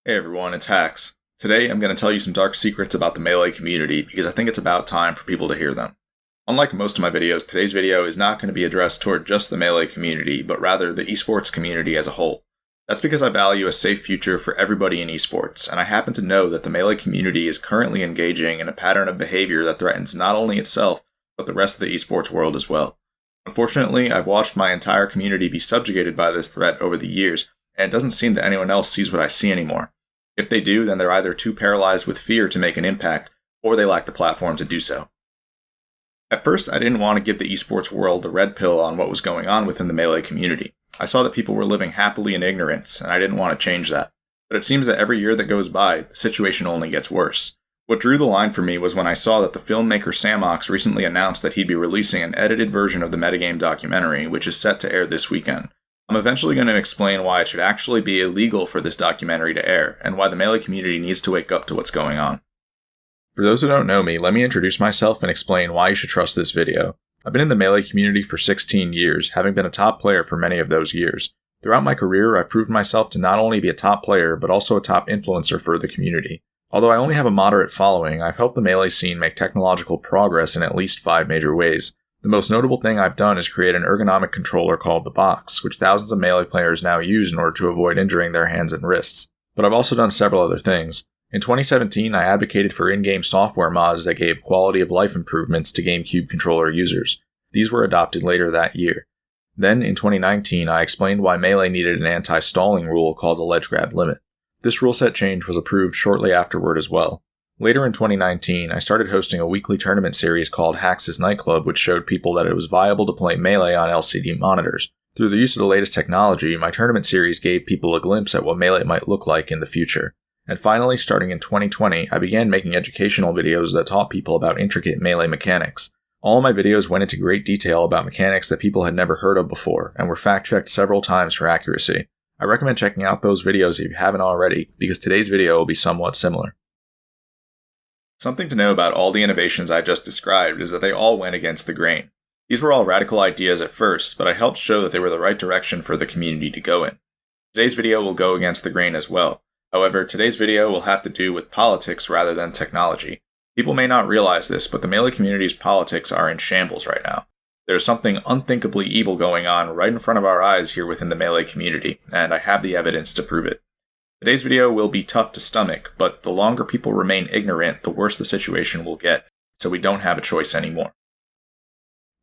Hey everyone, it's Hax. Today I'm going to tell you some dark secrets about the Melee community because I think it's about time for people to hear them. Unlike most of my videos, today's video is not going to be addressed toward just the Melee community, but rather the esports community as a whole. That's because I value a safe future for everybody in esports, and I happen to know that the Melee community is currently engaging in a pattern of behavior that threatens not only itself, but the rest of the esports world as well. Unfortunately, I've watched my entire community be subjugated by this threat over the years, and it doesn't seem that anyone else sees what I see anymore. If they do, then they're either too paralyzed with fear to make an impact, or they lack the platform to do so. At first, I didn't want to give the esports world the red pill on what was going on within the Melee community. I saw that people were living happily in ignorance, and I didn't want to change that. But it seems that every year that goes by, the situation only gets worse. What drew the line for me was when I saw that the filmmaker Samox recently announced that he'd be releasing an edited version of the metagame documentary, which is set to air this weekend. I'm eventually going to explain why it should actually be illegal for this documentary to air, and why the Melee community needs to wake up to what's going on. For those who don't know me, let me introduce myself and explain why you should trust this video. I've been in the Melee community for 16 years, having been a top player for many of those years. Throughout my career, I've proved myself to not only be a top player, but also a top influencer for the community. Although I only have a moderate following, I've helped the Melee scene make technological progress in at least 5 major ways. The most notable thing I've done is create an ergonomic controller called the Box, which thousands of Melee players now use in order to avoid injuring their hands and wrists. But I've also done several other things. In 2017, I advocated for in-game software mods that gave quality of life improvements to GameCube controller users. These were adopted later that year. Then, in 2019, I explained why Melee needed an anti-stalling rule called the ledge grab limit. This rule set change was approved shortly afterward as well. Later in 2019, I started hosting a weekly tournament series called Hax's Nightclub, which showed people that it was viable to play Melee on LCD monitors. Through the use of the latest technology, my tournament series gave people a glimpse at what Melee might look like in the future. And finally, starting in 2020, I began making educational videos that taught people about intricate Melee mechanics. All of my videos went into great detail about mechanics that people had never heard of before, and were fact-checked several times for accuracy. I recommend checking out those videos if you haven't already, because today's video will be somewhat similar. Something to know about all the innovations I just described is that they all went against the grain. These were all radical ideas at first, but I helped show that they were the right direction for the community to go in. Today's video will go against the grain as well. However, today's video will have to do with politics rather than technology. People may not realize this, but the Melee community's politics are in shambles right now. There's something unthinkably evil going on right in front of our eyes here within the Melee community, and I have the evidence to prove it. Today's video will be tough to stomach, but the longer people remain ignorant, the worse the situation will get, so we don't have a choice anymore.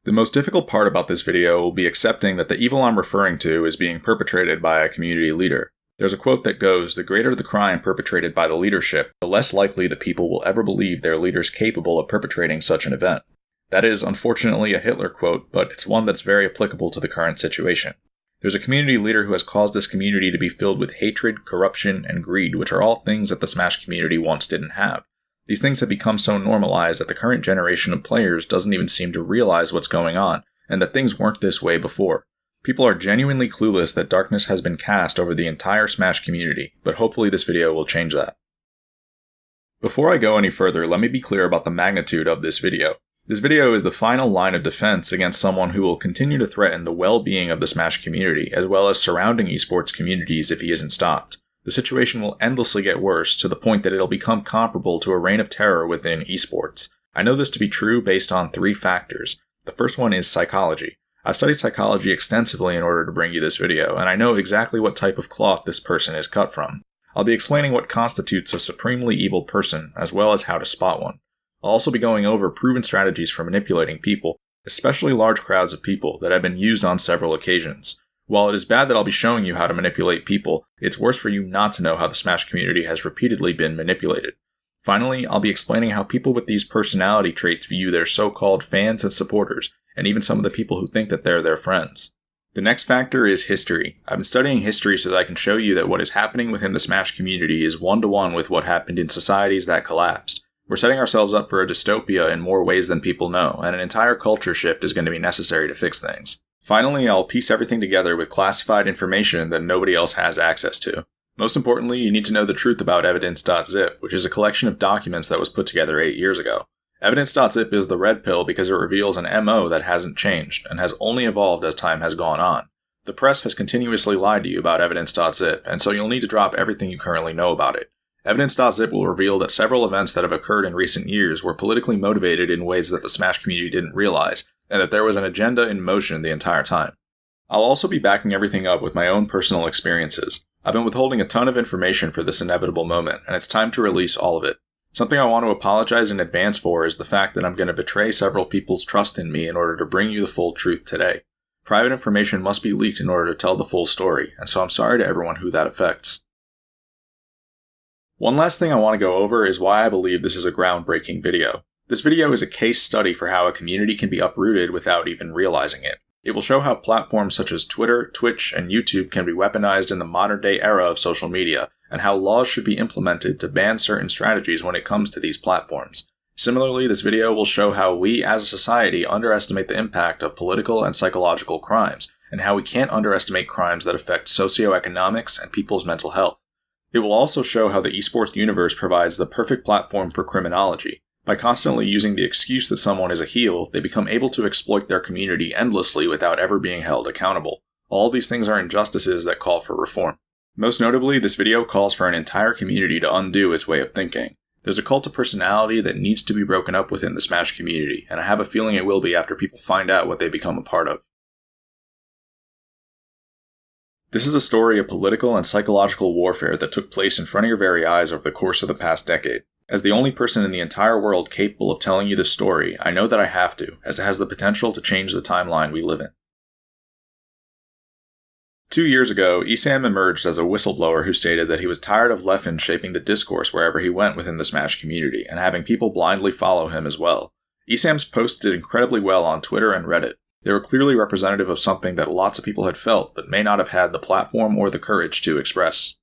The most difficult part about this video will be accepting that the evil I'm referring to is being perpetrated by a community leader. There's a quote that goes, "The greater the crime perpetrated by the leadership, the less likely the people will ever believe their leader's capable of perpetrating such an event." That is, unfortunately, a Hitler quote, but it's one that's very applicable to the current situation. There's a community leader who has caused this community to be filled with hatred, corruption, and greed, which are all things that the Smash community once didn't have. These things have become so normalized that the current generation of players doesn't even seem to realize what's going on, and that things weren't this way before. People are genuinely clueless that darkness has been cast over the entire Smash community, but hopefully this video will change that. Before I go any further, let me be clear about the magnitude of this video. This video is the final line of defense against someone who will continue to threaten the well-being of the Smash community, as well as surrounding esports communities if he isn't stopped. The situation will endlessly get worse, to the point that it'll become comparable to a reign of terror within esports. I know this to be true based on 3 factors. The first one is psychology. I've studied psychology extensively in order to bring you this video, and I know exactly what type of cloth this person is cut from. I'll be explaining what constitutes a supremely evil person, as well as how to spot one. I'll also be going over proven strategies for manipulating people, especially large crowds of people, that have been used on several occasions. While it is bad that I'll be showing you how to manipulate people, it's worse for you not to know how the Smash community has repeatedly been manipulated. Finally, I'll be explaining how people with these personality traits view their so-called fans and supporters, and even some of the people who think that they're their friends. The next factor is history. I've been studying history so that I can show you that what is happening within the Smash community is one-to-one with what happened in societies that collapsed. We're setting ourselves up for a dystopia in more ways than people know, and an entire culture shift is going to be necessary to fix things. Finally, I'll piece everything together with classified information that nobody else has access to. Most importantly, you need to know the truth about Evidence.zip, which is a collection of documents that was put together 8 years ago. Evidence.zip is the red pill because it reveals an MO that hasn't changed, and has only evolved as time has gone on. The press has continuously lied to you about Evidence.zip, and so you'll need to drop everything you currently know about it. Evidence.zip will reveal that several events that have occurred in recent years were politically motivated in ways that the Smash community didn't realize, and that there was an agenda in motion the entire time. I'll also be backing everything up with my own personal experiences. I've been withholding a ton of information for this inevitable moment, and it's time to release all of it. Something I want to apologize in advance for is the fact that I'm going to betray several people's trust in me in order to bring you the full truth today. Private information must be leaked in order to tell the full story, and so I'm sorry to everyone who that affects. One last thing I want to go over is why I believe this is a groundbreaking video. This video is a case study for how a community can be uprooted without even realizing it. It will show how platforms such as Twitter, Twitch, and YouTube can be weaponized in the modern-day era of social media, and how laws should be implemented to ban certain strategies when it comes to these platforms. Similarly, this video will show how we as a society underestimate the impact of political and psychological crimes, and how we can't underestimate crimes that affect socioeconomics and people's mental health. It will also show how the esports universe provides the perfect platform for criminology. By constantly using the excuse that someone is a heel, they become able to exploit their community endlessly without ever being held accountable. All these things are injustices that call for reform. Most notably, this video calls for an entire community to undo its way of thinking. There's a cult of personality that needs to be broken up within the Smash community, and I have a feeling it will be after people find out what they become a part of. This is a story of political and psychological warfare that took place in front of your very eyes over the course of the past decade. As the only person in the entire world capable of telling you this story, I know that I have to, as it has the potential to change the timeline we live in. 2 years ago, Esam emerged as a whistleblower who stated that he was tired of Leffen shaping the discourse wherever he went within the Smash community, and having people blindly follow him as well. Esam's posts did incredibly well on Twitter and Reddit. They were clearly representative of something that lots of people had felt, but may not have had the platform or the courage to express.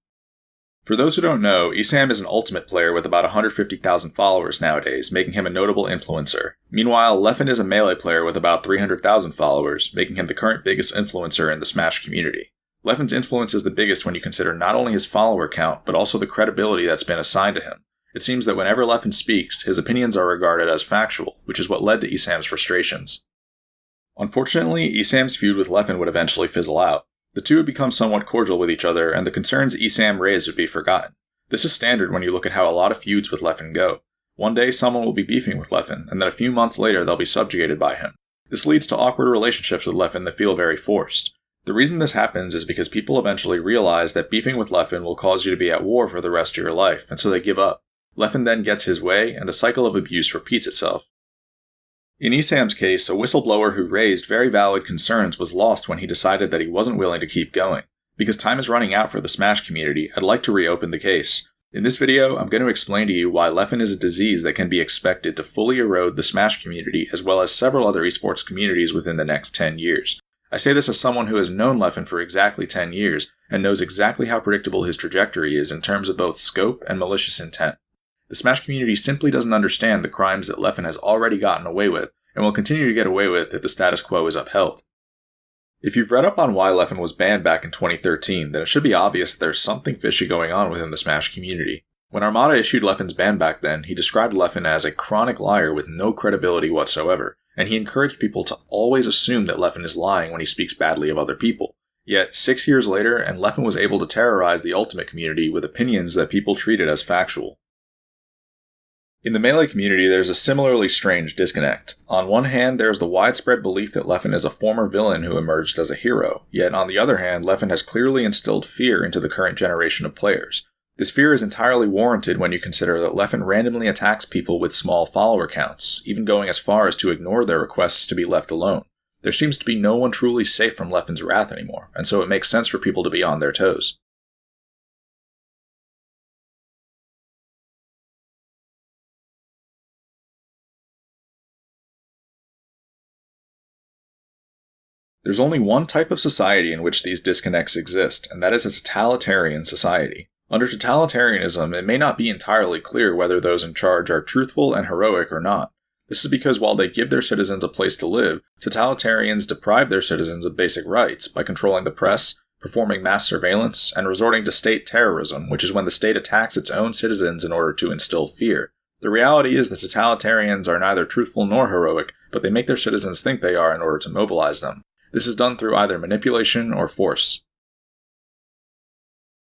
For those who don't know, Esam is an Ultimate player with about 150,000 followers nowadays, making him a notable influencer. Meanwhile, Leffen is a Melee player with about 300,000 followers, making him the current biggest influencer in the Smash community. Leffen's influence is the biggest when you consider not only his follower count, but also the credibility that's been assigned to him. It seems that whenever Leffen speaks, his opinions are regarded as factual, which is what led to Esam's frustrations. Unfortunately, Esam's feud with Leffen would eventually fizzle out. The two would become somewhat cordial with each other, and the concerns Esam raised would be forgotten. This is standard when you look at how a lot of feuds with Leffen go. One day someone will be beefing with Leffen, and then a few months later they'll be subjugated by him. This leads to awkward relationships with Leffen that feel very forced. The reason this happens is because people eventually realize that beefing with Leffen will cause you to be at war for the rest of your life, and so they give up. Leffen then gets his way, and the cycle of abuse repeats itself. In Esam's case, a whistleblower who raised very valid concerns was lost when he decided that he wasn't willing to keep going. Because time is running out for the Smash community, I'd like to reopen the case. In this video, I'm going to explain to you why Leffen is a disease that can be expected to fully erode the Smash community as well as several other esports communities within the next 10 years. I say this as someone who has known Leffen for exactly 10 years, and knows exactly how predictable his trajectory is in terms of both scope and malicious intent. The Smash community simply doesn't understand the crimes that Leffen has already gotten away with, and will continue to get away with if the status quo is upheld. If you've read up on why Leffen was banned back in 2013, then it should be obvious that there's something fishy going on within the Smash community. When Armada issued Leffen's ban back then, he described Leffen as a chronic liar with no credibility whatsoever, and he encouraged people to always assume that Leffen is lying when he speaks badly of other people. Yet, 6 years later, and Leffen was able to terrorize the Ultimate community with opinions that people treated as factual. In the Melee community, there's a similarly strange disconnect. On one hand, there's the widespread belief that Leffen is a former villain who emerged as a hero, yet on the other hand, Leffen has clearly instilled fear into the current generation of players. This fear is entirely warranted when you consider that Leffen randomly attacks people with small follower counts, even going as far as to ignore their requests to be left alone. There seems to be no one truly safe from Leffen's wrath anymore, and so it makes sense for people to be on their toes. There's only one type of society in which these disconnects exist, and that is a totalitarian society. Under totalitarianism, it may not be entirely clear whether those in charge are truthful and heroic or not. This is because while they give their citizens a place to live, totalitarians deprive their citizens of basic rights by controlling the press, performing mass surveillance, and resorting to state terrorism, which is when the state attacks its own citizens in order to instill fear. The reality is that totalitarians are neither truthful nor heroic, but they make their citizens think they are in order to mobilize them. This is done through either manipulation or force.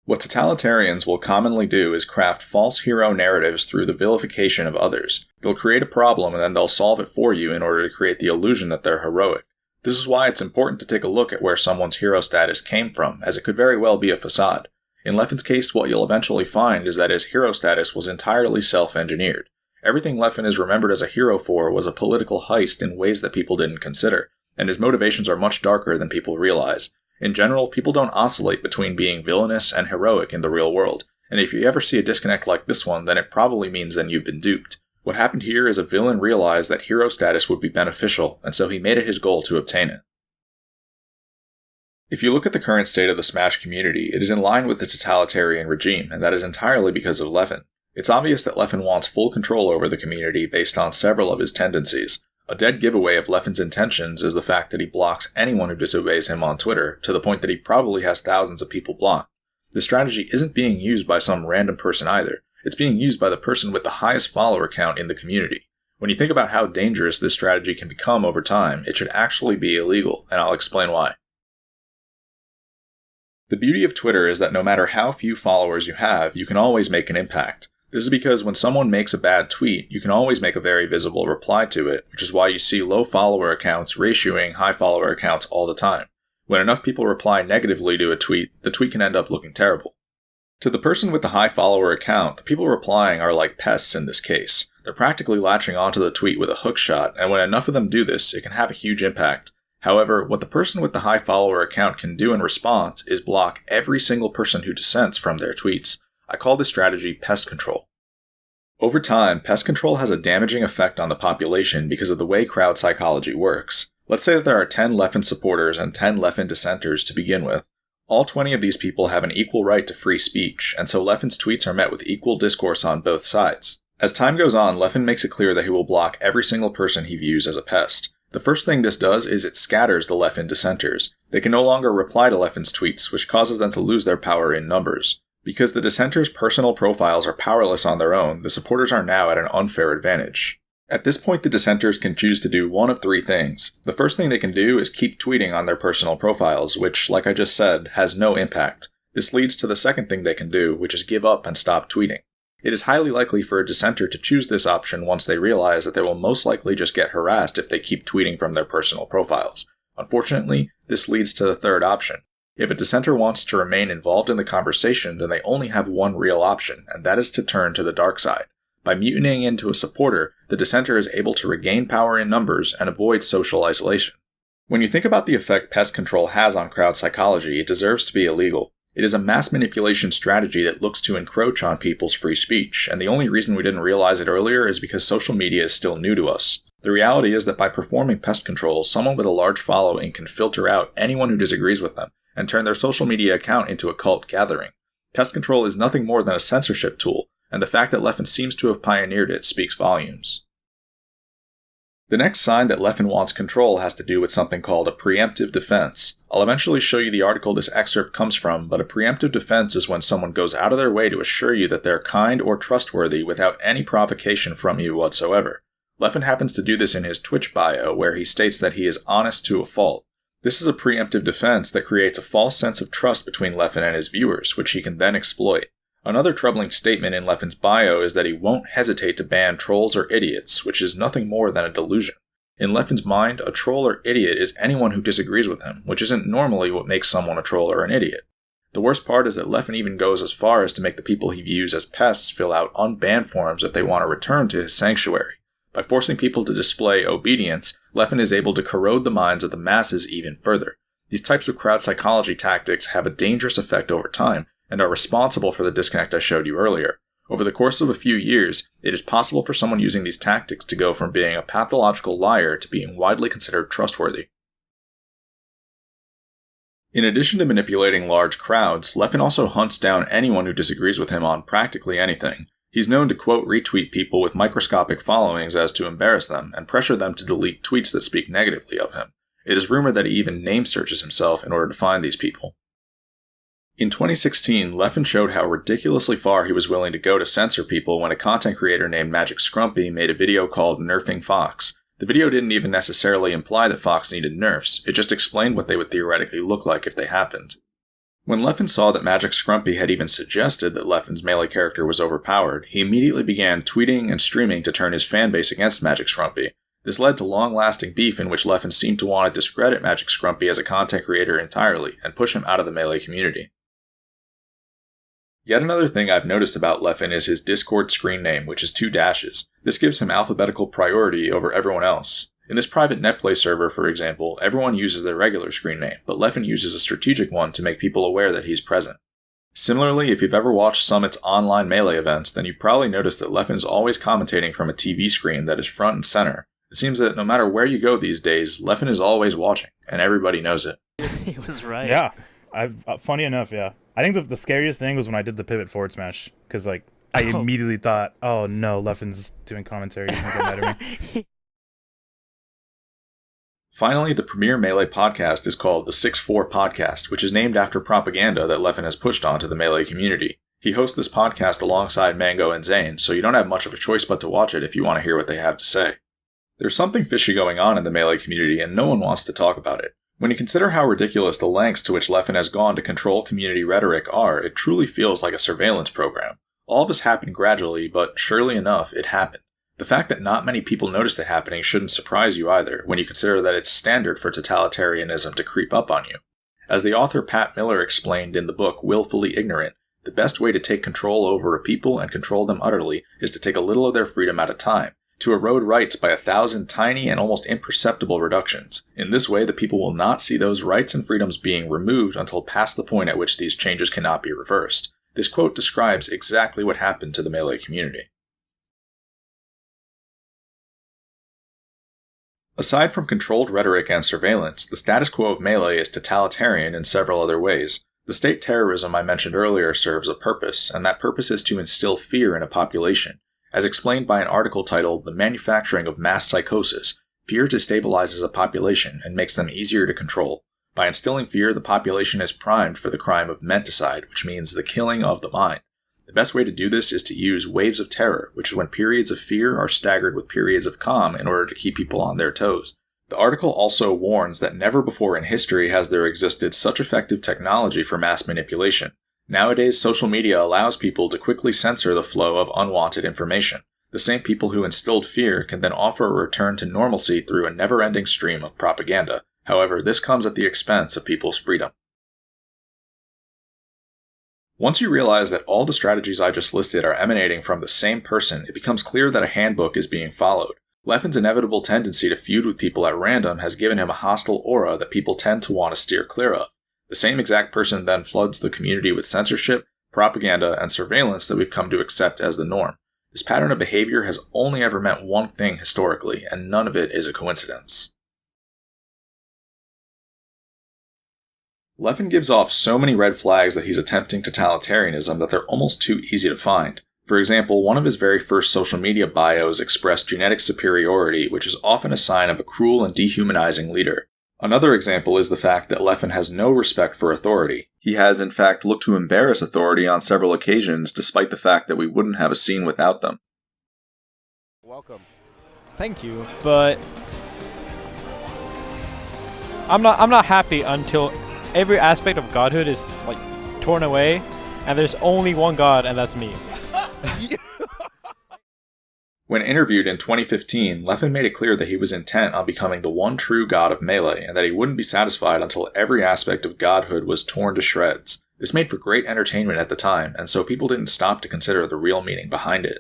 What totalitarians will commonly do is craft false hero narratives through the vilification of others. They'll create a problem and then they'll solve it for you in order to create the illusion that they're heroic. This is why it's important to take a look at where someone's hero status came from, as it could very well be a facade. In Leffen's case, what you'll eventually find is that his hero status was entirely self-engineered. Everything Leffen is remembered as a hero for was a political heist in ways that people didn't consider, and his motivations are much darker than people realize. In general, people don't oscillate between being villainous and heroic in the real world, and if you ever see a disconnect like this one, then it probably means that you've been duped. What happened here is a villain realized that hero status would be beneficial, and so he made it his goal to obtain it. If you look at the current state of the Smash community, it is in line with the totalitarian regime, and that is entirely because of Leffen. It's obvious that Leffen wants full control over the community based on several of his tendencies. A dead giveaway of Leffen's intentions is the fact that he blocks anyone who disobeys him on Twitter, to the point that he probably has thousands of people blocked. This strategy isn't being used by some random person either. It's being used by the person with the highest follower count in the community. When you think about how dangerous this strategy can become over time, it should actually be illegal, and I'll explain why. The beauty of Twitter is that no matter how few followers you have, you can always make an impact. This is because when someone makes a bad tweet, you can always make a very visible reply to it, which is why you see low follower accounts ratioing high follower accounts all the time. When enough people reply negatively to a tweet, the tweet can end up looking terrible. To the person with the high follower account, the people replying are like pests in this case. They're practically latching onto the tweet with a hook shot, and when enough of them do this, it can have a huge impact. However, what the person with the high follower account can do in response is block every single person who dissents from their tweets. I call this strategy pest control. Over time, pest control has a damaging effect on the population because of the way crowd psychology works. Let's say that there are 10 Leffen supporters and 10 Leffen dissenters to begin with. All 20 of these people have an equal right to free speech, and so Leffen's tweets are met with equal discourse on both sides. As time goes on, Leffen makes it clear that he will block every single person he views as a pest. The first thing this does is it scatters the Leffen dissenters. They can no longer reply to Leffen's tweets, which causes them to lose their power in numbers. Because the dissenters' personal profiles are powerless on their own, the supporters are now at an unfair advantage. At this point, the dissenters can choose to do one of three things. The first thing they can do is keep tweeting on their personal profiles, which, like I just said, has no impact. This leads to the second thing they can do, which is give up and stop tweeting. It is highly likely for a dissenter to choose this option once they realize that they will most likely just get harassed if they keep tweeting from their personal profiles. Unfortunately, this leads to the third option. If a dissenter wants to remain involved in the conversation, then they only have one real option, and that is to turn to the dark side. By mutinying into a supporter, the dissenter is able to regain power in numbers and avoid social isolation. When you think about the effect pest control has on crowd psychology, it deserves to be illegal. It is a mass manipulation strategy that looks to encroach on people's free speech, and the only reason we didn't realize it earlier is because social media is still new to us. The reality is that by performing pest control, someone with a large following can filter out anyone who disagrees with them, and turn their social media account into a cult gathering. Pest control is nothing more than a censorship tool, and the fact that Leffen seems to have pioneered it speaks volumes. The next sign that Leffen wants control has to do with something called a preemptive defense. I'll eventually show you the article this excerpt comes from, but a preemptive defense is when someone goes out of their way to assure you that they're kind or trustworthy without any provocation from you whatsoever. Leffen happens to do this in his Twitch bio, where he states that he is honest to a fault. This is a preemptive defense that creates a false sense of trust between Leffen and his viewers, which he can then exploit. Another troubling statement in Leffen's bio is that he won't hesitate to ban trolls or idiots, which is nothing more than a delusion. In Leffen's mind, a troll or idiot is anyone who disagrees with him, which isn't normally what makes someone a troll or an idiot. The worst part is that Leffen even goes as far as to make the people he views as pests fill out unbanned forms if they want to return to his sanctuary. By forcing people to display obedience, Leffen is able to corrode the minds of the masses even further. These types of crowd psychology tactics have a dangerous effect over time, and are responsible for the disconnect I showed you earlier. Over the course of a few years, it is possible for someone using these tactics to go from being a pathological liar to being widely considered trustworthy. In addition to manipulating large crowds, Leffen also hunts down anyone who disagrees with him on practically anything. He's known to quote retweet people with microscopic followings as to embarrass them, and pressure them to delete tweets that speak negatively of him. It is rumored that he even name searches himself in order to find these people. In 2016, Leffen showed how ridiculously far he was willing to go to censor people when a content creator named Magic Scrumpy made a video called Nerfing Fox. The video didn't even necessarily imply that Fox needed nerfs, it just explained what they would theoretically look like if they happened. When Leffen saw that Magic Scrumpy had even suggested that Leffen's melee character was overpowered, he immediately began tweeting and streaming to turn his fanbase against Magic Scrumpy. This led to long-lasting beef in which Leffen seemed to want to discredit Magic Scrumpy as a content creator entirely and push him out of the melee community. Yet another thing I've noticed about Leffen is his Discord screen name, which is 2 dashes. This gives him alphabetical priority over everyone else. In this private netplay server, for example, everyone uses their regular screen name, but Leffen uses a strategic one to make people aware that he's present. Similarly, if you've ever watched Summit's online melee events, then you've probably noticed that Leffen's always commentating from a TV screen that is front and center. It seems that no matter where you go these days, Leffen is always watching, and everybody knows it. He was right. Yeah. Funny enough, yeah. I think the scariest thing was when I did the pivot forward smash, because I immediately thought, oh no, Leffen's doing commentary. He's gonna get mad at me. Finally, the premier Melee podcast is called the 6-4 Podcast, which is named after propaganda that Leffen has pushed onto the Melee community. He hosts this podcast alongside Mango and Zane, so you don't have much of a choice but to watch it if you want to hear what they have to say. There's something fishy going on in the Melee community, and no one wants to talk about it. When you consider how ridiculous the lengths to which Leffen has gone to control community rhetoric are, it truly feels like a surveillance program. All of this happened gradually, but surely enough, it happened. The fact that not many people noticed it happening shouldn't surprise you either, when you consider that it's standard for totalitarianism to creep up on you. As the author Pat Miller explained in the book Willfully Ignorant, the best way to take control over a people and control them utterly is to take a little of their freedom at a time, to erode rights by 1,000 tiny and almost imperceptible reductions. In this way, the people will not see those rights and freedoms being removed until past the point at which these changes cannot be reversed. This quote describes exactly what happened to the Melee community. Aside from controlled rhetoric and surveillance, the status quo of Melee is totalitarian in several other ways. The state terrorism I mentioned earlier serves a purpose, and that purpose is to instill fear in a population. As explained by an article titled The Manufacturing of Mass Psychosis, fear destabilizes a population and makes them easier to control. By instilling fear, the population is primed for the crime of menticide, which means the killing of the mind. The best way to do this is to use waves of terror, which is when periods of fear are staggered with periods of calm in order to keep people on their toes. The article also warns that never before in history has there existed such effective technology for mass manipulation. Nowadays, social media allows people to quickly censor the flow of unwanted information. The same people who instilled fear can then offer a return to normalcy through a never-ending stream of propaganda. However, this comes at the expense of people's freedom. Once you realize that all the strategies I just listed are emanating from the same person, it becomes clear that a handbook is being followed. Leffen's inevitable tendency to feud with people at random has given him a hostile aura that people tend to want to steer clear of. The same exact person then floods the community with censorship, propaganda, and surveillance that we've come to accept as the norm. This pattern of behavior has only ever meant one thing historically, and none of it is a coincidence. Leffen gives off so many red flags that he's attempting totalitarianism that they're almost too easy to find. For example, one of his very first social media bios expressed genetic superiority, which is often a sign of a cruel and dehumanizing leader. Another example is the fact that Leffen has no respect for authority. He has, in fact, looked to embarrass authority on several occasions, despite the fact that we wouldn't have a scene without them. Welcome. Thank you, but I'm not happy until every aspect of godhood is like torn away, and there's only one god, and that's me. When interviewed in 2015, Leffen made it clear that he was intent on becoming the one true god of Melee, and that he wouldn't be satisfied until every aspect of godhood was torn to shreds. This made for great entertainment at the time, and so people didn't stop to consider the real meaning behind it.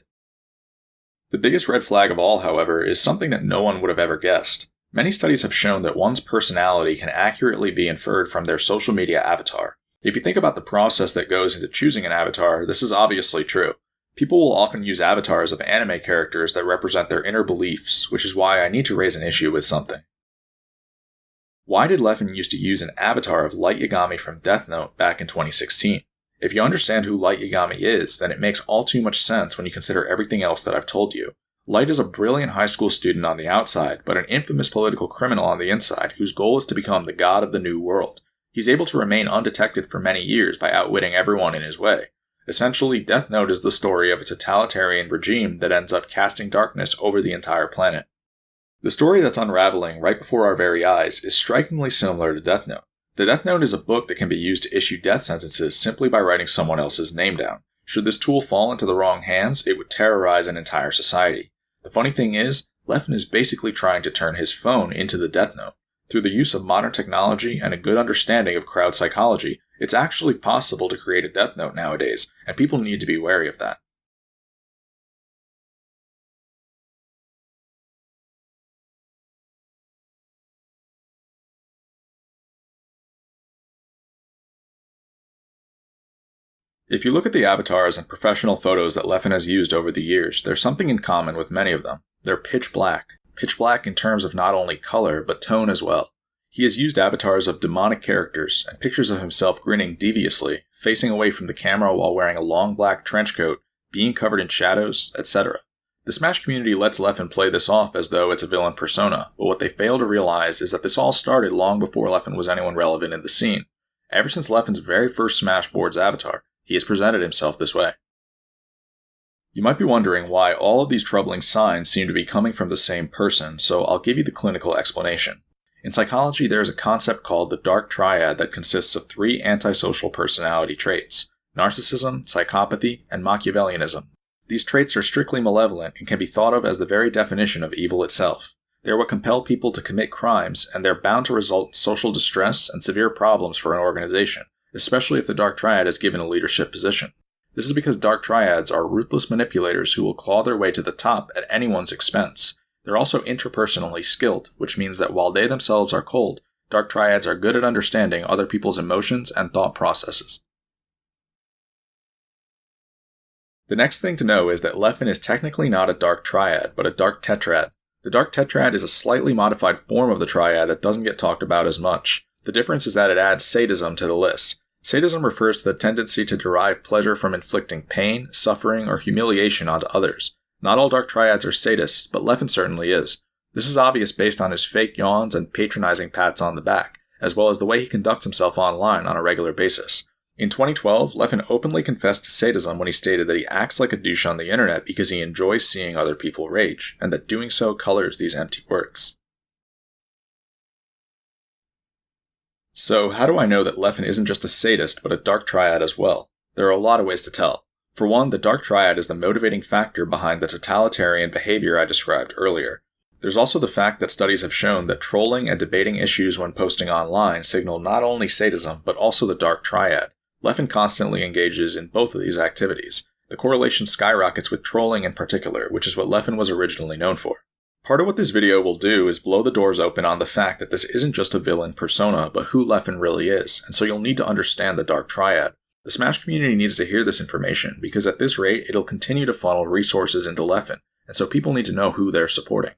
The biggest red flag of all, however, is something that no one would have ever guessed. Many studies have shown that one's personality can accurately be inferred from their social media avatar. If you think about the process that goes into choosing an avatar, this is obviously true. People will often use avatars of anime characters that represent their inner beliefs, which is why I need to raise an issue with something. Why did Leffen used to use an avatar of Light Yagami from Death Note back in 2016? If you understand who Light Yagami is, then it makes all too much sense when you consider everything else that I've told you. Light is a brilliant high school student on the outside, but an infamous political criminal on the inside, whose goal is to become the god of the new world. He's able to remain undetected for many years by outwitting everyone in his way. Essentially, Death Note is the story of a totalitarian regime that ends up casting darkness over the entire planet. The story that's unraveling right before our very eyes is strikingly similar to Death Note. The Death Note is a book that can be used to issue death sentences simply by writing someone else's name down. Should this tool fall into the wrong hands, it would terrorize an entire society. The funny thing is, Leffen is basically trying to turn his phone into the Death Note. Through the use of modern technology and a good understanding of crowd psychology, it's actually possible to create a Death Note nowadays, and people need to be wary of that. If you look at the avatars and professional photos that Leffen has used over the years, there's something in common with many of them. They're pitch black. Pitch black in terms of not only color, but tone as well. He has used avatars of demonic characters and pictures of himself grinning deviously, facing away from the camera while wearing a long black trench coat, being covered in shadows, etc. The Smash community lets Leffen play this off as though it's a villain persona, but what they fail to realize is that this all started long before Leffen was anyone relevant in the scene. Ever since Leffen's very first Smash Boards avatar, he has presented himself this way. You might be wondering why all of these troubling signs seem to be coming from the same person, so I'll give you the clinical explanation. In psychology, there is a concept called the dark triad that consists of 3 antisocial personality traits: narcissism, psychopathy, and Machiavellianism. These traits are strictly malevolent and can be thought of as the very definition of evil itself. They are what compel people to commit crimes, and they're bound to result in social distress and severe problems for an organization, especially if the dark triad is given a leadership position. This is because dark triads are ruthless manipulators who will claw their way to the top at anyone's expense. They're also interpersonally skilled, which means that while they themselves are cold, dark triads are good at understanding other people's emotions and thought processes. The next thing to know is that Leffen is technically not a dark triad, but a dark tetrad. The dark tetrad is a slightly modified form of the triad that doesn't get talked about as much. The difference is that it adds sadism to the list. Sadism refers to the tendency to derive pleasure from inflicting pain, suffering, or humiliation onto others. Not all dark triads are sadists, but Leffen certainly is. This is obvious based on his fake yawns and patronizing pats on the back, as well as the way he conducts himself online on a regular basis. In 2012, Leffen openly confessed to sadism when he stated that he acts like a douche on the internet because he enjoys seeing other people rage, and that doing so colors these empty words. So, how do I know that Leffen isn't just a sadist, but a dark triad as well? There are a lot of ways to tell. For one, the dark triad is the motivating factor behind the totalitarian behavior I described earlier. There's also the fact that studies have shown that trolling and debating issues when posting online signal not only sadism, but also the dark triad. Leffen constantly engages in both of these activities. The correlation skyrockets with trolling in particular, which is what Leffen was originally known for. Part of what this video will do is blow the doors open on the fact that this isn't just a villain persona, but who Leffen really is, and so you'll need to understand the dark triad. The Smash community needs to hear this information, because at this rate, it'll continue to funnel resources into Leffen, and so people need to know who they're supporting.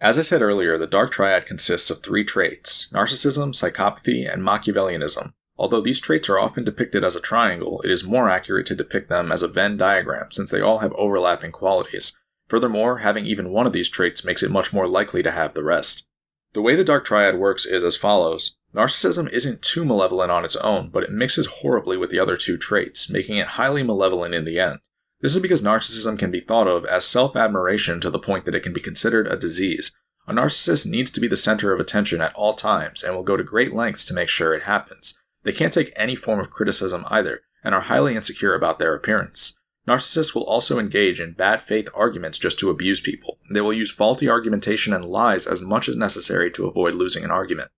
As I said earlier, the dark triad consists of 3 traits: narcissism, psychopathy, and Machiavellianism. Although these traits are often depicted as a triangle, it is more accurate to depict them as a Venn diagram, since they all have overlapping qualities. Furthermore, having even one of these traits makes it much more likely to have the rest. The way the dark triad works is as follows. Narcissism isn't too malevolent on its own, but it mixes horribly with the other 2 traits, making it highly malevolent in the end. This is because narcissism can be thought of as self-admiration to the point that it can be considered a disease. A narcissist needs to be the center of attention at all times, and will go to great lengths to make sure it happens. They can't take any form of criticism either, and are highly insecure about their appearance. Narcissists will also engage in bad faith arguments just to abuse people. They will use faulty argumentation and lies as much as necessary to avoid losing an argument.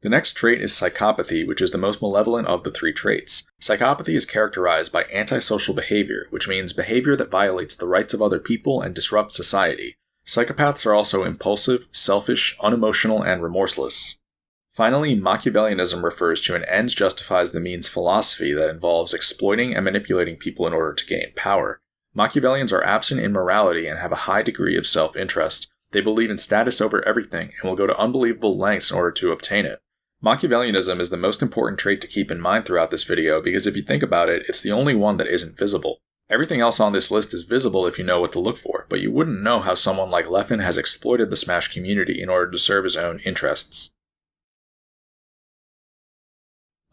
The next trait is psychopathy, which is the most malevolent of the 3 traits. Psychopathy is characterized by antisocial behavior, which means behavior that violates the rights of other people and disrupts society. Psychopaths are also impulsive, selfish, unemotional, and remorseless. Finally, Machiavellianism refers to an ends justifies the means philosophy that involves exploiting and manipulating people in order to gain power. Machiavellians are absent in morality and have a high degree of self-interest. They believe in status over everything and will go to unbelievable lengths in order to obtain it. Machiavellianism is the most important trait to keep in mind throughout this video because if you think about it, it's the only one that isn't visible. Everything else on this list is visible if you know what to look for, but you wouldn't know how someone like Leffen has exploited the Smash community in order to serve his own interests.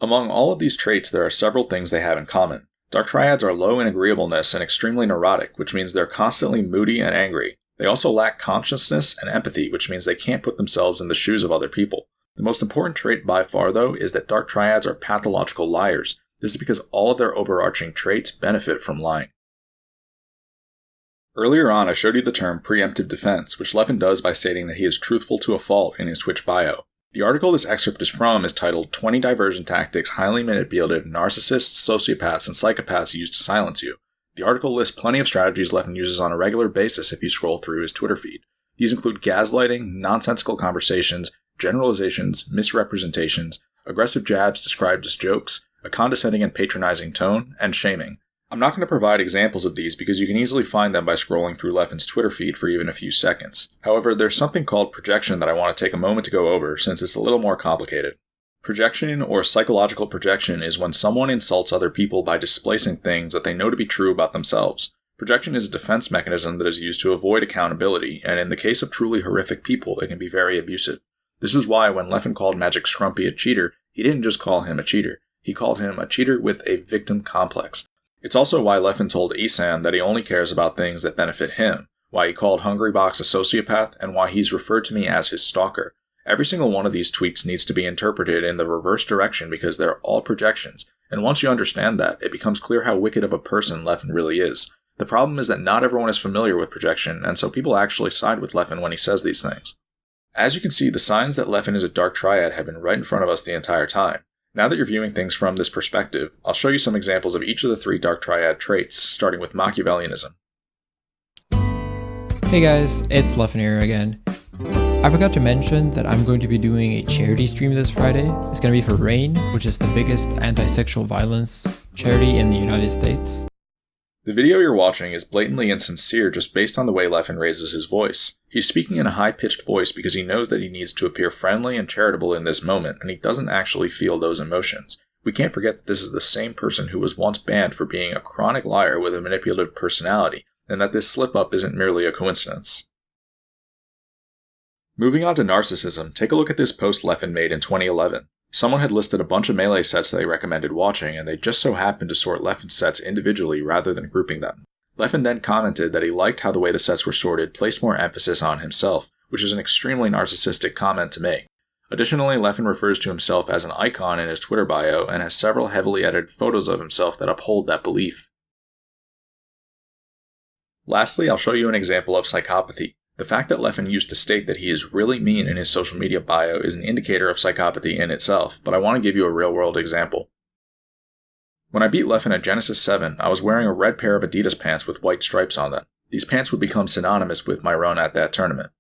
Among all of these traits, there are several things they have in common. Dark triads are low in agreeableness and extremely neurotic, which means they're constantly moody and angry. They also lack consciousness and empathy, which means they can't put themselves in the shoes of other people. The most important trait by far, though, is that dark triads are pathological liars. This is because all of their overarching traits benefit from lying. Earlier on, I showed you the term preemptive defense, which Leffen does by stating that he is truthful to a fault in his Twitch bio. The article this excerpt is from is titled 20 Diversion Tactics Highly Manipulative Narcissists, Sociopaths, and Psychopaths Use to Silence You. The article lists plenty of strategies Leffen uses on a regular basis if you scroll through his Twitter feed. These include gaslighting, nonsensical conversations, generalizations, misrepresentations, aggressive jabs described as jokes, a condescending and patronizing tone, and shaming. I'm not going to provide examples of these because you can easily find them by scrolling through Leffen's Twitter feed for even a few seconds. However, there's something called projection that I want to take a moment to go over since it's a little more complicated. Projection, or psychological projection, is when someone insults other people by displacing things that they know to be true about themselves. Projection is a defense mechanism that is used to avoid accountability, and in the case of truly horrific people, it can be very abusive. This is why when Leffen called Magic Scrumpy a cheater, he didn't just call him a cheater. He called him a cheater with a victim complex. It's also why Leffen told Esan that he only cares about things that benefit him, why he called Hungrybox a sociopath, and why he's referred to me as his stalker. Every single one of these tweets needs to be interpreted in the reverse direction because they're all projections, and once you understand that, it becomes clear how wicked of a person Leffen really is. The problem is that not everyone is familiar with projection, and so people actually side with Leffen when he says these things. As you can see, the signs that Leffen is a dark triad have been right in front of us the entire time. Now that you're viewing things from this perspective, I'll show you some examples of each of the 3 dark triad traits, starting with Machiavellianism. Hey guys, it's Leffen here again. I forgot to mention that I'm going to be doing a charity stream this Friday. It's going to be for RAIN, which is the biggest anti-sexual violence charity in the United States. The video you're watching is blatantly insincere just based on the way Leffen raises his voice. He's speaking in a high-pitched voice because he knows that he needs to appear friendly and charitable in this moment, and he doesn't actually feel those emotions. We can't forget that this is the same person who was once banned for being a chronic liar with a manipulative personality, and that this slip-up isn't merely a coincidence. Moving on to narcissism, take a look at this post Leffen made in 2011. Someone had listed a bunch of Melee sets they recommended watching, and they just so happened to sort Leffen's sets individually rather than grouping them. Leffen then commented that he liked how the way the sets were sorted placed more emphasis on himself, which is an extremely narcissistic comment to make. Additionally, Leffen refers to himself as an icon in his Twitter bio and has several heavily edited photos of himself that uphold that belief. Lastly, I'll show you an example of psychopathy. The fact that Leffen used to state that he is really mean in his social media bio is an indicator of psychopathy in itself, but I want to give you a real-world example. When I beat Leffen at Genesis 7, I was wearing a red pair of Adidas pants with white stripes on them. These pants would become synonymous with my run at that tournament.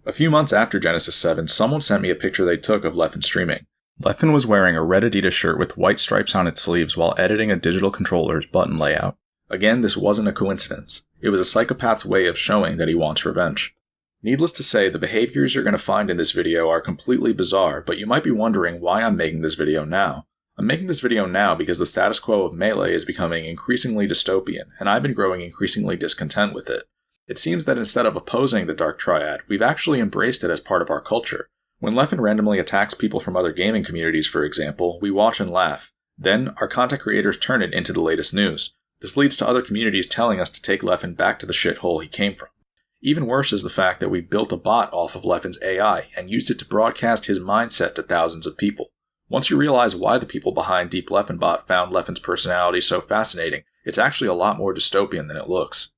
A few months after Genesis 7, someone sent me a picture they took of Leffen streaming. Leffen was wearing a red Adidas shirt with white stripes on its sleeves while editing a digital controller's button layout. Again, this wasn't a coincidence. It was a psychopath's way of showing that he wants revenge. Needless to say, the behaviors you're going to find in this video are completely bizarre, but you might be wondering why I'm making this video now. I'm making this video now because the status quo of Melee is becoming increasingly dystopian, and I've been growing increasingly discontent with it. It seems that instead of opposing the Dark Triad, we've actually embraced it as part of our culture. When Leffen randomly attacks people from other gaming communities, for example, we watch and laugh. Then, our content creators turn it into the latest news. This leads to other communities telling us to take Leffen back to the shithole he came from. Even worse is the fact that we built a bot off of Leffen's AI and used it to broadcast his mindset to thousands of people. Once you realize why the people behind Deep Leffen Bot found Leffen's personality so fascinating, it's actually a lot more dystopian than it looks.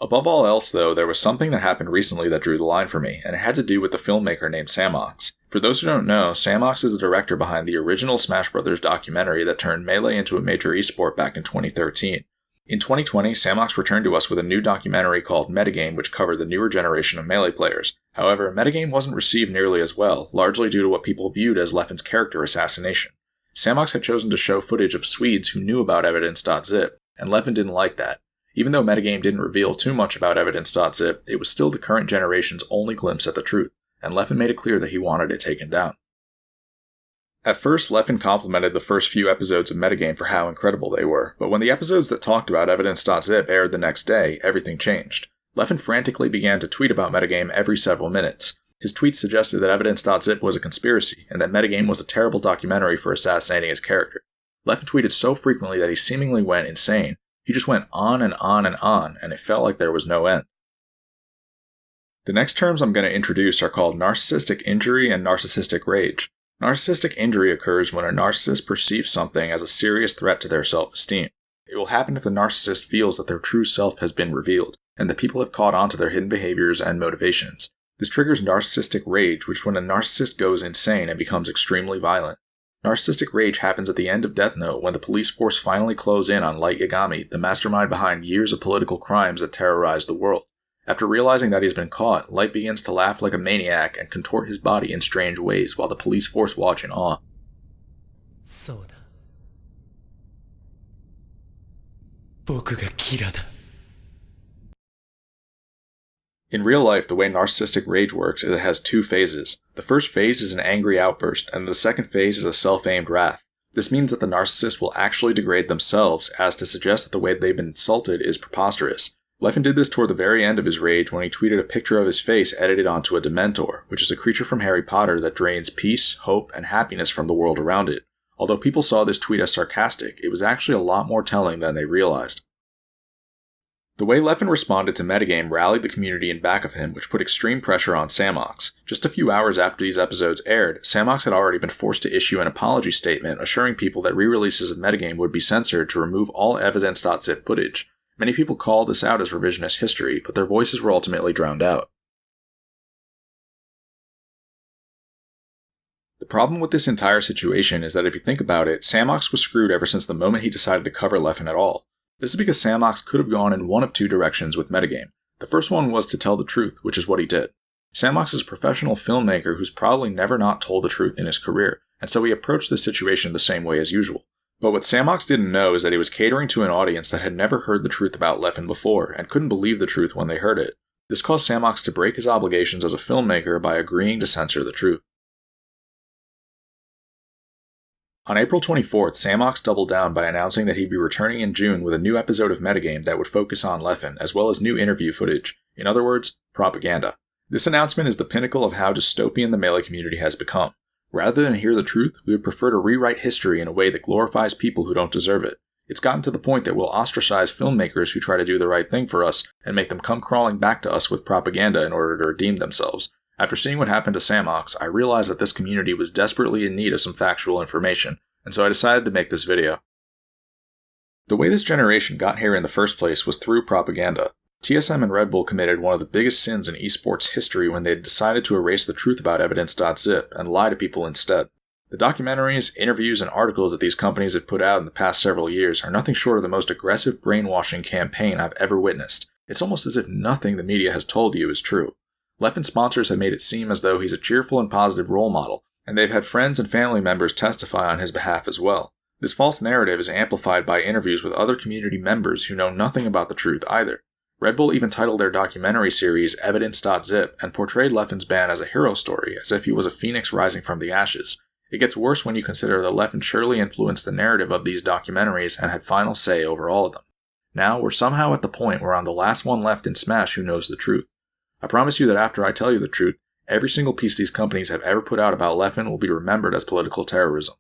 Above all else, though, there was something that happened recently that drew the line for me, and it had to do with the filmmaker named Samox. For those who don't know, Samox is the director behind the original Smash Bros. Documentary that turned Melee into a major esport back in 2013. In 2020, Samox returned to us with a new documentary called Metagame, which covered the newer generation of Melee players. However, Metagame wasn't received nearly as well, largely due to what people viewed as Leffen's character assassination. Samox had chosen to show footage of Swedes who knew about Evidence.zip, and Leffen didn't like that. Even though Metagame didn't reveal too much about Evidence.zip, it was still the current generation's only glimpse at the truth, and Leffen made it clear that he wanted it taken down. At first, Leffen complimented the first few episodes of Metagame for how incredible they were, but when the episodes that talked about Evidence.zip aired the next day, everything changed. Leffen frantically began to tweet about Metagame every several minutes. His tweets suggested that Evidence.zip was a conspiracy, and that Metagame was a terrible documentary for assassinating his character. Leffen tweeted so frequently that he seemingly went insane. He just went on and on and on, and it felt like there was no end. The next terms I'm going to introduce are called narcissistic injury and narcissistic rage. Narcissistic injury occurs when a narcissist perceives something as a serious threat to their self-esteem. It will happen if the narcissist feels that their true self has been revealed, and that people have caught on to their hidden behaviors and motivations. This triggers narcissistic rage, which is when a narcissist goes insane and becomes extremely violent. Narcissistic rage happens at the end of Death Note when the police force finally close in on Light Yagami, the mastermind behind years of political crimes that terrorized the world. After realizing that he's been caught, Light begins to laugh like a maniac and contort his body in strange ways while the police force watch in awe. そうだ。僕がキラだ。 In real life, the way narcissistic rage works is it has two phases. The first phase is an angry outburst, and the second phase is a self-aimed wrath. This means that the narcissist will actually degrade themselves as to suggest that the way they've been insulted is preposterous. Leffen did this toward the very end of his rage when he tweeted a picture of his face edited onto a Dementor, which is a creature from Harry Potter that drains peace, hope, and happiness from the world around it. Although people saw this tweet as sarcastic, it was actually a lot more telling than they realized. The way Leffen responded to Metagame rallied the community in back of him, which put extreme pressure on Samox. Just a few hours after these episodes aired, Samox had already been forced to issue an apology statement assuring people that re-releases of Metagame would be censored to remove all Evidence.zip footage. Many people called this out as revisionist history, but their voices were ultimately drowned out. The problem with this entire situation is that if you think about it, Samox was screwed ever since the moment he decided to cover Leffen at all. This is because Samox could have gone in one of two directions with Metagame. The first one was to tell the truth, which is what he did. Samox is a professional filmmaker who's probably never not told the truth in his career, and so he approached this situation the same way as usual. But what Samox didn't know is that he was catering to an audience that had never heard the truth about Leffen before, and couldn't believe the truth when they heard it. This caused Samox to break his obligations as a filmmaker by agreeing to censor the truth. On April 24th, Samox doubled down by announcing that he'd be returning in June with a new episode of Metagame that would focus on Leffen, as well as new interview footage. In other words, propaganda. This announcement is the pinnacle of how dystopian the Melee community has become. Rather than hear the truth, we would prefer to rewrite history in a way that glorifies people who don't deserve it. It's gotten to the point that we'll ostracize filmmakers who try to do the right thing for us, and make them come crawling back to us with propaganda in order to redeem themselves. After seeing what happened to Samox, I realized that this community was desperately in need of some factual information, and so I decided to make this video. The way this generation got here in the first place was through propaganda. TSM and Red Bull committed one of the biggest sins in esports history when they decided to erase the truth about Evidence.zip and lie to people instead. The documentaries, interviews, and articles that these companies have put out in the past several years are nothing short of the most aggressive brainwashing campaign I've ever witnessed. It's almost as if nothing the media has told you is true. Leffen sponsors have made it seem as though he's a cheerful and positive role model, and they've had friends and family members testify on his behalf as well. This false narrative is amplified by interviews with other community members who know nothing about the truth either. Red Bull even titled their documentary series Evidence.zip and portrayed Leffen's ban as a hero story, as if he was a phoenix rising from the ashes. It gets worse when you consider that Leffen surely influenced the narrative of these documentaries and had final say over all of them. Now, we're somehow at the point where I'm the last one left in Smash who knows the truth. I promise you that after I tell you the truth, every single piece these companies have ever put out about Leffen will be remembered as political terrorism.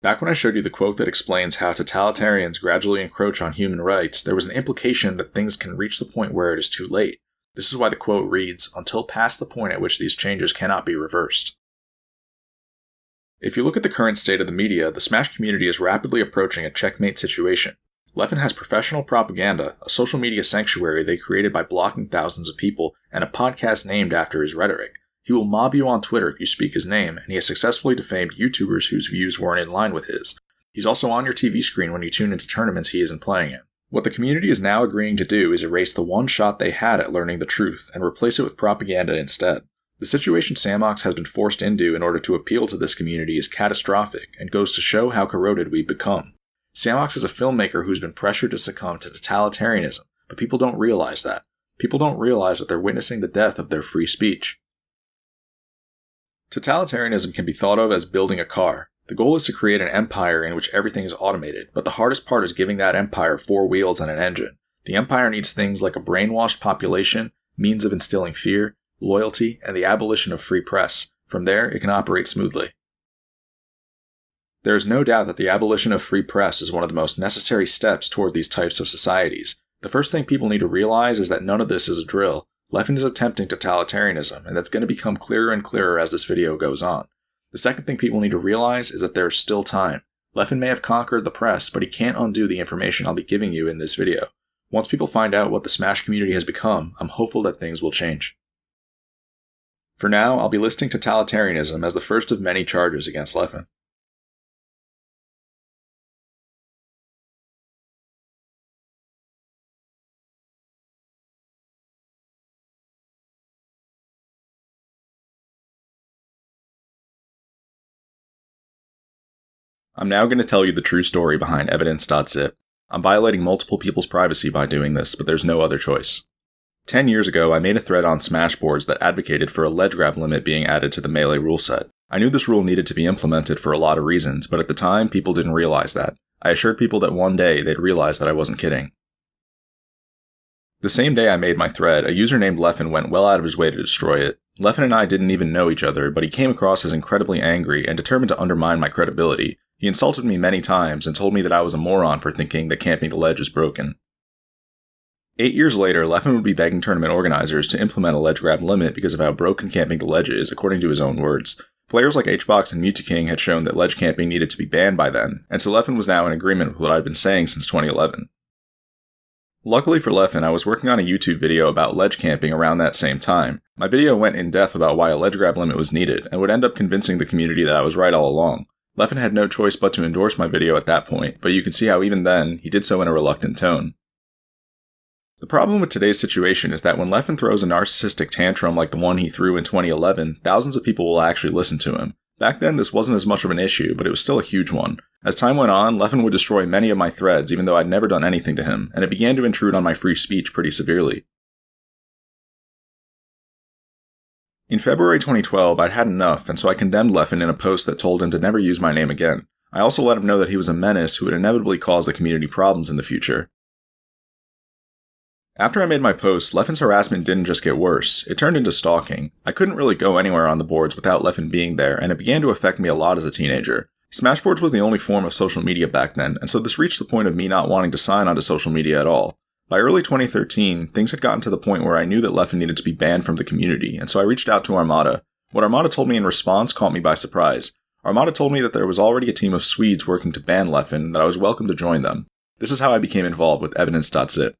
Back when I showed you the quote that explains how totalitarians gradually encroach on human rights, there was an implication that things can reach the point where it is too late. This is why the quote reads, "until past the point at which these changes cannot be reversed." If you look at the current state of the media, the Smash community is rapidly approaching a checkmate situation. Leffen has professional propaganda, a social media sanctuary they created by blocking thousands of people, and a podcast named after his rhetoric. He will mob you on Twitter if you speak his name, and he has successfully defamed YouTubers whose views weren't in line with his. He's also on your TV screen when you tune into tournaments he isn't playing in. What the community is now agreeing to do is erase the one shot they had at learning the truth, and replace it with propaganda instead. The situation Samox has been forced into in order to appeal to this community is catastrophic, and goes to show how corroded we've become. Samox is a filmmaker who's been pressured to succumb to totalitarianism, but people don't realize that. People don't realize that they're witnessing the death of their free speech. Totalitarianism can be thought of as building a car. The goal is to create an empire in which everything is automated, but the hardest part is giving that empire 4 wheels and an engine. The empire needs things like a brainwashed population, means of instilling fear, loyalty, and the abolition of free press. From there, it can operate smoothly. There is no doubt that the abolition of free press is one of the most necessary steps toward these types of societies. The first thing people need to realize is that none of this is a drill. Leffen is attempting totalitarianism, and that's going to become clearer and clearer as this video goes on. The second thing people need to realize is that there is still time. Leffen may have conquered the press, but he can't undo the information I'll be giving you in this video. Once people find out what the Smash community has become, I'm hopeful that things will change. For now, I'll be listing totalitarianism as the first of many charges against Leffen. I'm now going to tell you the true story behind Evidence.zip. I'm violating multiple people's privacy by doing this, but there's no other choice. 10 years ago, I made a thread on Smashboards that advocated for a ledge grab limit being added to the Melee rule set. I knew this rule needed to be implemented for a lot of reasons, but at the time, people didn't realize that. I assured people that one day they'd realize that I wasn't kidding. The same day I made my thread, a user named Leffen went well out of his way to destroy it. Leffen and I didn't even know each other, but he came across as incredibly angry and determined to undermine my credibility. He insulted me many times and told me that I was a moron for thinking that camping the ledge is broken. 8 years later, Leffen would be begging tournament organizers to implement a ledge grab limit because of how broken camping the ledge is, according to his own words. Players like HBox and Mutaking had shown that ledge camping needed to be banned by then, and so Leffen was now in agreement with what I'd been saying since 2011. Luckily for Leffen, I was working on a YouTube video about ledge camping around that same time. My video went in depth about why a ledge grab limit was needed, and would end up convincing the community that I was right all along. Leffen had no choice but to endorse my video at that point, but you can see how even then, he did so in a reluctant tone. The problem with today's situation is that when Leffen throws a narcissistic tantrum like the one he threw in 2011, thousands of people will actually listen to him. Back then, this wasn't as much of an issue, but it was still a huge one. As time went on, Leffen would destroy many of my threads even though I'd never done anything to him, and it began to intrude on my free speech pretty severely. In February 2012, I'd had enough, and so I condemned Leffen in a post that told him to never use my name again. I also let him know that he was a menace who would inevitably cause the community problems in the future. After I made my post, Leffen's harassment didn't just get worse, it turned into stalking. I couldn't really go anywhere on the boards without Leffen being there, and it began to affect me a lot as a teenager. Smashboards was the only form of social media back then, and so this reached the point of me not wanting to sign onto social media at all. By early 2013, things had gotten to the point where I knew that Leffen needed to be banned from the community, and so I reached out to Armada. What Armada told me in response caught me by surprise. Armada told me that there was already a team of Swedes working to ban Leffen, and that I was welcome to join them. This is how I became involved with Evidence.zip.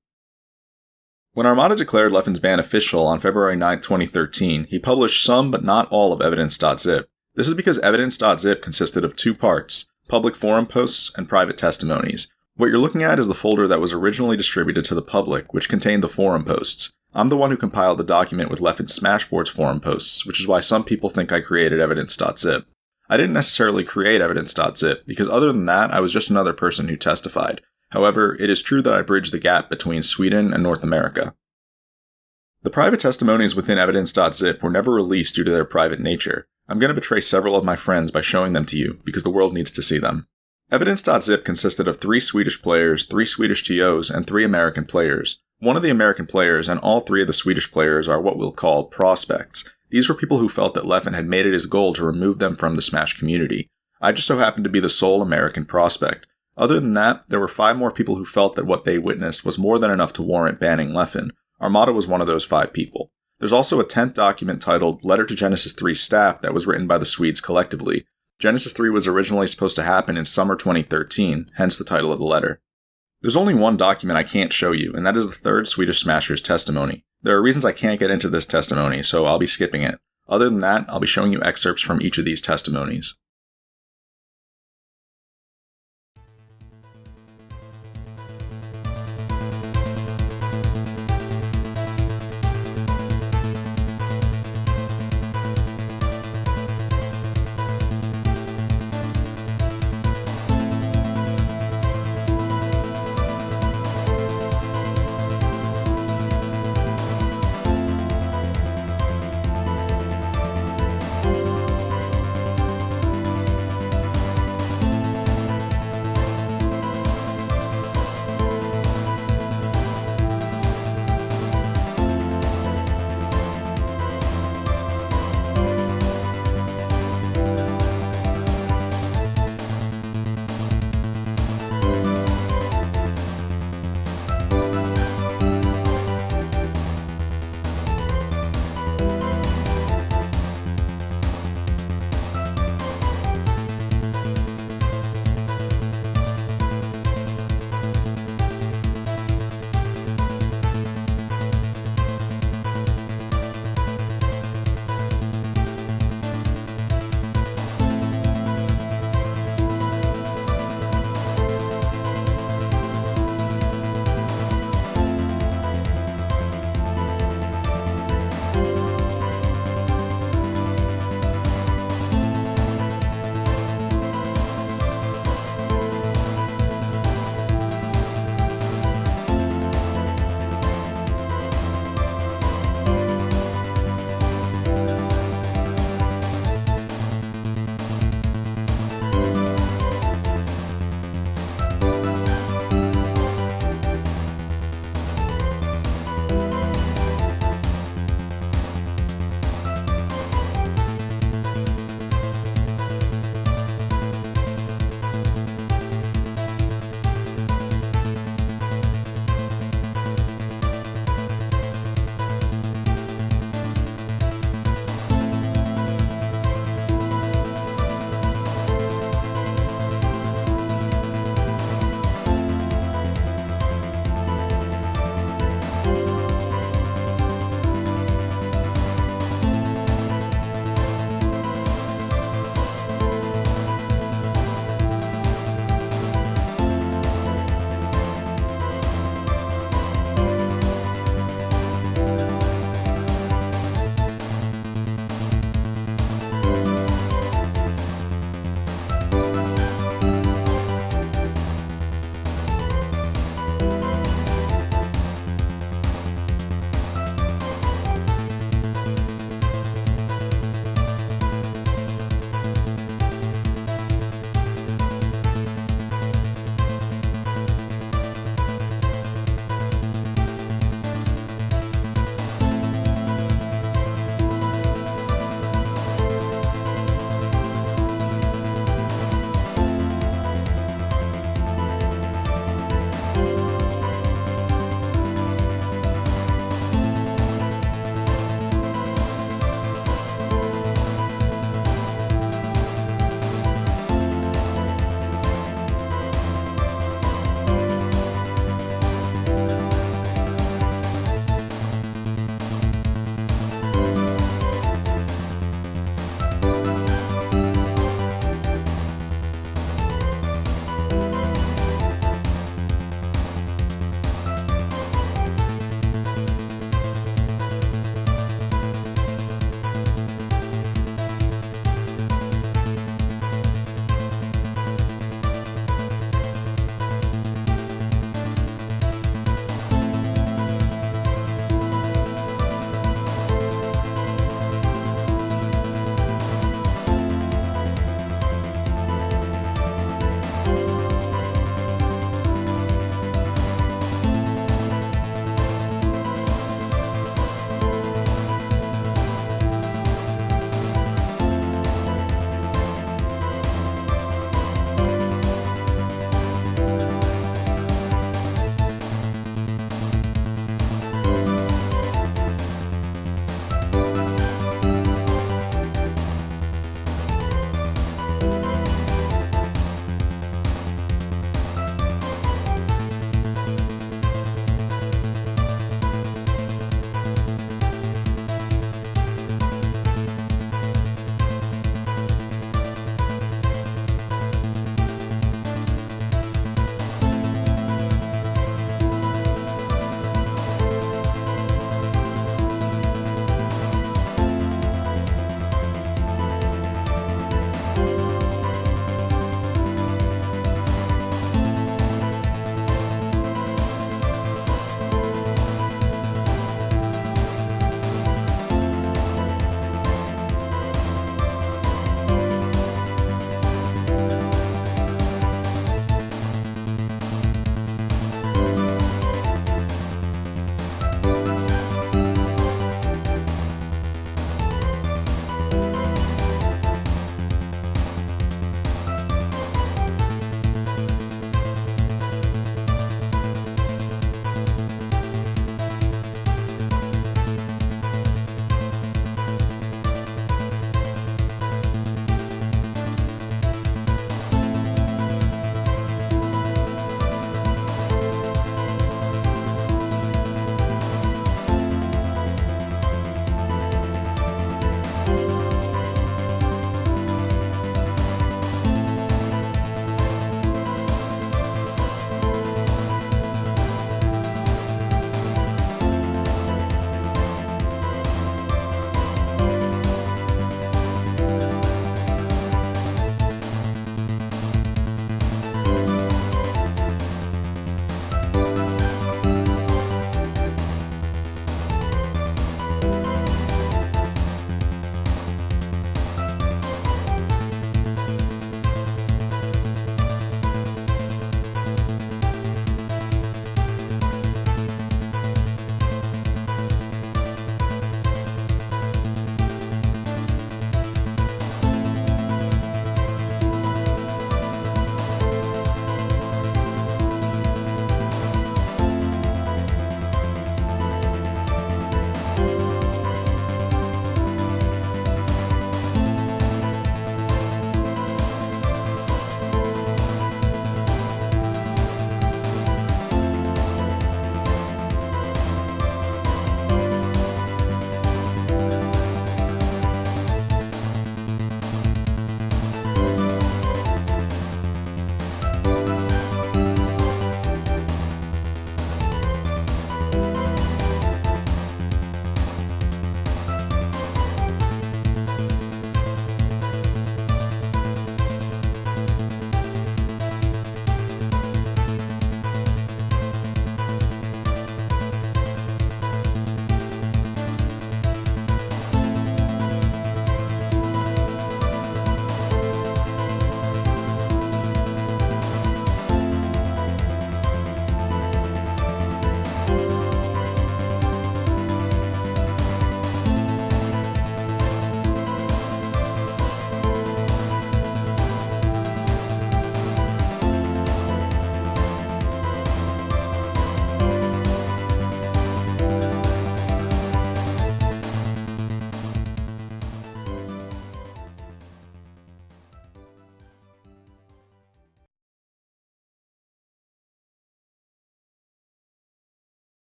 When Armada declared Leffen's ban official on February 9, 2013, he published some but not all of Evidence.zip. This is because Evidence.zip consisted of two parts, public forum posts and private testimonies. What you're looking at is the folder that was originally distributed to the public, which contained the forum posts. I'm the one who compiled the document with Leffen's Smashboards forum posts, which is why some people think I created Evidence.zip. I didn't necessarily create Evidence.zip, because other than that, I was just another person who testified. However, it is true that I bridged the gap between Sweden and North America. The private testimonies within Evidence.zip were never released due to their private nature. I'm going to betray several of my friends by showing them to you, because the world needs to see them. Evidence.zip consisted of 3 Swedish players, 3 Swedish TOs, and 3 American players. One of the American players and all 3 of the Swedish players are what we'll call prospects. These were people who felt that Leffen had made it his goal to remove them from the Smash community. I just so happened to be the sole American prospect. Other than that, there were 5 more people who felt that what they witnessed was more than enough to warrant banning Leffen. Armada was one of those 5 people. There's also a 10th document titled Letter to Genesis 3 Staff that was written by the Swedes collectively. Genesis 3 was originally supposed to happen in summer 2013, hence the title of the letter. There's only one document I can't show you, and that is the 3rd Swedish Smasher's testimony. There are reasons I can't get into this testimony, so I'll be skipping it. Other than that, I'll be showing you excerpts from each of these testimonies.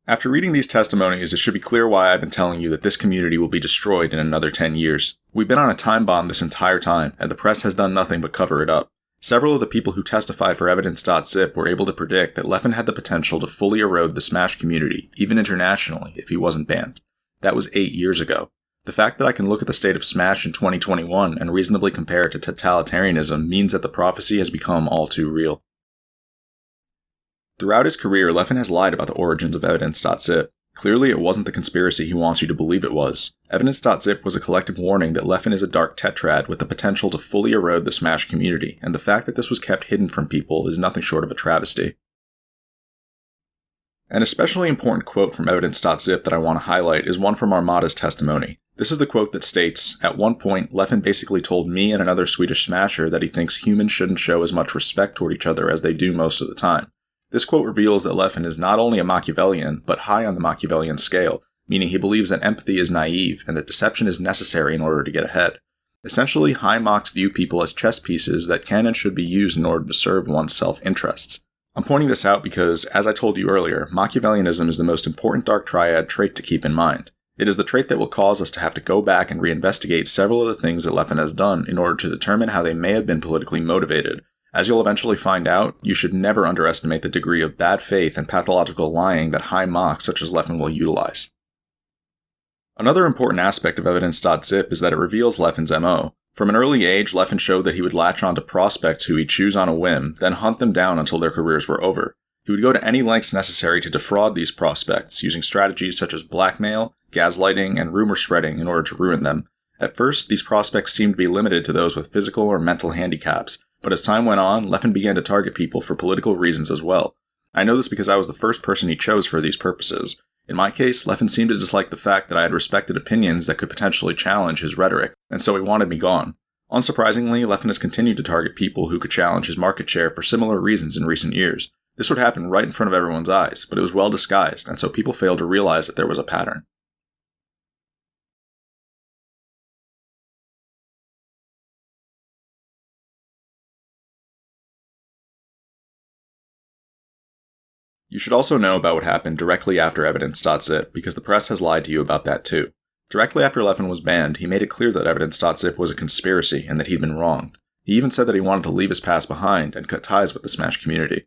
After reading these testimonies, it should be clear why I've been telling you that this community will be destroyed in another 10 years. We've been on a time bomb this entire time, and the press has done nothing but cover it up. Several of the people who testified for Evidence.zip were able to predict that Leffen had the potential to fully erode the Smash community, even internationally, if he wasn't banned. That was 8 years ago. The fact that I can look at the state of Smash in 2021 and reasonably compare it to totalitarianism means that the prophecy has become all too real. Throughout his career, Leffen has lied about the origins of Evidence.zip. Clearly, it wasn't the conspiracy he wants you to believe it was. Evidence.zip was a collective warning that Leffen is a dark tetrad with the potential to fully erode the Smash community, and the fact that this was kept hidden from people is nothing short of a travesty. An especially important quote from Evidence.zip that I want to highlight is one from Armada's testimony. This is the quote that states, "At one point, Leffen basically told me and another Swedish smasher that he thinks humans shouldn't show as much respect toward each other as they do most of the time." This quote reveals that Leffen is not only a Machiavellian, but high on the Machiavellian scale, meaning he believes that empathy is naive and that deception is necessary in order to get ahead. Essentially, high Machs view people as chess pieces that can and should be used in order to serve one's self-interests. I'm pointing this out because, as I told you earlier, Machiavellianism is the most important dark triad trait to keep in mind. It is the trait that will cause us to have to go back and reinvestigate several of the things that Leffen has done in order to determine how they may have been politically motivated. As you'll eventually find out, you should never underestimate the degree of bad faith and pathological lying that high Machs such as Leffen will utilize. Another important aspect of Evidence.zip is that it reveals Leffen's MO. From an early age, Leffen showed that he would latch onto prospects who he'd choose on a whim, then hunt them down until their careers were over. He would go to any lengths necessary to defraud these prospects, using strategies such as blackmail, gaslighting, and rumor spreading in order to ruin them. At first, these prospects seemed to be limited to those with physical or mental handicaps, but as time went on, Leffen began to target people for political reasons as well. I know this because I was the first person he chose for these purposes. In my case, Leffen seemed to dislike the fact that I had respected opinions that could potentially challenge his rhetoric, and so he wanted me gone. Unsurprisingly, Leffen has continued to target people who could challenge his market share for similar reasons in recent years. This would happen right in front of everyone's eyes, but it was well disguised, and so people failed to realize that there was a pattern. You should also know about what happened directly after Evidence.zip, because the press has lied to you about that too. Directly after Leffen was banned, he made it clear that Evidence.zip was a conspiracy and that he'd been wronged. He even said that he wanted to leave his past behind and cut ties with the Smash community.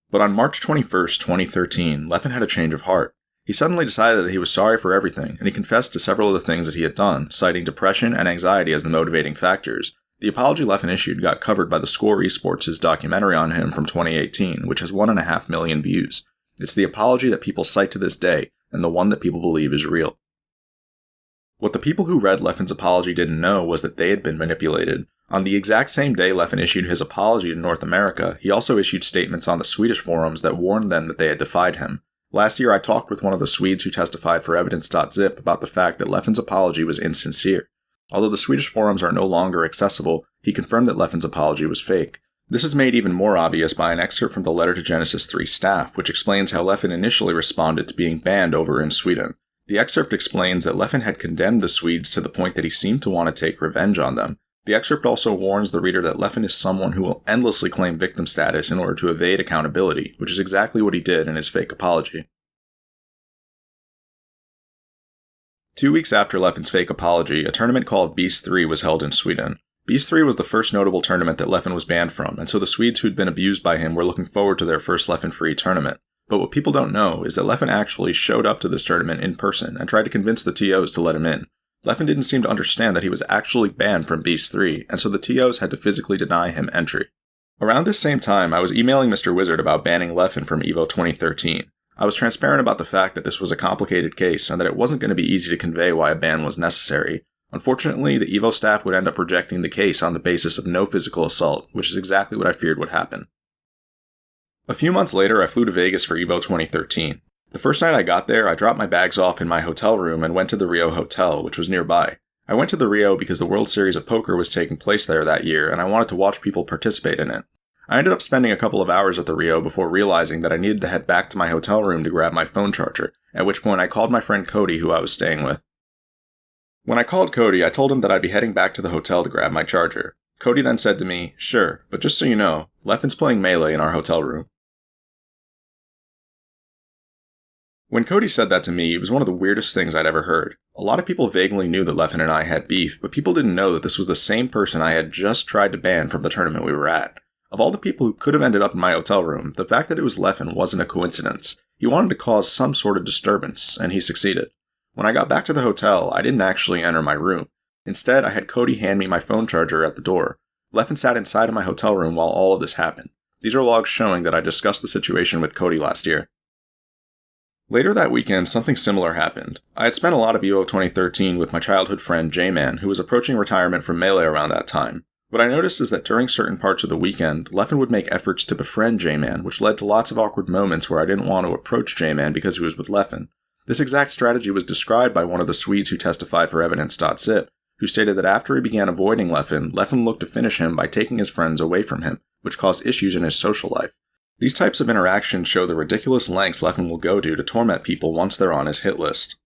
But on March 21st, 2013, Leffen had a change of heart. He suddenly decided that he was sorry for everything, and he confessed to several of the things that he had done, citing depression and anxiety as the motivating factors. The apology Leffen issued got covered by the Score Esports' documentary on him from 2018, which has 1.5 million views. It's the apology that people cite to this day, and the one that people believe is real. What the people who read Leffen's apology didn't know was that they had been manipulated. On the exact same day Leffen issued his apology to North America, he also issued statements on the Swedish forums that warned them that they had defied him. Last year I talked with one of the Swedes who testified for Evidence.zip about the fact that Leffen's apology was insincere. Although the Swedish forums are no longer accessible, he confirmed that Leffen's apology was fake. This is made even more obvious by an excerpt from the letter to Genesis 3 staff, which explains how Leffen initially responded to being banned over in Sweden. The excerpt explains that Leffen had condemned the Swedes to the point that he seemed to want to take revenge on them. The excerpt also warns the reader that Leffen is someone who will endlessly claim victim status in order to evade accountability, which is exactly what he did in his fake apology. 2 weeks after Leffen's fake apology, a tournament called Beast 3 was held in Sweden. Beast 3 was the first notable tournament that Leffen was banned from, and so the Swedes who'd been abused by him were looking forward to their first Leffen-free tournament. But what people don't know is that Leffen actually showed up to this tournament in person and tried to convince the TOs to let him in. Leffen didn't seem to understand that he was actually banned from Beast 3, and so the TOs had to physically deny him entry. Around this same time, I was emailing Mr. Wizard about banning Leffen from EVO 2013. I was transparent about the fact that this was a complicated case and that it wasn't going to be easy to convey why a ban was necessary. Unfortunately, the EVO staff would end up rejecting the case on the basis of no physical assault, which is exactly what I feared would happen. A few months later, I flew to Vegas for EVO 2013. The first night I got there, I dropped my bags off in my hotel room and went to the Rio Hotel, which was nearby. I went to the Rio because the World Series of Poker was taking place there that year, and I wanted to watch people participate in it. I ended up spending a couple of hours at the Rio before realizing that I needed to head back to my hotel room to grab my phone charger, at which point I called my friend Cody, who I was staying with. When I called Cody, I told him that I'd be heading back to the hotel to grab my charger. Cody then said to me, "Sure, but just so you know, Leffen's playing Melee in our hotel room." When Cody said that to me, it was one of the weirdest things I'd ever heard. A lot of people vaguely knew that Leffen and I had beef, but people didn't know that this was the same person I had just tried to ban from the tournament we were at. Of all the people who could have ended up in my hotel room, the fact that it was Leffen wasn't a coincidence. He wanted to cause some sort of disturbance, and he succeeded. When I got back to the hotel, I didn't actually enter my room. Instead, I had Cody hand me my phone charger at the door. Leffen sat inside of my hotel room while all of this happened. These are logs showing that I discussed the situation with Cody last year. Later that weekend, something similar happened. I had spent a lot of EVO 2013 with my childhood friend J-Man, who was approaching retirement from Melee around that time. What I noticed is that during certain parts of the weekend, Leffen would make efforts to befriend J-Man, which led to lots of awkward moments where I didn't want to approach J-Man because he was with Leffen. This exact strategy was described by one of the Swedes who testified for Evidence.zip, who stated that after he began avoiding Leffen, Leffen looked to finish him by taking his friends away from him, which caused issues in his social life. These types of interactions show the ridiculous lengths Leffen will go to torment people once they're on his hit list.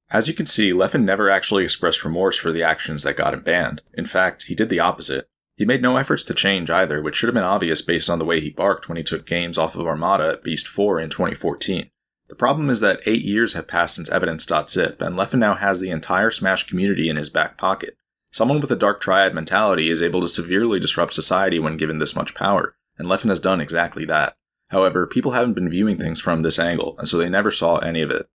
As you can see, Leffen never actually expressed remorse for the actions that got him banned. In fact, he did the opposite. He made no efforts to change either, which should have been obvious based on the way he barked when he took games off of Armada at Beast 4 in 2014. The problem is that 8 years have passed since Evidence.zip, and Leffen now has the entire Smash community in his back pocket. Someone with a Dark Triad mentality is able to severely disrupt society when given this much power, and Leffen has done exactly that. However, people haven't been viewing things from this angle, and so they never saw any of it.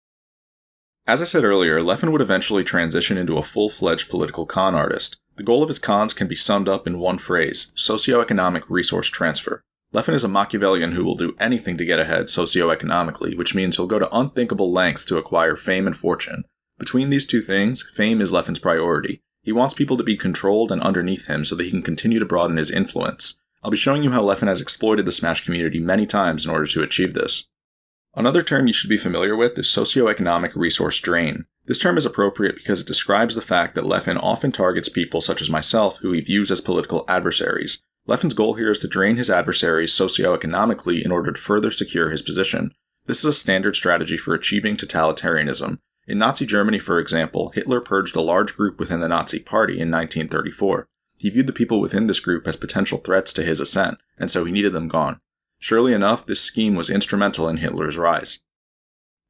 As I said earlier, Leffen would eventually transition into a full-fledged political con artist. The goal of his cons can be summed up in one phrase: socioeconomic resource transfer. Leffen is a Machiavellian who will do anything to get ahead socioeconomically, which means he'll go to unthinkable lengths to acquire fame and fortune. Between these two things, fame is Leffen's priority. He wants people to be controlled and underneath him so that he can continue to broaden his influence. I'll be showing you how Leffen has exploited the Smash community many times in order to achieve this. Another term you should be familiar with is socioeconomic resource drain. This term is appropriate because it describes the fact that Leffen often targets people such as myself who he views as political adversaries. Leffen's goal here is to drain his adversaries socioeconomically in order to further secure his position. This is a standard strategy for achieving totalitarianism. In Nazi Germany, for example, Hitler purged a large group within the Nazi Party in 1934. He viewed the people within this group as potential threats to his ascent, and so he needed them gone. Surely enough, this scheme was instrumental in Hitler's rise.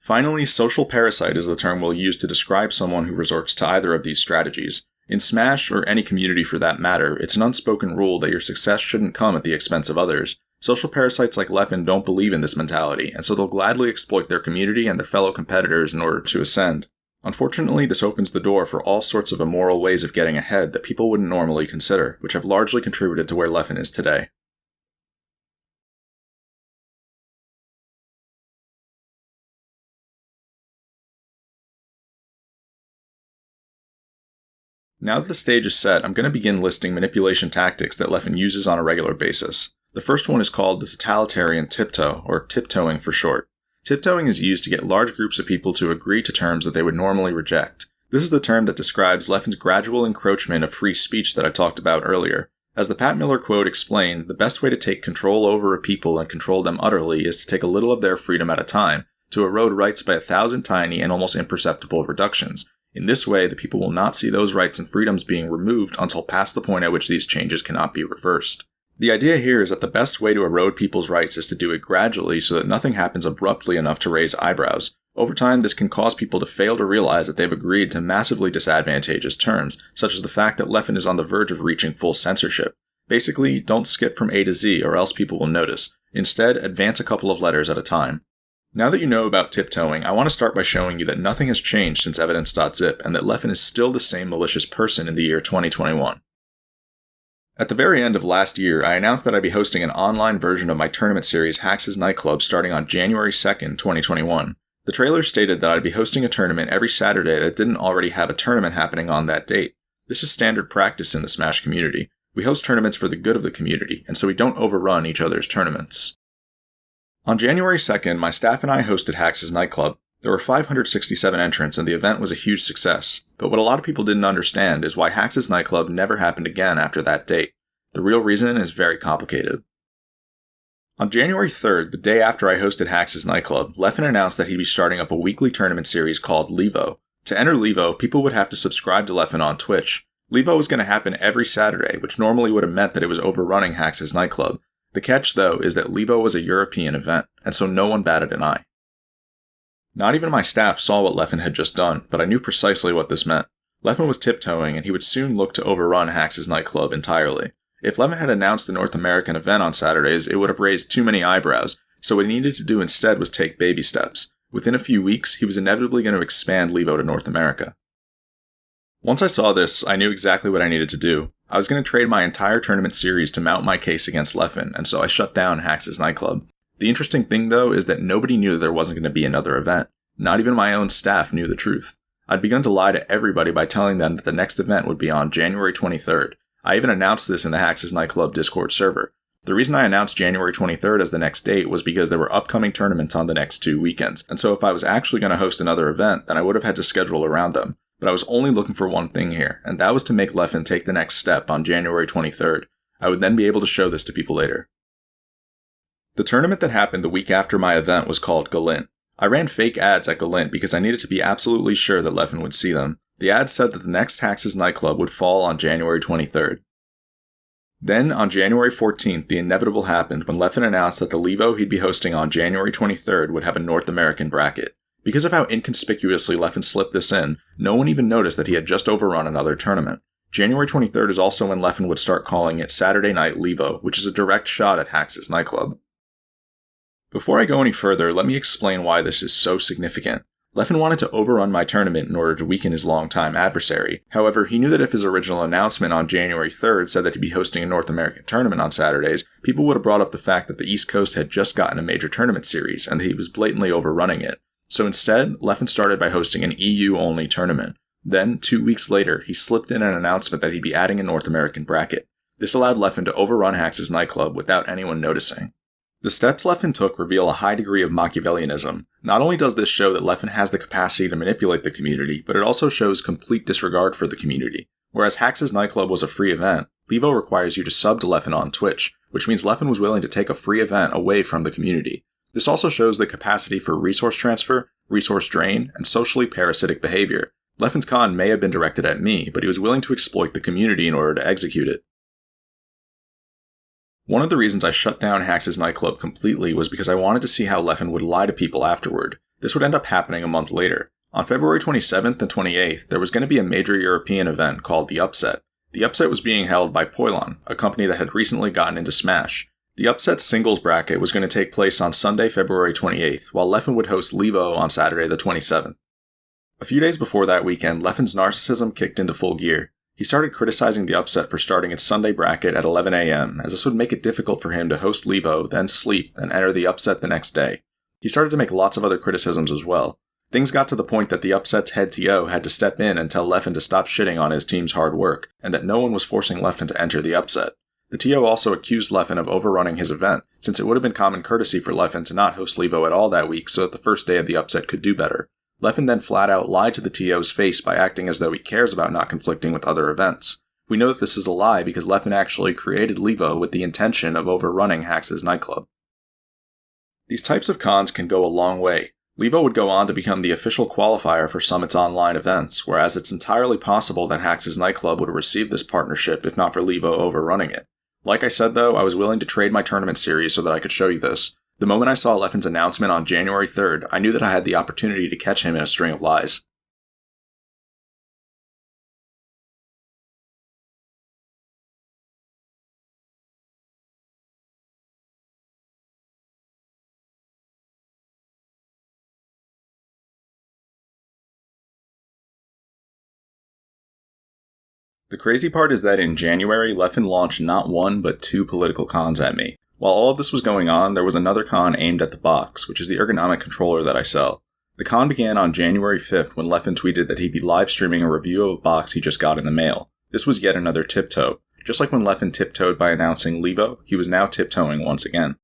Finally, social parasite is the term we'll use to describe someone who resorts to either of these strategies. In Smash, or any community for that matter, it's an unspoken rule that your success shouldn't come at the expense of others. Social parasites like Leffen don't believe in this mentality, and so they'll gladly exploit their community and their fellow competitors in order to ascend. Unfortunately, this opens the door for all sorts of immoral ways of getting ahead that people wouldn't normally consider, which have largely contributed to where Leffen is today. Now that the stage is set, I'm going to begin listing manipulation tactics that Leffen uses on a regular basis. The first one is called the totalitarian tiptoe, or tiptoeing for short. Tiptoeing is used to get large groups of people to agree to terms that they would normally reject. This is the term that describes Leffen's gradual encroachment of free speech that I talked about earlier. As the Pat Miller quote explained, the best way to take control over a people and control them utterly is to take a little of their freedom at a time, to erode rights by 1,000 tiny and almost imperceptible reductions. In this way, the people will not see those rights and freedoms being removed until past the point at which these changes cannot be reversed. The idea here is that the best way to erode people's rights is to do it gradually so that nothing happens abruptly enough to raise eyebrows. Over time, this can cause people to fail to realize that they've agreed to massively disadvantageous terms, such as the fact that Leffen is on the verge of reaching full censorship. Basically, don't skip from A to Z or else people will notice. Instead, advance a couple of letters at a time. Now that you know about tiptoeing, I want to start by showing you that nothing has changed since Evidence.zip and that Leffen is still the same malicious person in the year 2021. At the very end of last year, I announced that I'd be hosting an online version of my tournament series Hax's Nightclub starting on January 2nd, 2021. The trailer stated that I'd be hosting a tournament every Saturday that didn't already have a tournament happening on that date. This is standard practice in the Smash community. We host tournaments for the good of the community, and so we don't overrun each other's tournaments. On January 2nd, my staff and I hosted Hax's Nightclub. There were 567 entrants and the event was a huge success, but what a lot of people didn't understand is why Hax's Nightclub never happened again after that date. The real reason is very complicated. On January 3rd, the day after I hosted Hax's Nightclub, Leffen announced that he'd be starting up a weekly tournament series called Levo. To enter Levo, people would have to subscribe to Leffen on Twitch. Levo was going to happen every Saturday, which normally would have meant that it was overrunning Hax's Nightclub. The catch, though, is that Levo was a European event, and so no one batted an eye. Not even my staff saw what Leffen had just done, but I knew precisely what this meant. Leffen was tiptoeing, and he would soon look to overrun Hax's nightclub entirely. If Leffen had announced the North American event on Saturdays, it would have raised too many eyebrows, so what he needed to do instead was take baby steps. Within a few weeks, he was inevitably going to expand Levo to North America. Once I saw this, I knew exactly what I needed to do. I was going to trade my entire tournament series to mount my case against Leffen, and so I shut down Hax's nightclub. The interesting thing, though, is that nobody knew that there wasn't going to be another event. Not even my own staff knew the truth. I'd begun to lie to everybody by telling them that the next event would be on January 23rd. I even announced this in the Hax's nightclub Discord server. The reason I announced January 23rd as the next date was because there were upcoming tournaments on the next 2 weekends, and so if I was actually going to host another event, then I would have had to schedule around them. But I was only looking for one thing here, and that was to make Leffen take the next step on January 23rd. I would then be able to show this to people later. The tournament that happened the week after my event was called Galint. I ran fake ads at Galint because I needed to be absolutely sure that Leffen would see them. The ads said that the next Hax's nightclub would fall on January 23rd. Then, on January 14th, the inevitable happened when Leffen announced that the Levo he'd be hosting on January 23rd would have a North American bracket. Because of how inconspicuously Leffen slipped this in, no one even noticed that he had just overrun another tournament. January 23rd is also when Leffen would start calling it Saturday Night Levo, which is a direct shot at Hax's nightclub. Before I go any further, let me explain why this is so significant. Leffen wanted to overrun my tournament in order to weaken his longtime adversary. However, he knew that if his original announcement on January 3rd said that he'd be hosting a North American tournament on Saturdays, people would have brought up the fact that the East Coast had just gotten a major tournament series, and that he was blatantly overrunning it. So instead, Leffen started by hosting an EU-only tournament. Then, 2 weeks later, he slipped in an announcement that he'd be adding a North American bracket. This allowed Leffen to overrun Hax's nightclub without anyone noticing. The steps Leffen took reveal a high degree of Machiavellianism. Not only does this show that Leffen has the capacity to manipulate the community, but it also shows complete disregard for the community. Whereas Hax's nightclub was a free event, Levo requires you to sub to Leffen on Twitch, which means Leffen was willing to take a free event away from the community. This also shows the capacity for resource transfer, resource drain, and socially parasitic behavior. Leffen's con may have been directed at me, but he was willing to exploit the community in order to execute it. One of the reasons I shut down Hax's nightclub completely was because I wanted to see how Leffen would lie to people afterward. This would end up happening a month later. On February 27th and 28th, there was going to be a major European event called The Upset. The Upset was being held by Poilon, a company that had recently gotten into Smash. The Upset singles bracket was going to take place on Sunday, February 28th, while Leffen would host Levo on Saturday the 27th. A few days before that weekend, Leffen's narcissism kicked into full gear. He started criticizing The Upset for starting its Sunday bracket at 11 a.m., as this would make it difficult for him to host Levo, then sleep, and enter The Upset the next day. He started to make lots of other criticisms as well. Things got to the point that The Upset's head TO had to step in and tell Leffen to stop shitting on his team's hard work, and that no one was forcing Leffen to enter The Upset. The TO also accused Leffen of overrunning his event, since it would have been common courtesy for Leffen to not host Levo at all that week so that the first day of The Upset could do better. Leffen then flat out lied to the TO's face by acting as though he cares about not conflicting with other events. We know that this is a lie because Leffen actually created Levo with the intention of overrunning Hax's nightclub. These types of cons can go a long way. Levo would go on to become the official qualifier for Summit's online events, whereas it's entirely possible that Hax's nightclub would have received this partnership if not for Levo overrunning it. Like I said though, I was willing to trade my tournament series so that I could show you this. The moment I saw Leffen's announcement on January 3rd, I knew that I had the opportunity to catch him in a string of lies. The crazy part is that in January, Leffen launched not one but 2 political cons at me. While all of this was going on, there was another con aimed at the box, which is the ergonomic controller that I sell. The con began on January 5th when Leffen tweeted that he'd be live streaming a review of a box he just got in the mail. This was yet another tiptoe. Just like when Leffen tiptoed by announcing Levo, he was now tiptoeing once again.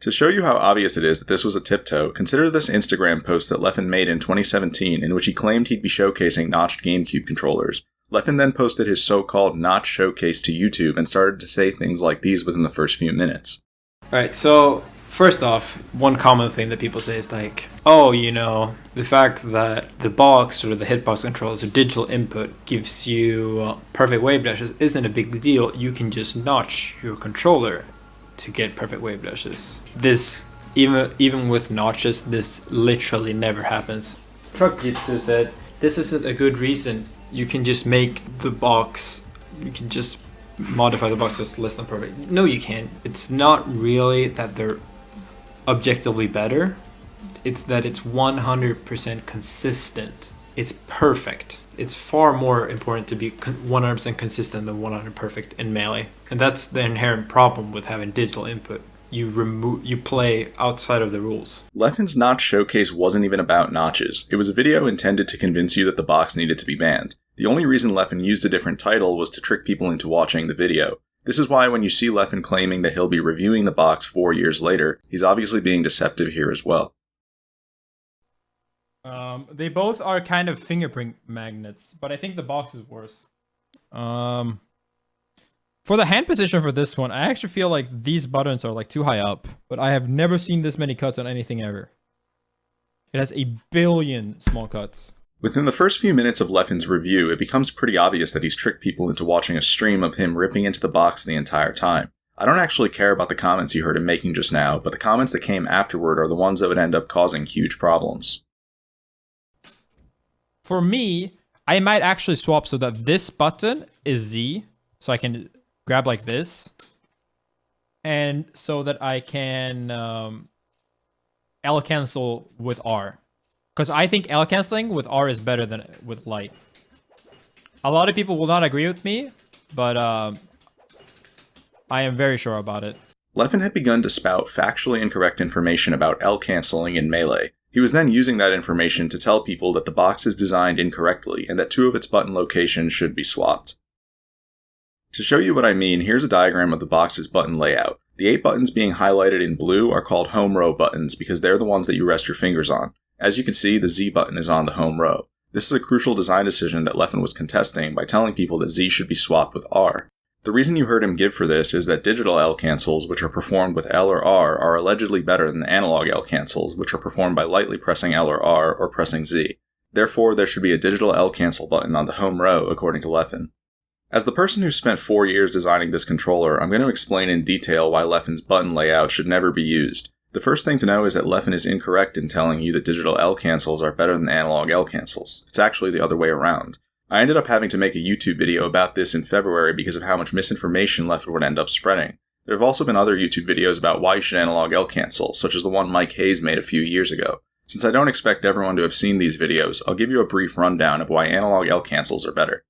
To show you how obvious it is that this was a tiptoe, consider this Instagram post that Leffen made in 2017 in which he claimed he'd be showcasing notched GameCube controllers. Leffen then posted his so-called notch showcase to YouTube and started to say things like these within the first few minutes. Alright, so first off, one common thing that people say is like, oh, you know, the fact that the box or the hitbox controller, so digital input, gives you perfect wave dashes isn't a big deal. You can just notch your controller to get perfect wave dashes. This even with notches, this literally never happens. Truck Jitsu said, this isn't a good reason. You can just make the box, you can just modify the box so it's less than perfect. No, you can't. It's not really that they're objectively better. It's that it's 100% consistent. It's perfect. It's far more important to be 100% consistent than 100% perfect in Melee. And that's the inherent problem with having digital input. You play outside of the rules. Leffen's notch showcase wasn't even about notches. It was a video intended to convince you that the box needed to be banned. The only reason Leffen used a different title was to trick people into watching the video. This is why when you see Leffen claiming that he'll be reviewing the box 4 years later, he's obviously being deceptive here as well. They both are kind of fingerprint magnets, but I think the box is worse. For the hand position for this one, I actually feel like these buttons are like too high up, but I have never seen this many cuts on anything ever. It has 1 billion small cuts. Within the first few minutes of Leffen's review, it becomes pretty obvious that he's tricked people into watching a stream of him ripping into the box the entire time. I don't actually care about the comments you heard him making just now, but the comments that came afterward are the ones that would end up causing huge problems. For me, I might actually swap so that this button is Z, so I can grab like this, and so that I can L cancel with R. Because I think L canceling with R is better than with light. A lot of people will not agree with me, but I am very sure about it. Leffen had begun to spout factually incorrect information about L canceling in Melee. He was then using that information to tell people that the box is designed incorrectly and that 2 of its button locations should be swapped. To show you what I mean, here's a diagram of the box's button layout. The 8 buttons being highlighted in blue are called home row buttons because they're the ones that you rest your fingers on. As you can see, the Z button is on the home row. This is a crucial design decision that Leffen was contesting by telling people that Z should be swapped with R. The reason you heard him give for this is that digital L cancels, which are performed with L or R, are allegedly better than analog L cancels, which are performed by lightly pressing L or R or pressing Z. Therefore, there should be a digital L cancel button on the home row, according to Leffen. As the person who spent 4 years designing this controller, I'm going to explain in detail why Leffen's button layout should never be used. The first thing to know is that Leffen is incorrect in telling you that digital L cancels are better than analog L cancels. It's actually the other way around. I ended up having to make a YouTube video about this in February because of how much misinformation Leffen would end up spreading. There have also been other YouTube videos about why you should analog L cancel, such as the one Mike Hayes made a few years ago. Since I don't expect everyone to have seen these videos, I'll give you a brief rundown of why analog L cancels are better.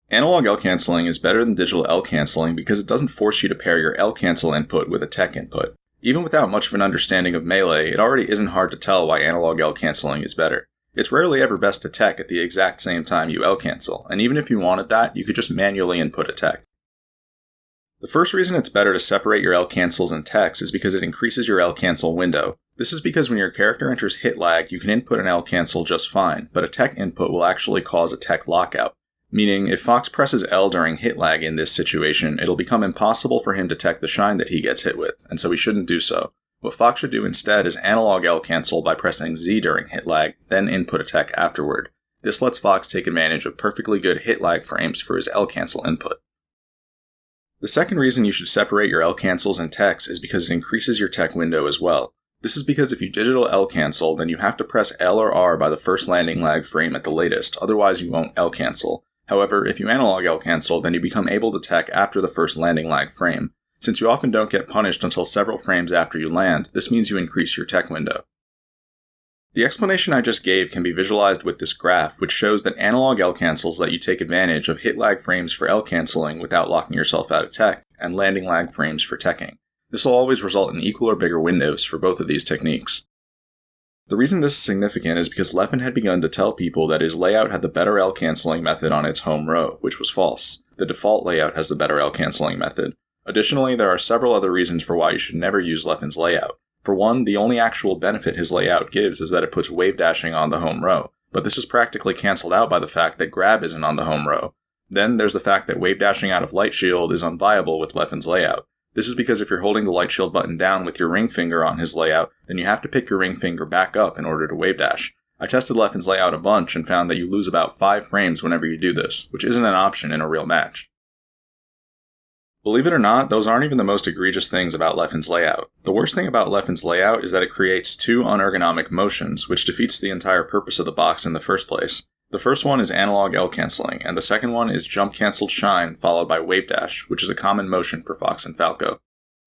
Analog L canceling is better than digital L canceling because it doesn't force you to pair your L cancel input with a tech input. Even without much of an understanding of Melee, it already isn't hard to tell why analog L canceling is better. It's rarely ever best to tech at the exact same time you L cancel, and even if you wanted that, you could just manually input a tech. The first reason it's better to separate your L cancels and techs is because it increases your L cancel window. This is because when your character enters hit lag, you can input an L cancel just fine, but a tech input will actually cause a tech lockout. Meaning, if Fox presses L during hit lag in this situation, it'll become impossible for him to tech the shine that he gets hit with, and so he shouldn't do so. What Fox should do instead is analog L cancel by pressing Z during hit lag, then input a tech afterward. This lets Fox take advantage of perfectly good hit lag frames for his L cancel input. The second reason you should separate your L cancels and techs is because it increases your tech window as well. This is because if you digital L cancel, then you have to press L or R by the first landing lag frame at the latest, otherwise you won't L cancel. However, if you analog L cancel, then you become able to tech after the first landing lag frame. Since you often don't get punished until several frames after you land, this means you increase your tech window. The explanation I just gave can be visualized with this graph, which shows that analog L cancels let you take advantage of hit lag frames for L canceling without locking yourself out of tech, and landing lag frames for teching. This will always result in equal or bigger windows for both of these techniques. The reason this is significant is because Leffen had begun to tell people that his layout had the better L canceling method on its home row, which was false. The default layout has the better L canceling method. Additionally, there are several other reasons for why you should never use Leffen's layout. For one, the only actual benefit his layout gives is that it puts wave dashing on the home row, but this is practically cancelled out by the fact that grab isn't on the home row. Then there's the fact that wave dashing out of light shield is unviable with Leffen's layout. This is because if you're holding the light shield button down with your ring finger on his layout, then you have to pick your ring finger back up in order to wave dash. I tested Leffen's layout a bunch and found that you lose about 5 frames whenever you do this, which isn't an option in a real match. Believe it or not, those aren't even the most egregious things about Leffen's layout. The worst thing about Leffen's layout is that it creates two unergonomic motions, which defeats the entire purpose of the box in the first place. The first one is analog L canceling, and the second one is jump cancelled shine followed by wave dash, which is a common motion for Fox and Falco.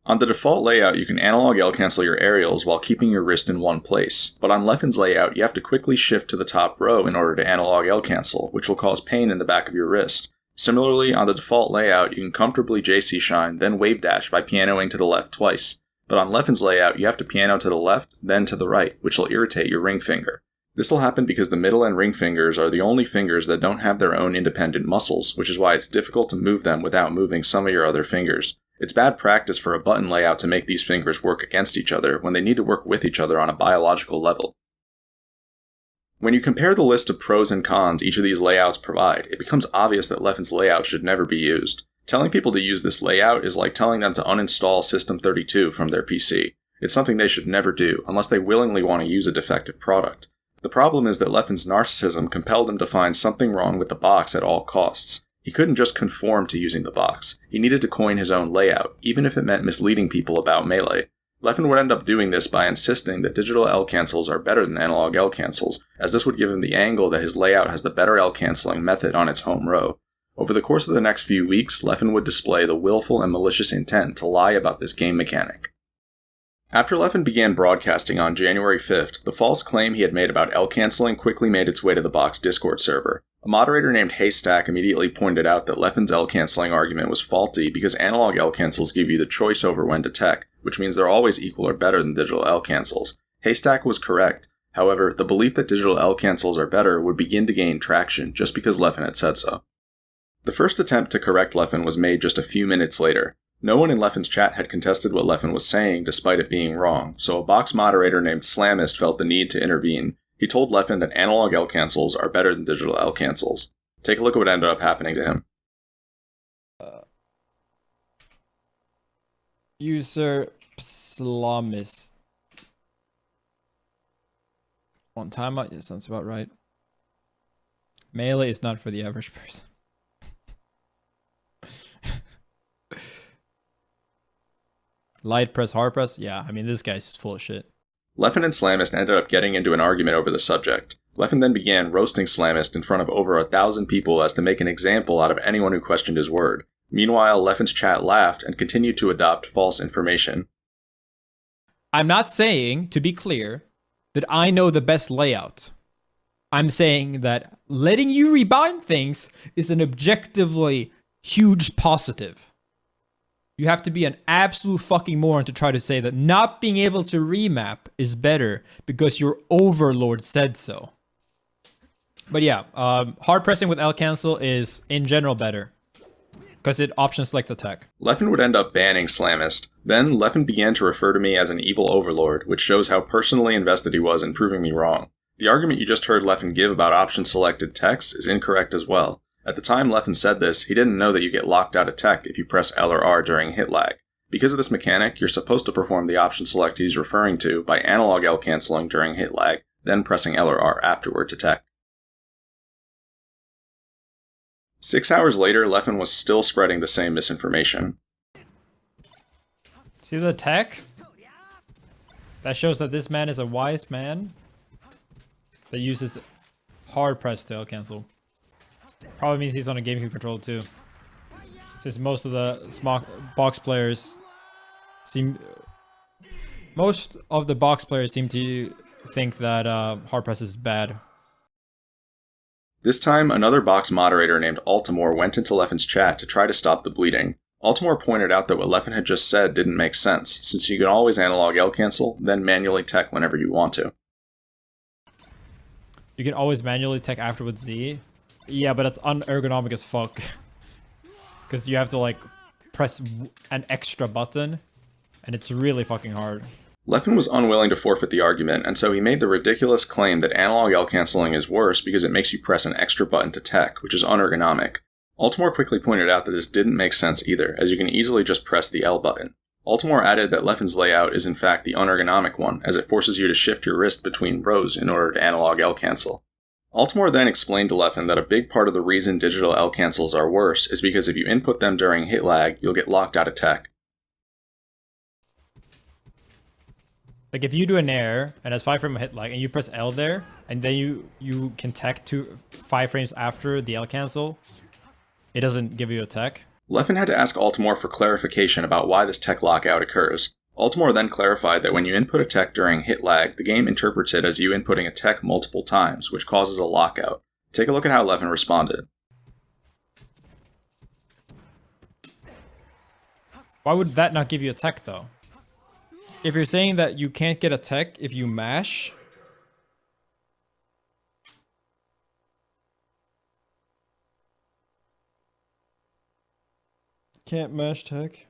On the default layout, you can analog L cancel your aerials while keeping your wrist in one place, but on Leffen's layout, you have to quickly shift to the top row in order to analog L cancel, which will cause pain in the back of your wrist. Similarly, on the default layout, you can comfortably JC shine, then wave dash by pianoing to the left twice. But on Leffen's layout, you have to piano to the left, then to the right, which will irritate your ring finger. This will happen because the middle and ring fingers are the only fingers that don't have their own independent muscles, which is why it's difficult to move them without moving some of your other fingers. It's bad practice for a button layout to make these fingers work against each other when they need to work with each other on a biological level. When you compare the list of pros and cons each of these layouts provide, it becomes obvious that Leffen's layout should never be used. Telling people to use this layout is like telling them to uninstall System32 from their PC. It's something they should never do, unless they willingly want to use a defective product. The problem is that Leffen's narcissism compelled him to find something wrong with the box at all costs. He couldn't just conform to using the box. He needed to coin his own layout, even if it meant misleading people about Melee. Leffen would end up doing this by insisting that digital L cancels are better than analog L cancels, as this would give him the angle that his layout has the better L canceling method on its home row. Over the course of the next few weeks, Leffen would display the willful and malicious intent to lie about this game mechanic. After Leffen began broadcasting on January 5th, the false claim he had made about L canceling quickly made its way to the box Discord server. A moderator named Haystack immediately pointed out that Leffen's L canceling argument was faulty because analog L cancels give you the choice over when to tech, which means they're always equal or better than digital L cancels. Haystack was correct. However, the belief that digital L cancels are better would begin to gain traction just because Leffen had said so. The first attempt to correct Leffen was made just a few minutes later. No one in Leffen's chat had contested what Leffen was saying despite it being wrong, so a box moderator named Slamist felt the need to intervene. He told Leffen that analog L cancels are better than digital L cancels. Take a look at what ended up happening to him. User Slamist. On timeout? Yeah, sounds about right. Melee is not for the average person. Light press, hard press? Yeah, I mean, this guy's just full of shit. Leffen and Slamist ended up getting into an argument over the subject. Leffen then began roasting Slamist in front of over 1,000 people as to make an example out of anyone who questioned his word. Meanwhile, Leffen's chat laughed and continued to adopt false information. I'm not saying, to be clear, that I know the best layout. I'm saying that letting you rebind things is an objectively huge positive. You have to be an absolute fucking moron to try to say that not being able to remap is better because your overlord said so. But yeah, hard pressing with L cancel is in general better because it option select attack. Leffen would end up banning Slamist. Then Leffen began to refer to me as an evil overlord, which shows how personally invested he was in proving me wrong. The argument you just heard Leffen give about option selected text is incorrect as well. At the time Leffen said this, he didn't know that you get locked out of tech if you press L or R during hit lag. Because of this mechanic, you're supposed to perform the option select he's referring to by analog L canceling during hit lag, then pressing L or R afterward to tech. 6 hours later, Leffen was still spreading the same misinformation. See the tech? That shows that this man is a wise man that uses hard press to L cancel. Probably means he's on a GameCube controller too. Since most of the box players seem to think that hard press is bad. This time, another box moderator named Altimore went into Leffen's chat to try to stop the bleeding. Altimore pointed out that what Leffen had just said didn't make sense, since you can always analog L cancel, then manually tech whenever you want to. You can always manually tech after with Z? Yeah, but it's unergonomic as fuck. Because you have to like press an extra button, and it's really fucking hard. Leffen was unwilling to forfeit the argument, and so he made the ridiculous claim that analog L canceling is worse because it makes you press an extra button to tech, which is unergonomic. Altimore quickly pointed out that this didn't make sense either, as you can easily just press the L button. Altimore added that Leffen's layout is in fact the unergonomic one, as it forces you to shift your wrist between rows in order to analog L cancel. Altimore then explained to Leffen that a big part of the reason digital L cancels are worse is because if you input them during hit lag, you'll get locked out of tech. Like if you do an air and it's 5 frame hit lag and you press L there, and then you can tech 5 frames after the L cancel, it doesn't give you a tech. Leffen had to ask Altimore for clarification about why this tech lockout occurs. Altimore then clarified that when you input a tech during hit lag, the game interprets it as you inputting a tech multiple times, which causes a lockout. Take a look at how Leffen responded. Why would that not give you a tech though? If you're saying that you can't get a tech if you mash, can't mash tech.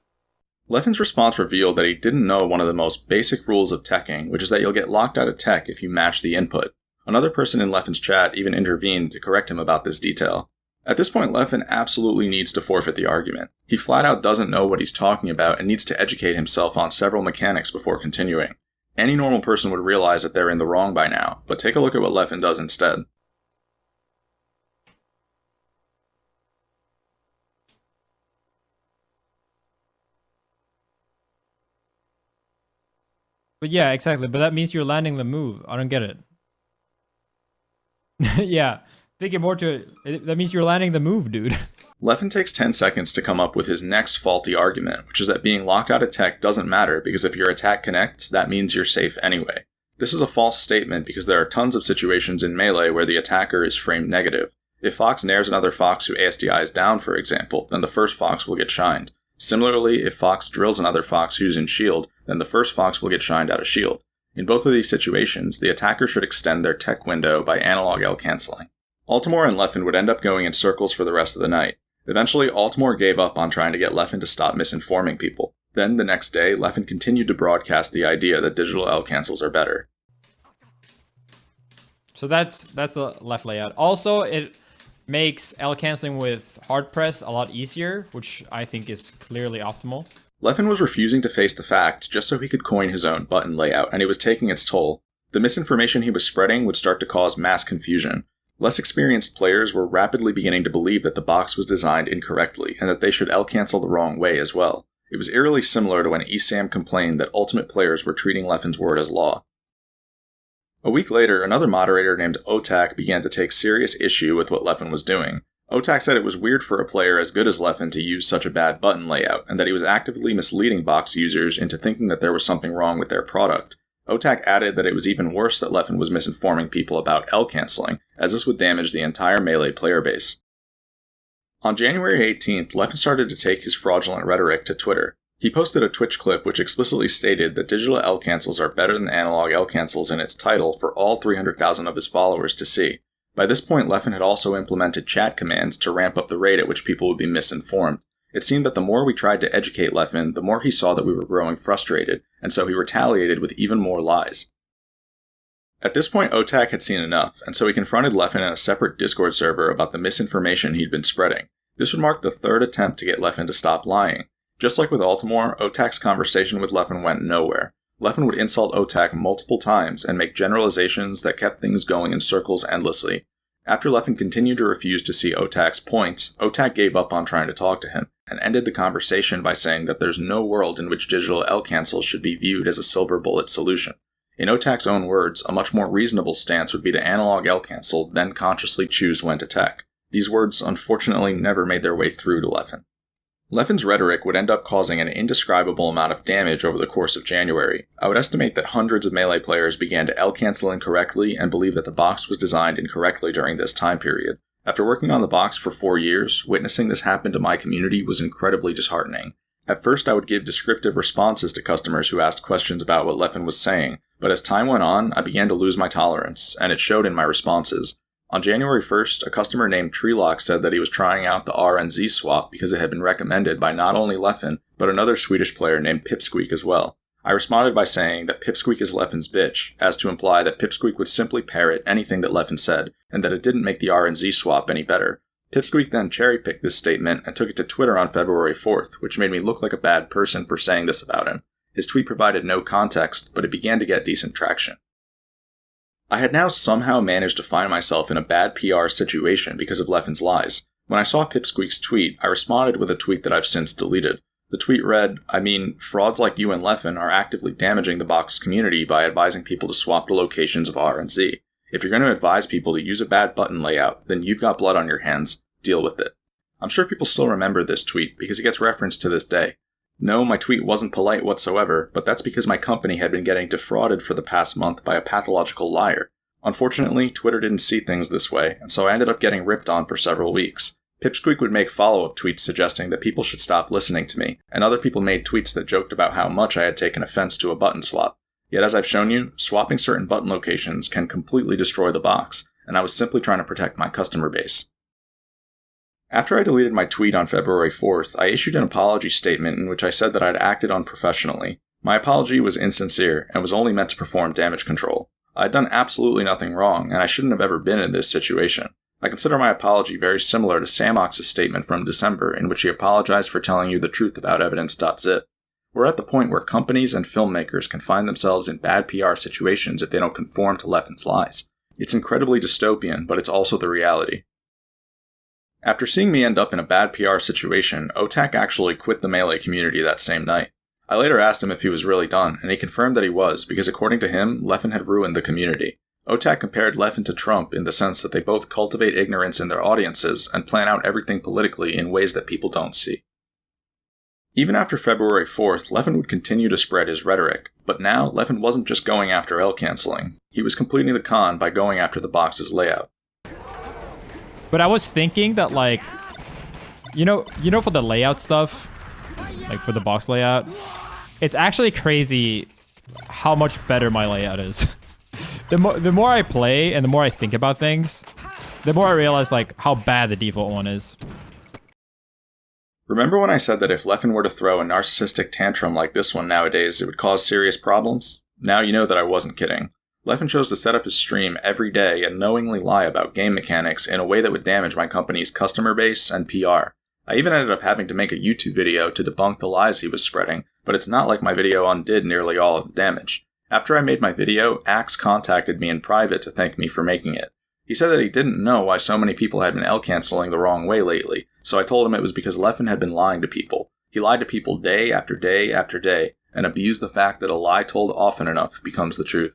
Leffen's response revealed that he didn't know one of the most basic rules of teching, which is that you'll get locked out of tech if you mash the input. Another person in Leffen's chat even intervened to correct him about this detail. At this point, Leffen absolutely needs to forfeit the argument. He flat out doesn't know what he's talking about and needs to educate himself on several mechanics before continuing. Any normal person would realize that they're in the wrong by now, but take a look at what Leffen does instead. But yeah, exactly. But that means you're landing the move. I don't get it. Yeah, thinking more to it, that means you're landing the move, dude. Leffen takes 10 seconds to come up with his next faulty argument, which is that being locked out of tech doesn't matter because if your attack connects, that means you're safe anyway. This is a false statement because there are tons of situations in Melee where the attacker is framed negative. If Fox nairs another Fox who ASDIs down, for example, then the first Fox will get shined. Similarly, if Fox drills another Fox who's in shield, then the first Fox will get shined out of shield. In both of these situations, the attacker should extend their tech window by analog L canceling. Altimore and Leffen would end up going in circles for the rest of the night. Eventually, Altimore gave up on trying to get Leffen to stop misinforming people. Then, the next day, Leffen continued to broadcast the idea that digital L cancels are better. So that's the left layout. Also, it makes L canceling with hard press a lot easier, which I think is clearly optimal. Leffen was refusing to face the facts just so he could coin his own button layout, and it was taking its toll. The misinformation he was spreading would start to cause mass confusion. Less experienced players were rapidly beginning to believe that the box was designed incorrectly, and that they should L-cancel the wrong way as well. It was eerily similar to when ESAM complained that Ultimate players were treating Leffen's word as law. A week later, another moderator named Otak began to take serious issue with what Leffen was doing. Otak said it was weird for a player as good as Leffen to use such a bad button layout, and that he was actively misleading box users into thinking that there was something wrong with their product. Otak added that it was even worse that Leffen was misinforming people about L-canceling, as this would damage the entire Melee player base. On January 18th, Leffen started to take his fraudulent rhetoric to Twitter. He posted a Twitch clip which explicitly stated that digital L-cancels are better than analog L-cancels in its title for all 300,000 of his followers to see. By this point, Leffen had also implemented chat commands to ramp up the rate at which people would be misinformed. It seemed that the more we tried to educate Leffen, the more he saw that we were growing frustrated, and so he retaliated with even more lies. At this point, Otak had seen enough, and so he confronted Leffen in a separate Discord server about the misinformation he'd been spreading. This would mark the third attempt to get Leffen to stop lying. Just like with Altimore, Otak's conversation with Leffen went nowhere. Leffen would insult Otak multiple times and make generalizations that kept things going in circles endlessly. After Leffen continued to refuse to see Otak's points, Otak gave up on trying to talk to him, and ended the conversation by saying that there's no world in which digital L-cancels should be viewed as a silver bullet solution. In Otak's own words, a much more reasonable stance would be to analog L-cancel, then consciously choose when to tech. These words unfortunately never made their way through to Leffen. Leffen's rhetoric would end up causing an indescribable amount of damage over the course of January. I would estimate that hundreds of Melee players began to L-cancel incorrectly and believe that the box was designed incorrectly during this time period. After working on the box for 4 years, witnessing this happen to my community was incredibly disheartening. At first, I would give descriptive responses to customers who asked questions about what Leffen was saying, but as time went on, I began to lose my tolerance, and it showed in my responses. On January 1st, a customer named Treelock said that he was trying out the R&Z swap because it had been recommended by not only Leffen, but another Swedish player named Pipsqueak as well. I responded by saying that Pipsqueak is Leffen's bitch, as to imply that Pipsqueak would simply parrot anything that Leffen said, and that it didn't make the R&Z swap any better. Pipsqueak then cherry-picked this statement and took it to Twitter on February 4th, which made me look like a bad person for saying this about him. His tweet provided no context, but it began to get decent traction. I had now somehow managed to find myself in a bad PR situation because of Leffen's lies. When I saw Pipsqueak's tweet, I responded with a tweet that I've since deleted. The tweet read, frauds like you and Leffen are actively damaging the Box community by advising people to swap the locations of R and Z. If you're going to advise people to use a bad button layout, then you've got blood on your hands. Deal with it. I'm sure people still remember this tweet because it gets referenced to this day. No, my tweet wasn't polite whatsoever, but that's because my company had been getting defrauded for the past month by a pathological liar. Unfortunately, Twitter didn't see things this way, and so I ended up getting ripped on for several weeks. Pipsqueak would make follow-up tweets suggesting that people should stop listening to me, and other people made tweets that joked about how much I had taken offense to a button swap. Yet as I've shown you, swapping certain button locations can completely destroy the box, and I was simply trying to protect my customer base. After I deleted my tweet on February 4th, I issued an apology statement in which I said that I'd acted unprofessionally. My apology was insincere and was only meant to perform damage control. I'd done absolutely nothing wrong, and I shouldn't have ever been in this situation. I consider my apology very similar to Samox's statement from December in which he apologized for telling you the truth about Evidence.zip. We're at the point where companies and filmmakers can find themselves in bad PR situations if they don't conform to Leffen's lies. It's incredibly dystopian, but it's also the reality. After seeing me end up in a bad PR situation, Otak actually quit the Melee community that same night. I later asked him if he was really done, and he confirmed that he was, because according to him, Leffen had ruined the community. Otak compared Leffen to Trump in the sense that they both cultivate ignorance in their audiences and plan out everything politically in ways that people don't see. Even after February 4th, Leffen would continue to spread his rhetoric, but now Leffen wasn't just going after L canceling. He was completing the con by going after the box's layout. But I was thinking that, like, you know, for the layout stuff, like for the box layout, it's actually crazy how much better my layout is. The more I play and the more I think about things, the more I realize, like, how bad the default one is. Remember when I said that if Leffen were to throw a narcissistic tantrum like this one nowadays, it would cause serious problems? Now you know that I wasn't kidding. Leffen chose to set up his stream every day and knowingly lie about game mechanics in a way that would damage my company's customer base and PR. I even ended up having to make a YouTube video to debunk the lies he was spreading, but it's not like my video undid nearly all of the damage. After I made my video, Axe contacted me in private to thank me for making it. He said that he didn't know why so many people had been L-canceling the wrong way lately, so I told him it was because Leffen had been lying to people. He lied to people day after day after day, and abused the fact that a lie told often enough becomes the truth.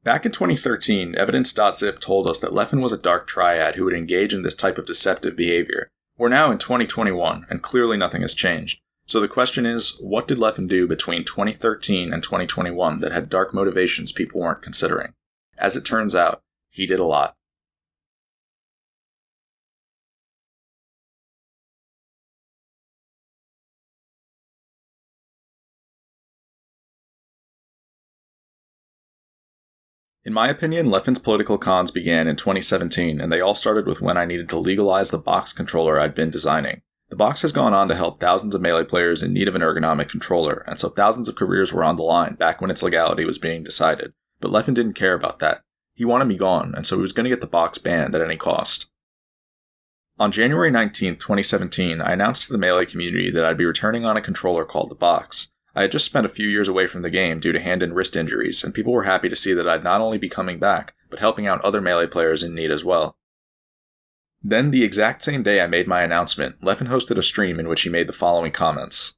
Back in 2013, Evidence.zip told us that Leffen was a dark triad who would engage in this type of deceptive behavior. We're now in 2021, and clearly nothing has changed. So the question is, what did Leffen do between 2013 and 2021 that had dark motivations people weren't considering? As it turns out, he did a lot. In my opinion, Leffen's political cons began in 2017, and they all started with when I needed to legalize the box controller I'd been designing. The box has gone on to help thousands of Melee players in need of an ergonomic controller, and so thousands of careers were on the line back when its legality was being decided. But Leffen didn't care about that. He wanted me gone, and so he was going to get the box banned at any cost. On January 19, 2017, I announced to the Melee community that I'd be returning on a controller called the Box. I had just spent a few years away from the game due to hand and wrist injuries, and people were happy to see that I'd not only be coming back, but helping out other Melee players in need as well. Then, the exact same day I made my announcement, Leffen hosted a stream in which he made the following comments.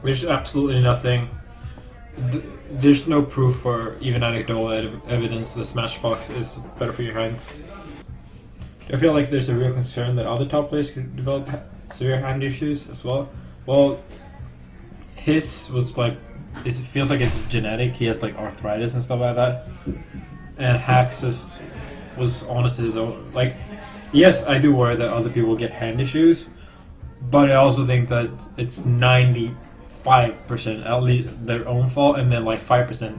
There's absolutely nothing. There's no proof or even anecdotal evidence that Smashbox is better for your hands. I feel like there's a real concern that other top players could develop severe hand issues as well. Well, his was like, it feels like it's genetic. He has like arthritis and stuff like that. And Hax's was honestly his own. Like, yes, I do worry that other people get hand issues, but I also think that it's 95% at least their own fault, and then like 5%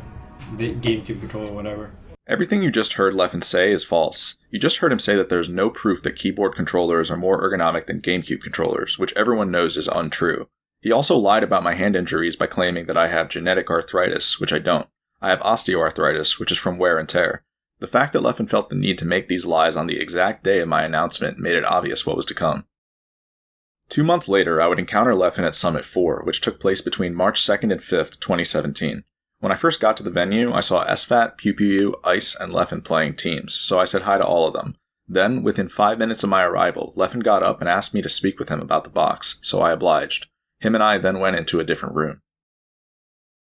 the GameCube controller or whatever. Everything you just heard Leffen say is false. You just heard him say that there's no proof that keyboard controllers are more ergonomic than GameCube controllers, which everyone knows is untrue. He also lied about my hand injuries by claiming that I have genetic arthritis, which I don't. I have osteoarthritis, which is from wear and tear. The fact that Leffen felt the need to make these lies on the exact day of my announcement made it obvious what was to come. 2 months later, I would encounter Leffen at Summit 4, which took place between March 2nd and 5th, 2017. When I first got to the venue, I saw SFAT, PewPew, Ice, and Leffen playing teams, so I said hi to all of them. Then, within 5 minutes of my arrival, Leffen got up and asked me to speak with him about the box, so I obliged. Him and I then went into a different room.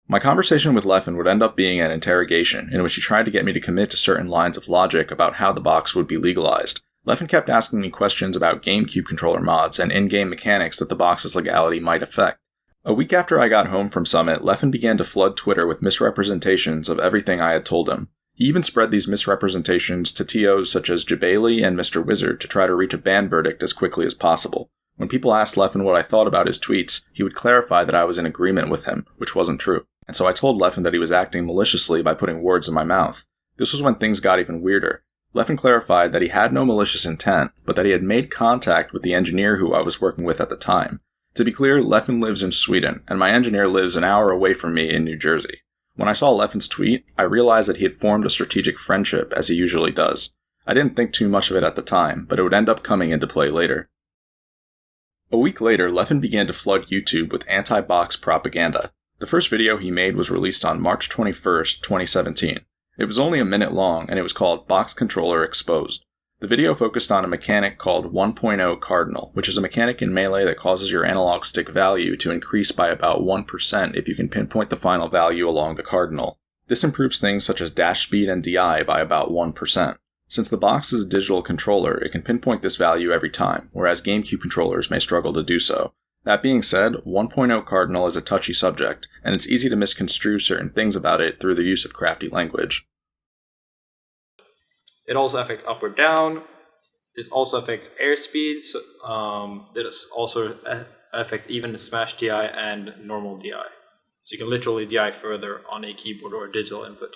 My conversation with Leffen would end up being an interrogation, in which he tried to get me to commit to certain lines of logic about how the box would be legalized. Leffen kept asking me questions about GameCube controller mods and in-game mechanics that the box's legality might affect. A week after I got home from Summit, Leffen began to flood Twitter with misrepresentations of everything I had told him. He even spread these misrepresentations to TOs such as Jabali and Mr. Wizard to try to reach a ban verdict as quickly as possible. When people asked Leffen what I thought about his tweets, he would clarify that I was in agreement with him, which wasn't true. And so I told Leffen that he was acting maliciously by putting words in my mouth. This was when things got even weirder. Leffen clarified that he had no malicious intent, but that he had made contact with the engineer who I was working with at the time. To be clear, Leffen lives in Sweden, and my engineer lives an hour away from me in New Jersey. When I saw Leffen's tweet, I realized that he had formed a strategic friendship, as he usually does. I didn't think too much of it at the time, but it would end up coming into play later. A week later, Leffen began to flood YouTube with anti-box propaganda. The first video he made was released on March 21st, 2017. It was only a minute long, and it was called Box Controller Exposed. The video focused on a mechanic called 1.0 Cardinal, which is a mechanic in Melee that causes your analog stick value to increase by about 1% if you can pinpoint the final value along the cardinal. This improves things such as dash speed and DI by about 1%. Since the box is a digital controller, it can pinpoint this value every time, whereas GameCube controllers may struggle to do so. That being said, 1.0 Cardinal is a touchy subject, and it's easy to misconstrue certain things about it through the use of crafty language. It also affects up or down. This also affects airspeed. It also affects even the smash DI and normal DI. So you can literally DI further on a keyboard or a digital input.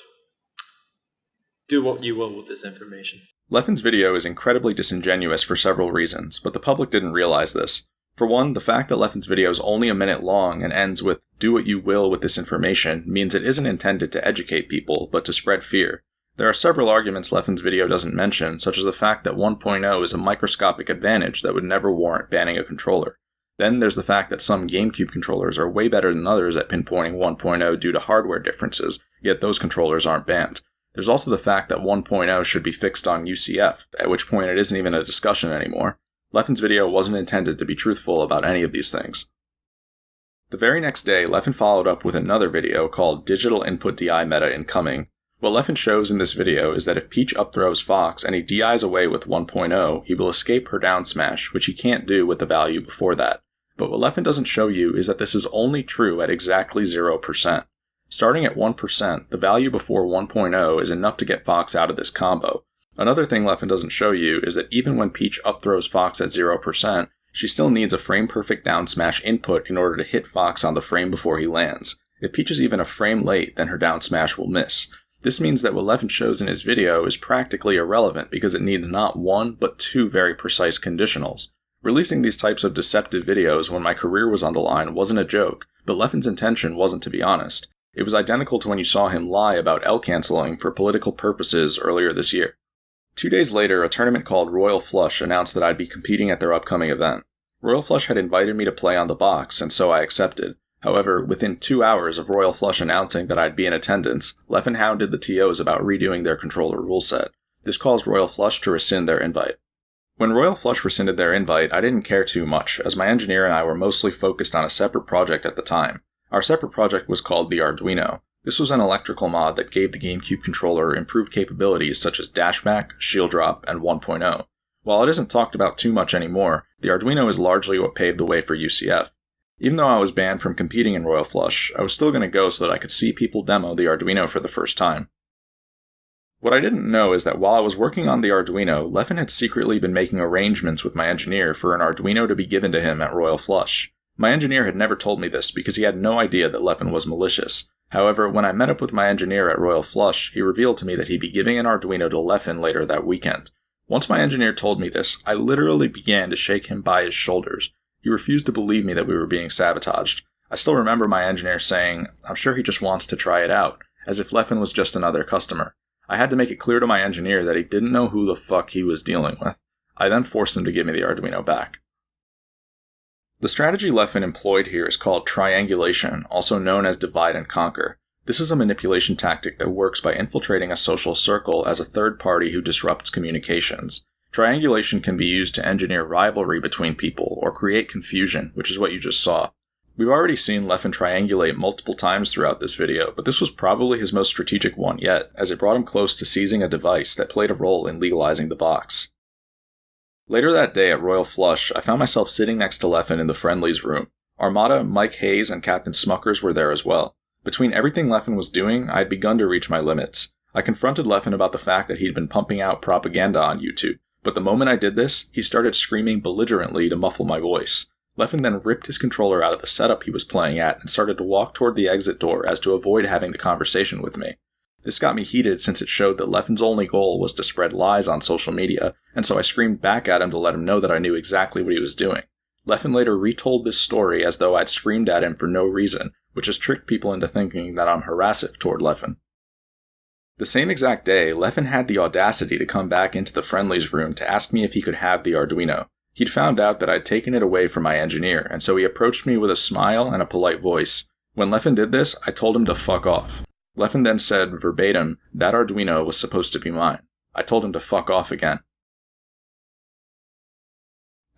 Do what you will with this information. Leffen's video is incredibly disingenuous for several reasons, but the public didn't realize this. For one, the fact that Leffen's video is only a minute long and ends with "do what you will with this information" means it isn't intended to educate people, but to spread fear. There are several arguments Leffen's video doesn't mention, such as the fact that 1.0 is a microscopic advantage that would never warrant banning a controller. Then there's the fact that some GameCube controllers are way better than others at pinpointing 1.0 due to hardware differences, yet those controllers aren't banned. There's also the fact that 1.0 should be fixed on UCF, at which point it isn't even a discussion anymore. Leffen's video wasn't intended to be truthful about any of these things. The very next day, Leffen followed up with another video called Digital Input DI Meta Incoming. What Leffen shows in this video is that if Peach upthrows Fox and he DIs away with 1.0, he will escape her down smash, which he can't do with the value before that. But what Leffen doesn't show you is that this is only true at exactly 0%. Starting at 1%, the value before 1.0 is enough to get Fox out of this combo. Another thing Leffen doesn't show you is that even when Peach upthrows Fox at 0%, she still needs a frame-perfect down smash input in order to hit Fox on the frame before he lands. If Peach is even a frame late, then her down smash will miss. This means that what Leffen shows in his video is practically irrelevant because it needs not one, but two very precise conditionals. Releasing these types of deceptive videos when my career was on the line wasn't a joke, but Leffen's intention wasn't to be honest. It was identical to when you saw him lie about L-canceling for political purposes earlier this year. 2 days later, a tournament called Royal Flush announced that I'd be competing at their upcoming event. Royal Flush had invited me to play on the box, and so I accepted. However, within 2 hours of Royal Flush announcing that I'd be in attendance, Leffen hounded the TOs about redoing their controller rule set. This caused Royal Flush to rescind their invite. When Royal Flush rescinded their invite, I didn't care too much, as my engineer and I were mostly focused on a separate project at the time. Our separate project was called the Arduino. This was an electrical mod that gave the GameCube controller improved capabilities such as dashback, shield drop, and 1.0. While it isn't talked about too much anymore, the Arduino is largely what paved the way for UCF. Even though I was banned from competing in Royal Flush, I was still going to go so that I could see people demo the Arduino for the first time. What I didn't know is that while I was working on the Arduino, Leffen had secretly been making arrangements with my engineer for an Arduino to be given to him at Royal Flush. My engineer had never told me this because he had no idea that Leffen was malicious. However, when I met up with my engineer at Royal Flush, he revealed to me that he'd be giving an Arduino to Leffen later that weekend. Once my engineer told me this, I literally began to shake him by his shoulders. He refused to believe me that we were being sabotaged. I still remember my engineer saying, "I'm sure he just wants to try it out," as if Leffen was just another customer. I had to make it clear to my engineer that he didn't know who the fuck he was dealing with. I then forced him to give me the Arduino back. The strategy Leffen employed here is called triangulation, also known as divide and conquer. This is a manipulation tactic that works by infiltrating a social circle as a third party who disrupts communications. Triangulation can be used to engineer rivalry between people or create confusion, which is what you just saw. We've already seen Leffen triangulate multiple times throughout this video, but this was probably his most strategic one yet, as it brought him close to seizing a device that played a role in legalizing the box. Later that day at Royal Flush, I found myself sitting next to Leffen in the Friendlies room. Armada, Mike Hayes, and Captain Smuckers were there as well. Between everything Leffen was doing, I had begun to reach my limits. I confronted Leffen about the fact that he'd been pumping out propaganda on YouTube, but the moment I did this, he started screaming belligerently to muffle my voice. Leffen then ripped his controller out of the setup he was playing at and started to walk toward the exit door as to avoid having the conversation with me. This got me heated since it showed that Leffen's only goal was to spread lies on social media, and so I screamed back at him to let him know that I knew exactly what he was doing. Leffen later retold this story as though I'd screamed at him for no reason, which has tricked people into thinking that I'm harassive toward Leffen. The same exact day, Leffen had the audacity to come back into the Friendlies room to ask me if he could have the Arduino. He'd found out that I'd taken it away from my engineer, and so he approached me with a smile and a polite voice. When Leffen did this, I told him to fuck off. Leffen then said, verbatim, that Arduino was supposed to be mine. I told him to fuck off again.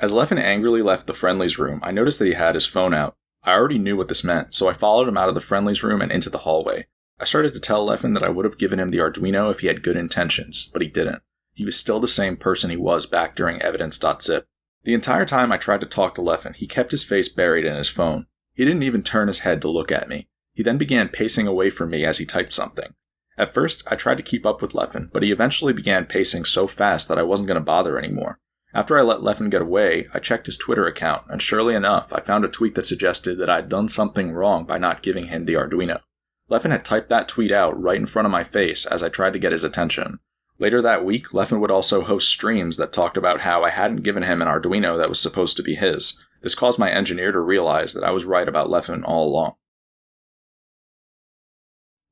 As Leffen angrily left the Friendlies room, I noticed that he had his phone out. I already knew what this meant, so I followed him out of the Friendlies room and into the hallway. I started to tell Leffen that I would have given him the Arduino if he had good intentions, but he didn't. He was still the same person he was back during Evidence.zip. The entire time I tried to talk to Leffen, he kept his face buried in his phone. He didn't even turn his head to look at me. He then began pacing away from me as he typed something. At first, I tried to keep up with Leffen, but he eventually began pacing so fast that I wasn't going to bother anymore. After I let Leffen get away, I checked his Twitter account, and surely enough, I found a tweet that suggested that I'd done something wrong by not giving him the Arduino. Leffen had typed that tweet out right in front of my face as I tried to get his attention. Later that week, Leffen would also host streams that talked about how I hadn't given him an Arduino that was supposed to be his. This caused my engineer to realize that I was right about Leffen all along.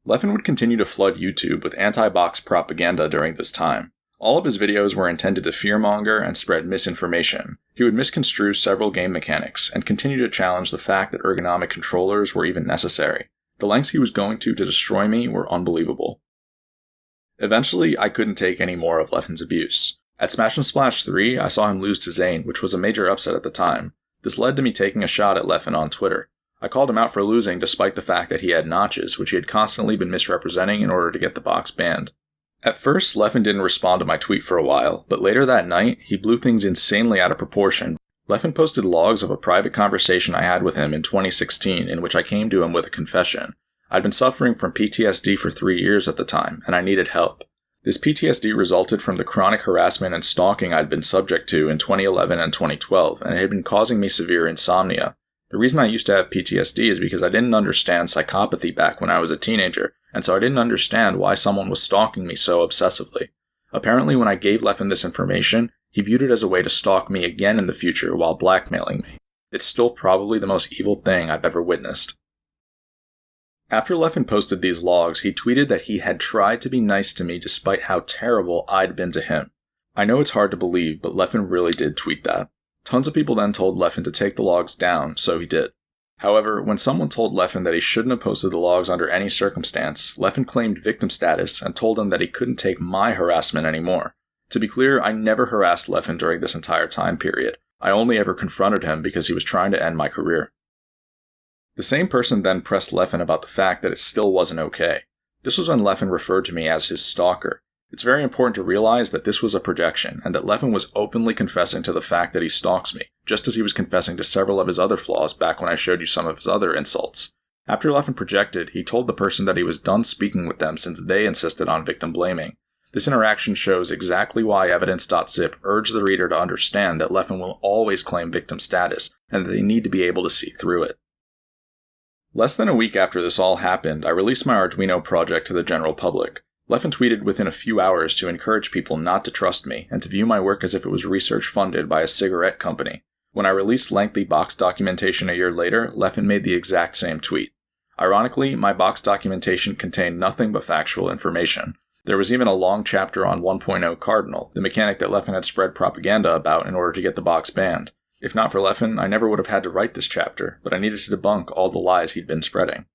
Leffen would continue to flood YouTube with anti-box propaganda during this time. All of his videos were intended to fearmonger and spread misinformation. He would misconstrue several game mechanics, and continue to challenge the fact that ergonomic controllers were even necessary. The lengths he was going to destroy me were unbelievable. Eventually, I couldn't take any more of Leffen's abuse. At Smash and Splash 3, I saw him lose to Zane, which was a major upset at the time. This led to me taking a shot at Leffen on Twitter. I called him out for losing despite the fact that he had notches, which he had constantly been misrepresenting in order to get the box banned. At first, Leffen didn't respond to my tweet for a while, but later that night, he blew things insanely out of proportion. Leffen posted logs of a private conversation I had with him in 2016 in which I came to him with a confession. I'd been suffering from PTSD for 3 years at the time, and I needed help. This PTSD resulted from the chronic harassment and stalking I'd been subject to in 2011 and 2012, and it had been causing me severe insomnia. The reason I used to have PTSD is because I didn't understand psychopathy back when I was a teenager, and so I didn't understand why someone was stalking me so obsessively. Apparently, when I gave Leffen this information, he viewed it as a way to stalk me again in the future while blackmailing me. It's still probably the most evil thing I've ever witnessed. After Leffen posted these logs, he tweeted that he had tried to be nice to me despite how terrible I'd been to him. I know it's hard to believe, but Leffen really did tweet that. Tons of people then told Leffen to take the logs down, so he did. However, when someone told Leffen that he shouldn't have posted the logs under any circumstance, Leffen claimed victim status and told him that he couldn't take my harassment anymore. To be clear, I never harassed Leffen during this entire time period. I only ever confronted him because he was trying to end my career. The same person then pressed Leffen about the fact that it still wasn't okay. This was when Leffen referred to me as his stalker. It's very important to realize that this was a projection, and that Leffen was openly confessing to the fact that he stalks me, just as he was confessing to several of his other flaws back when I showed you some of his other insults. After Leffen projected, he told the person that he was done speaking with them since they insisted on victim blaming. This interaction shows exactly why Evidence.zip urged the reader to understand that Leffen will always claim victim status, and that they need to be able to see through it. Less than a week after this all happened, I released my Arduino project to the general public. Leffen tweeted within a few hours to encourage people not to trust me, and to view my work as if it was research funded by a cigarette company. When I released lengthy box documentation a year later, Leffen made the exact same tweet. Ironically, my box documentation contained nothing but factual information. There was even a long chapter on 1.0 Cardinal, the mechanic that Leffen had spread propaganda about in order to get the box banned. If not for Leffen, I never would have had to write this chapter, but I needed to debunk all the lies he'd been spreading.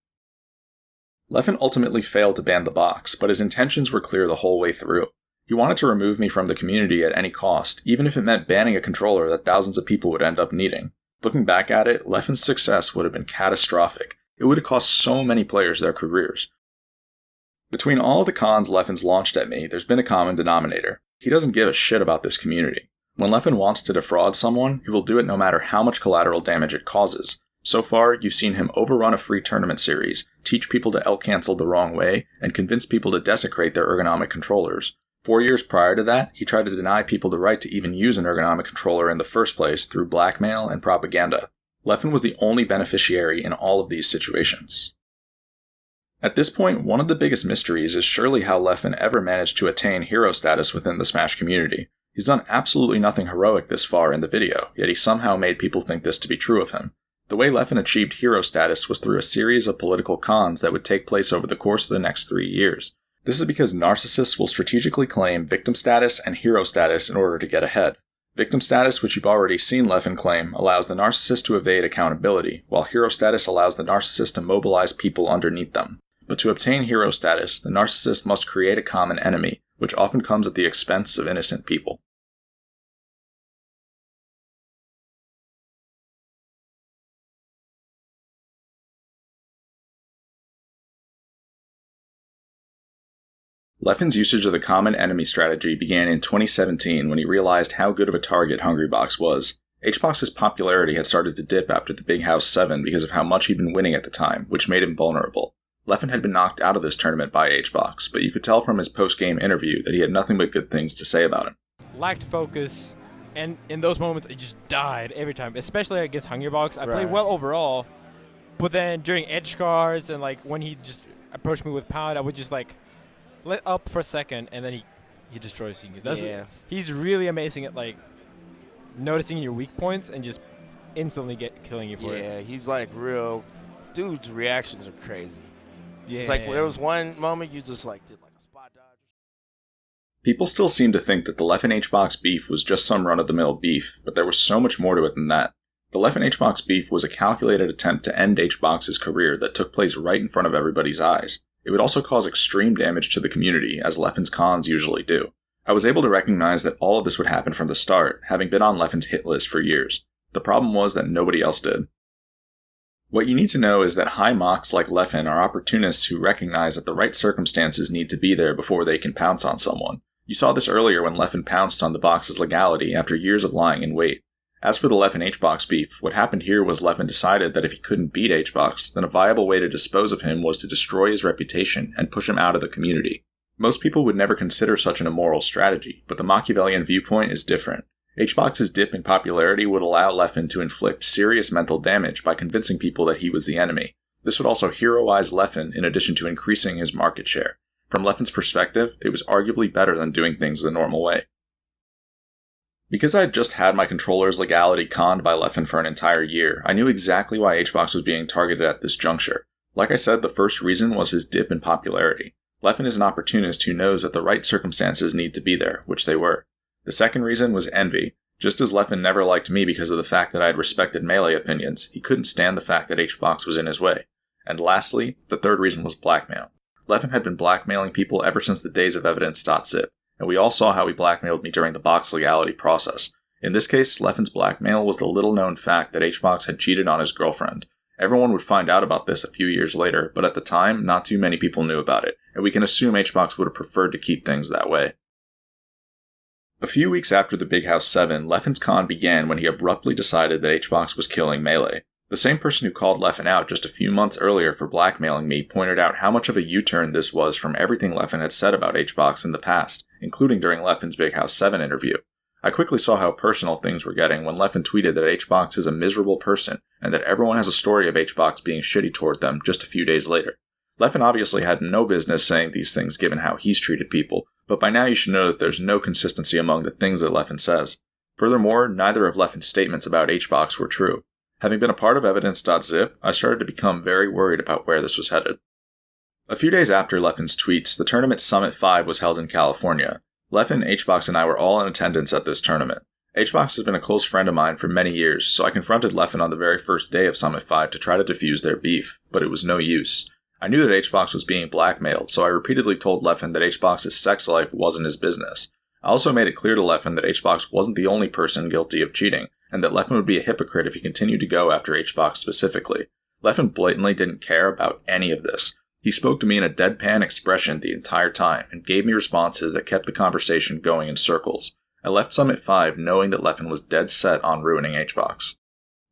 Leffen ultimately failed to ban the box, but his intentions were clear the whole way through. He wanted to remove me from the community at any cost, even if it meant banning a controller that thousands of people would end up needing. Looking back at it, Leffen's success would have been catastrophic. It would have cost so many players their careers. Between all the cons Leffen's launched at me, there's been a common denominator. He doesn't give a shit about this community. When Leffen wants to defraud someone, he will do it no matter how much collateral damage it causes. So far, you've seen him overrun a free tournament series, teach people to L-cancel the wrong way, and convince people to desecrate their ergonomic controllers. 4 years prior to that, he tried to deny people the right to even use an ergonomic controller in the first place through blackmail and propaganda. Leffen was the only beneficiary in all of these situations. At this point, one of the biggest mysteries is surely how Leffen ever managed to attain hero status within the Smash community. He's done absolutely nothing heroic this far in the video, yet he somehow made people think this to be true of him. The way Leffen achieved hero status was through a series of political cons that would take place over the course of the next 3 years. This is because narcissists will strategically claim victim status and hero status in order to get ahead. Victim status, which you've already seen Leffen claim, allows the narcissist to evade accountability, while hero status allows the narcissist to mobilize people underneath them. But to obtain hero status, the narcissist must create a common enemy, which often comes at the expense of innocent people. Leffen's usage of the common enemy strategy began in 2017 when he realized how good of a target Hungrybox was. HBox's popularity had started to dip after the Big House 7 because of how much he'd been winning at the time, which made him vulnerable. Leffen had been knocked out of this tournament by HBox, but you could tell from his post-game interview that he had nothing but good things to say about him. Lacked focus, and in those moments, it just died every time, especially against Hungrybox. I played well overall, but then during edge cards and like when he just approached me with Pound, I would just like let up for a second, and then he destroys you. He's really amazing at like noticing your weak points and just instantly killing you for it. Yeah, he's like real. Dude's reactions are crazy. Yeah. It's like there was one moment you just like did like a spot dodge. People still seem to think that the Leffen HBox beef was just some run-of-the-mill beef, but there was so much more to it than that. The Leffen HBox beef was a calculated attempt to end HBox's career that took place right in front of everybody's eyes. It would also cause extreme damage to the community, as Leffen's cons usually do. I was able to recognize that all of this would happen from the start, having been on Leffen's hit list for years. The problem was that nobody else did. What you need to know is that high mocks like Leffen are opportunists who recognize that the right circumstances need to be there before they can pounce on someone. You saw this earlier when Leffen pounced on the box's legality after years of lying in wait. As for the Leffen HBox beef, what happened here was Leffen decided that if he couldn't beat HBox, then a viable way to dispose of him was to destroy his reputation and push him out of the community. Most people would never consider such an immoral strategy, but the Machiavellian viewpoint is different. HBox's dip in popularity would allow Leffen to inflict serious mental damage by convincing people that he was the enemy. This would also heroize Leffen in addition to increasing his market share. From Leffen's perspective, it was arguably better than doing things the normal way. Because I had just had my controller's legality conned by Leffen for an entire year, I knew exactly why HBox was being targeted at this juncture. Like I said, the first reason was his dip in popularity. Leffen is an opportunist who knows that the right circumstances need to be there, which they were. The second reason was envy. Just as Leffen never liked me because of the fact that I had respected Melee opinions, he couldn't stand the fact that HBox was in his way. And lastly, the third reason was blackmail. Leffen had been blackmailing people ever since the days of Evidence.zip, and we all saw how he blackmailed me during the box legality process. In this case, Leffen's blackmail was the little-known fact that HBox had cheated on his girlfriend. Everyone would find out about this a few years later, but at the time, not too many people knew about it, and we can assume HBox would have preferred to keep things that way. A few weeks after the Big House 7, Leffen's con began when he abruptly decided that HBox was killing Melee. The same person who called Leffen out just a few months earlier for blackmailing me pointed out how much of a U-turn this was from everything Leffen had said about HBox in the past, including during Leffen's Big House 7 interview. I quickly saw how personal things were getting when Leffen tweeted that HBox is a miserable person and that everyone has a story of HBox being shitty toward them just a few days later. Leffen obviously had no business saying these things given how he's treated people, but by now you should know that there's no consistency among the things that Leffen says. Furthermore, neither of Leffen's statements about HBox were true. Having been a part of Evidence.zip, I started to become very worried about where this was headed. A few days after Leffen's tweets, the tournament Summit 5 was held in California. Leffen, HBox, and I were all in attendance at this tournament. HBox has been a close friend of mine for many years, so I confronted Leffen on the very first day of Summit 5 to try to defuse their beef, but it was no use. I knew that HBox was being blackmailed, so I repeatedly told Leffen that HBox's sex life wasn't his business. I also made it clear to Leffen that HBox wasn't the only person guilty of cheating, and that Leffen would be a hypocrite if he continued to go after HBox specifically. Leffen blatantly didn't care about any of this. He spoke to me in a deadpan expression the entire time, and gave me responses that kept the conversation going in circles. I left Summit 5 knowing that Leffen was dead set on ruining HBox.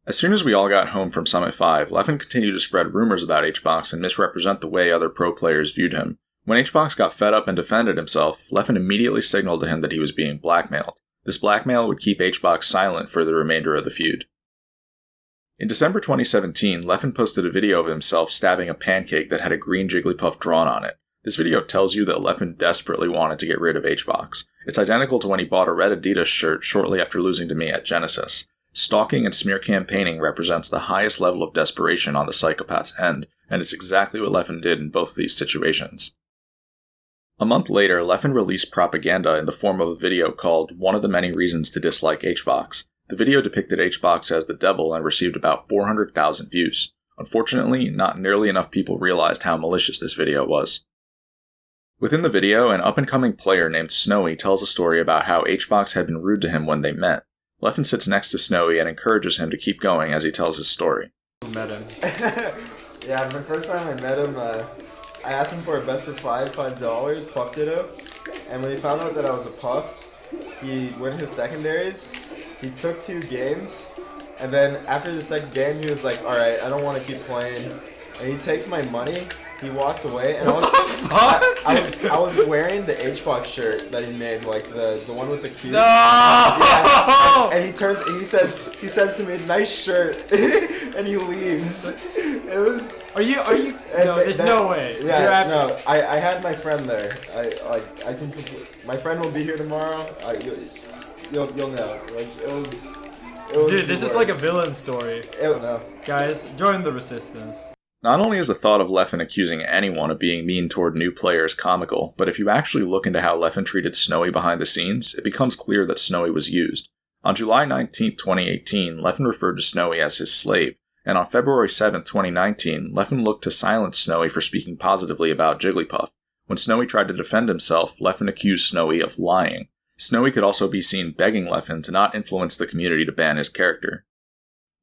As soon as we all got home from Summit 5, Leffen continued to spread rumors about HBox and misrepresent the way other pro players viewed him. When HBox got fed up and defended himself, Leffen immediately signaled to him that he was being blackmailed. This blackmail would keep HBox silent for the remainder of the feud. In December 2017, Leffen posted a video of himself stabbing a pancake that had a green Jigglypuff drawn on it. This video tells you that Leffen desperately wanted to get rid of HBox. It's identical to when he bought a red Adidas shirt shortly after losing to me at Genesis. Stalking and smear campaigning represents the highest level of desperation on the psychopath's end, and it's exactly what Leffen did in both of these situations. A month later, Leffen released propaganda in the form of a video called One of the Many Reasons to Dislike HBox. The video depicted HBox as the devil and received about 400,000 views. Unfortunately, not nearly enough people realized how malicious this video was. Within the video, an up-and-coming player named Snowy tells a story about how HBox had been rude to him when they met. Leffen sits next to Snowy and encourages him to keep going as he tells his story. Met him. Yeah, the first time I met him, I asked him for a best of $5, Puff Ditto, and when he found out that I was a Puff, he went his secondaries, he took 2 games, and then after the second game, he was like, alright, I don't want to keep playing, and he takes my money, he walks away, and I was wearing the HBox shirt that he made, like the one with the cube. No! Yeah, and he says to me, nice shirt, and he leaves. It was. Are you? No, there's no way. Yeah, no. I had my friend there. I can. My friend will be here tomorrow. You'll know. Like it was. Dude, this is like a villain story. No. Guys, join the resistance. Not only is the thought of Leffen accusing anyone of being mean toward new players comical, but if you actually look into how Leffen treated Snowy behind the scenes, it becomes clear that Snowy was used. On July 19, 2018, Leffen referred to Snowy as his slave, and on February 7, 2019, Leffen looked to silence Snowy for speaking positively about Jigglypuff. When Snowy tried to defend himself, Leffen accused Snowy of lying. Snowy could also be seen begging Leffen to not influence the community to ban his character.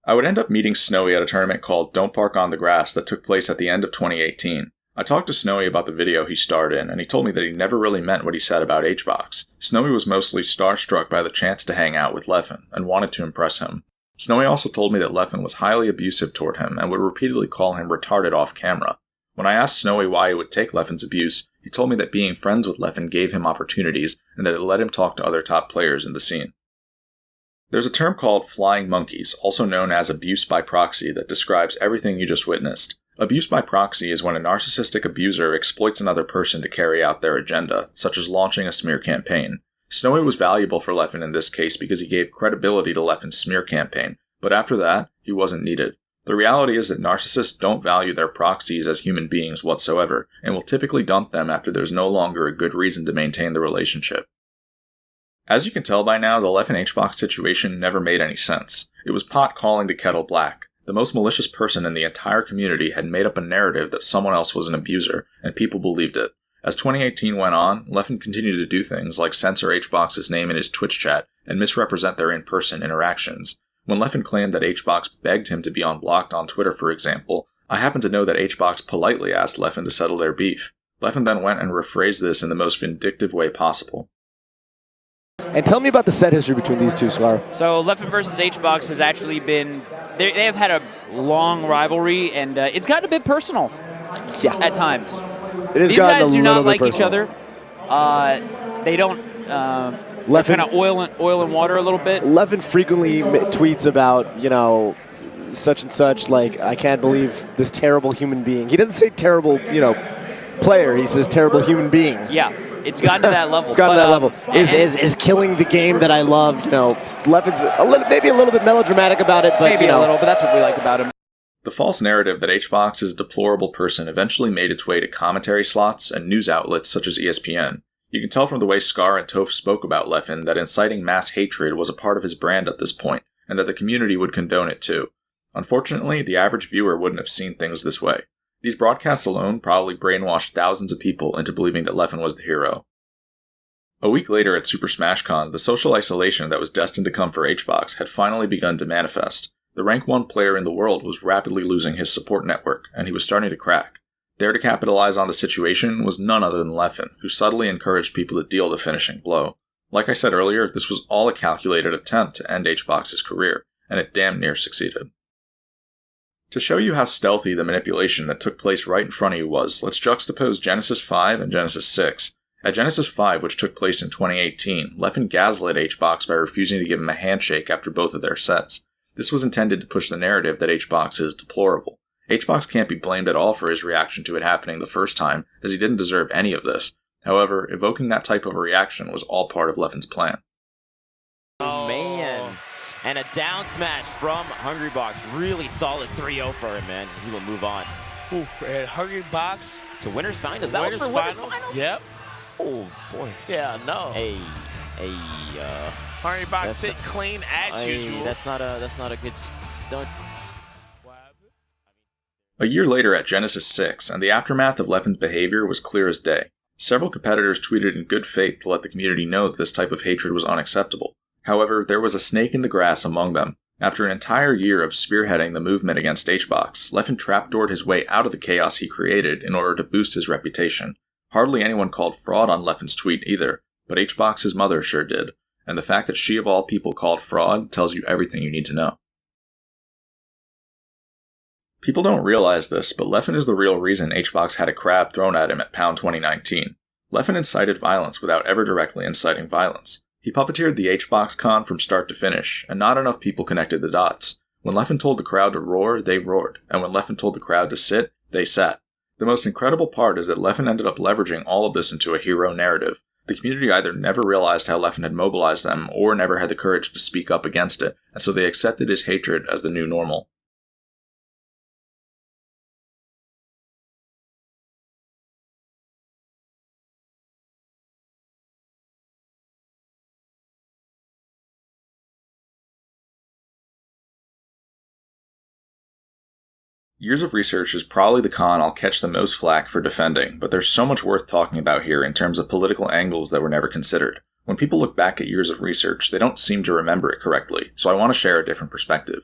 I would end up meeting Snowy at a tournament called Don't Park on the Grass that took place at the end of 2018. I talked to Snowy about the video he starred in, and he told me that he never really meant what he said about HBox. Snowy was mostly starstruck by the chance to hang out with Leffen, and wanted to impress him. Snowy also told me that Leffen was highly abusive toward him, and would repeatedly call him retarded off camera. When I asked Snowy why he would take Leffen's abuse, he told me that being friends with Leffen gave him opportunities, and that it let him talk to other top players in the scene. There's a term called flying monkeys, also known as abuse by proxy, that describes everything you just witnessed. Abuse by proxy is when a narcissistic abuser exploits another person to carry out their agenda, such as launching a smear campaign. Snowy was valuable for Leffen in this case because he gave credibility to Leffen's smear campaign, but after that, he wasn't needed. The reality is that narcissists don't value their proxies as human beings whatsoever, and will typically dump them after there's no longer a good reason to maintain the relationship. As you can tell by now, the Leffen HBox situation never made any sense. It was pot calling the kettle black. The most malicious person in the entire community had made up a narrative that someone else was an abuser, and people believed it. As 2018 went on, Leffen continued to do things like censor HBox's name in his Twitch chat and misrepresent their in-person interactions. When Leffen claimed that HBox begged him to be unblocked on Twitter, for example, I happen to know that HBox politely asked Leffen to settle their beef. Leffen then went and rephrased this in the most vindictive way possible. And tell me about the set history between these two, Scar. So Leffen versus HBox has actually been, they have had a long rivalry, and it's gotten a bit personal at times. It has These gotten guys a do little not bit like personal. each other. They don't, kind of oil and water a little bit. Leffen frequently tweets about, such and such, like, I can't believe this terrible human being. He doesn't say terrible, player. He says terrible human being. Yeah. It's gotten to that level. It's gotten to that level. Is killing the game that I love. Leffen's maybe a little bit melodramatic about it, but maybe a little, but that's what we like about him. The The false narrative that HBox is a deplorable person eventually made its way to commentary slots and news outlets such as ESPN. You can tell from the way Scar and Toph spoke about Leffen that inciting mass hatred was a part of his brand at this point, and that the community would condone it too. Unfortunately, the average viewer wouldn't have seen things this way. These broadcasts alone probably brainwashed thousands of people into believing that Leffen was the hero. A week later at Super Smash Con, the social isolation that was destined to come for HBox had finally begun to manifest. The rank 1 player in the world was rapidly losing his support network, and he was starting to crack. There to capitalize on the situation was none other than Leffen, who subtly encouraged people to deal the finishing blow. Like I said earlier, this was all a calculated attempt to end HBox's career, and it damn near succeeded. To show you how stealthy the manipulation that took place right in front of you was, let's juxtapose Genesis 5 and Genesis 6. At Genesis 5, which took place in 2018, Leffen gaslit HBox by refusing to give him a handshake after both of their sets. This was intended to push the narrative that HBox is deplorable. HBox can't be blamed at all for his reaction to it happening the first time, as he didn't deserve any of this. However, evoking that type of a reaction was all part of Leffen's plan. Oh, man. And a down smash from Hungrybox. Really solid 3-0 for him, man. He will move on. Ooh, and Hungrybox to winners finals. That was for winners finals? Yep. Oh, boy. Yeah, no. Hey, Hungrybox sit clean as usual. That's not a good stunt. A year later at Genesis 6, and the aftermath of Leffen's behavior was clear as day. Several competitors tweeted in good faith to let the community know that this type of hatred was unacceptable. However, there was a snake in the grass among them. After an entire year of spearheading the movement against HBox, Leffen trapdoored his way out of the chaos he created in order to boost his reputation. Hardly anyone called fraud on Leffen's tweet either, but HBox's mother sure did, and the fact that she of all people called fraud tells you everything you need to know. People don't realize this, but Leffen is the real reason HBox had a crab thrown at him at Pound 2019. Leffen incited violence without ever directly inciting violence. He puppeteered the HBox con from start to finish, and not enough people connected the dots. When Leffen told the crowd to roar, they roared, and when Leffen told the crowd to sit, they sat. The most incredible part is that Leffen ended up leveraging all of this into a hero narrative. The community either never realized how Leffen had mobilized them, or never had the courage to speak up against it, and so they accepted his hatred as the new normal. Years of Research is probably the con I'll catch the most flack for defending, but there's so much worth talking about here in terms of political angles that were never considered. When people look back at Years of Research, they don't seem to remember it correctly, so I want to share a different perspective.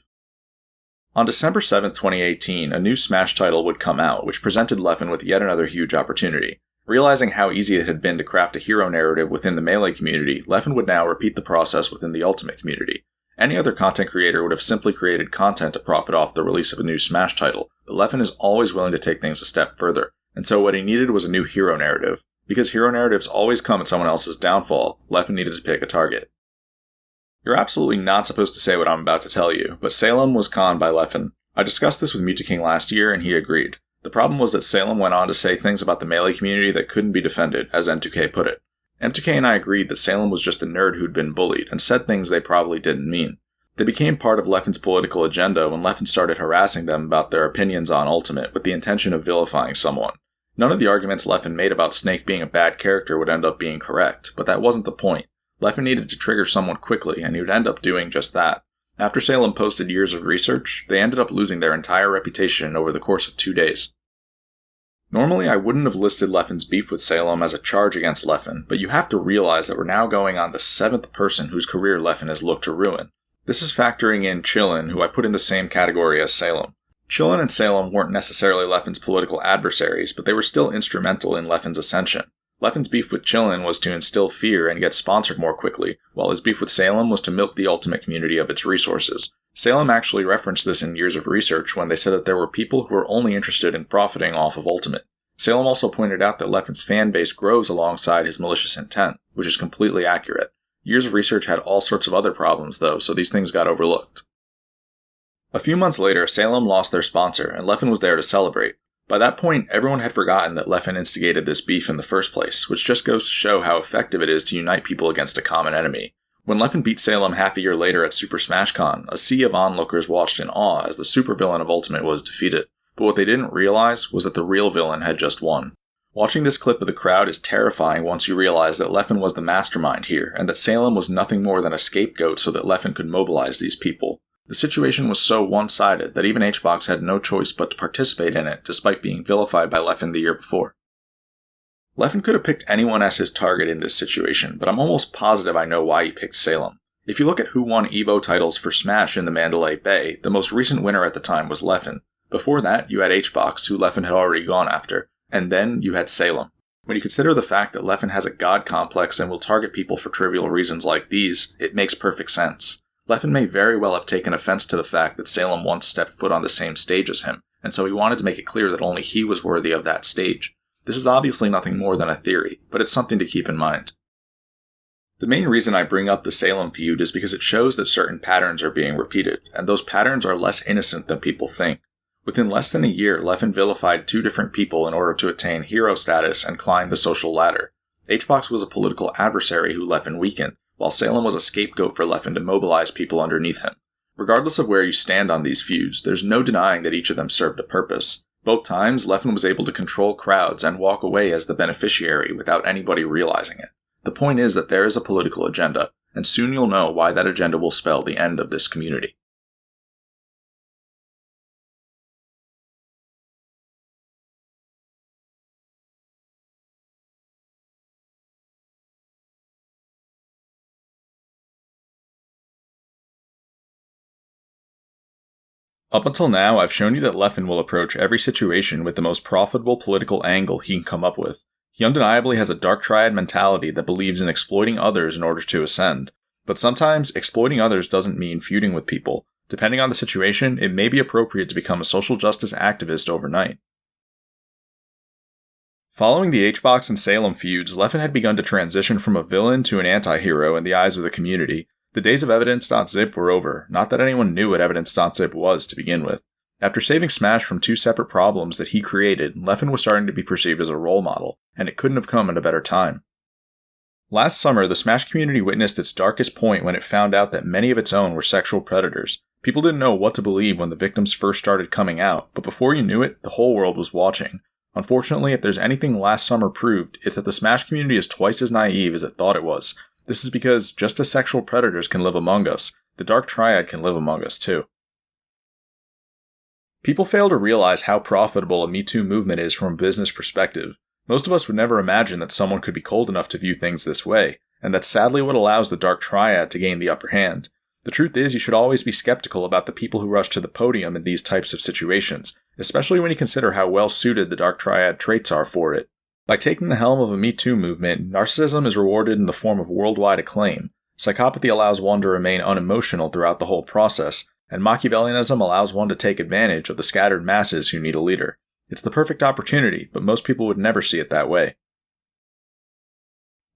On December 7, 2018, a new Smash title would come out, which presented Leffen with yet another huge opportunity. Realizing how easy it had been to craft a hero narrative within the Melee community, Leffen would now repeat the process within the Ultimate community. Any other content creator would have simply created content to profit off the release of a new Smash title, but Leffen is always willing to take things a step further, and so what he needed was a new hero narrative. Because hero narratives always come at someone else's downfall, Leffen needed to pick a target. You're absolutely not supposed to say what I'm about to tell you, but Salem was conned by Leffen. I discussed this with Mutaking last year, and he agreed. The problem was that Salem went on to say things about the Melee community that couldn't be defended, as M2K put it. M2K and I agreed that Salem was just a nerd who'd been bullied, and said things they probably didn't mean. They became part of Leffen's political agenda when Leffen started harassing them about their opinions on Ultimate with the intention of vilifying someone. None of the arguments Leffen made about Snake being a bad character would end up being correct, but that wasn't the point. Leffen needed to trigger someone quickly, and he would end up doing just that. After Salem posted Years of Research, they ended up losing their entire reputation over the course of 2 days. Normally, I wouldn't have listed Leffen's beef with Salem as a charge against Leffen, but you have to realize that we're now going on the 7th person whose career Leffen has looked to ruin. This is factoring in Chillin, who I put in the same category as Salem. Chillin and Salem weren't necessarily Leffen's political adversaries, but they were still instrumental in Leffen's ascension. Leffen's beef with Chillin was to instill fear and get sponsored more quickly, while his beef with Salem was to milk the Ultimate community of its resources. Salem actually referenced this in Years of Research when they said that there were people who were only interested in profiting off of Ultimate. Salem also pointed out that Leffen's fan base grows alongside his malicious intent, which is completely accurate. Years of Research had all sorts of other problems, though, so these things got overlooked. A few months later, Salem lost their sponsor, and Leffen was there to celebrate. By that point, everyone had forgotten that Leffen instigated this beef in the first place, which just goes to show how effective it is to unite people against a common enemy. When Leffen beat Salem half a year later at Super Smash Con, a sea of onlookers watched in awe as the supervillain of Ultimate was defeated, but what they didn't realize was that the real villain had just won. Watching this clip of the crowd is terrifying once you realize that Leffen was the mastermind here, and that Salem was nothing more than a scapegoat so that Leffen could mobilize these people. The situation was so one-sided that even HBox had no choice but to participate in it, despite being vilified by Leffen the year before. Leffen could have picked anyone as his target in this situation, but I'm almost positive I know why he picked Salem. If you look at who won EVO titles for Smash in the Mandalay Bay, the most recent winner at the time was Leffen. Before that, you had HBox, who Leffen had already gone after, and then you had Salem. When you consider the fact that Leffen has a god complex and will target people for trivial reasons like these, it makes perfect sense. Leffen may very well have taken offense to the fact that Salem once stepped foot on the same stage as him, and so he wanted to make it clear that only he was worthy of that stage. This is obviously nothing more than a theory, but it's something to keep in mind. The main reason I bring up the Salem feud is because it shows that certain patterns are being repeated, and those patterns are less innocent than people think. Within less than a year, Leffen vilified 2 different people in order to attain hero status and climb the social ladder. HBox was a political adversary who Leffen weakened, while Salem was a scapegoat for Leffen to mobilize people underneath him. Regardless of where you stand on these feuds, there's no denying that each of them served a purpose. Both times, Leffen was able to control crowds and walk away as the beneficiary without anybody realizing it. The point is that there is a political agenda, and soon you'll know why that agenda will spell the end of this community. Up until now, I've shown you that Leffen will approach every situation with the most profitable political angle he can come up with. He undeniably has a dark triad mentality that believes in exploiting others in order to ascend. But sometimes, exploiting others doesn't mean feuding with people. Depending on the situation, it may be appropriate to become a social justice activist overnight. Following the HBox and Salem feuds, Leffen had begun to transition from a villain to an anti-hero in the eyes of the community. The days of Evidence.zip were over, not that anyone knew what Evidence.zip was to begin with. After saving Smash from 2 separate problems that he created, Leffen was starting to be perceived as a role model, and it couldn't have come at a better time. Last summer, the Smash community witnessed its darkest point when it found out that many of its own were sexual predators. People didn't know what to believe when the victims first started coming out, but before you knew it, the whole world was watching. Unfortunately, if there's anything last summer proved, it's that the Smash community is twice as naive as it thought it was. This is because, just as sexual predators can live among us, the Dark Triad can live among us too. People fail to realize how profitable a Me Too movement is from a business perspective. Most of us would never imagine that someone could be cold enough to view things this way, and that's sadly what allows the Dark Triad to gain the upper hand. The truth is, you should always be skeptical about the people who rush to the podium in these types of situations, especially when you consider how well suited the Dark Triad traits are for it. By taking the helm of a Me Too movement, narcissism is rewarded in the form of worldwide acclaim, psychopathy allows one to remain unemotional throughout the whole process, and Machiavellianism allows one to take advantage of the scattered masses who need a leader. It's the perfect opportunity, but most people would never see it that way.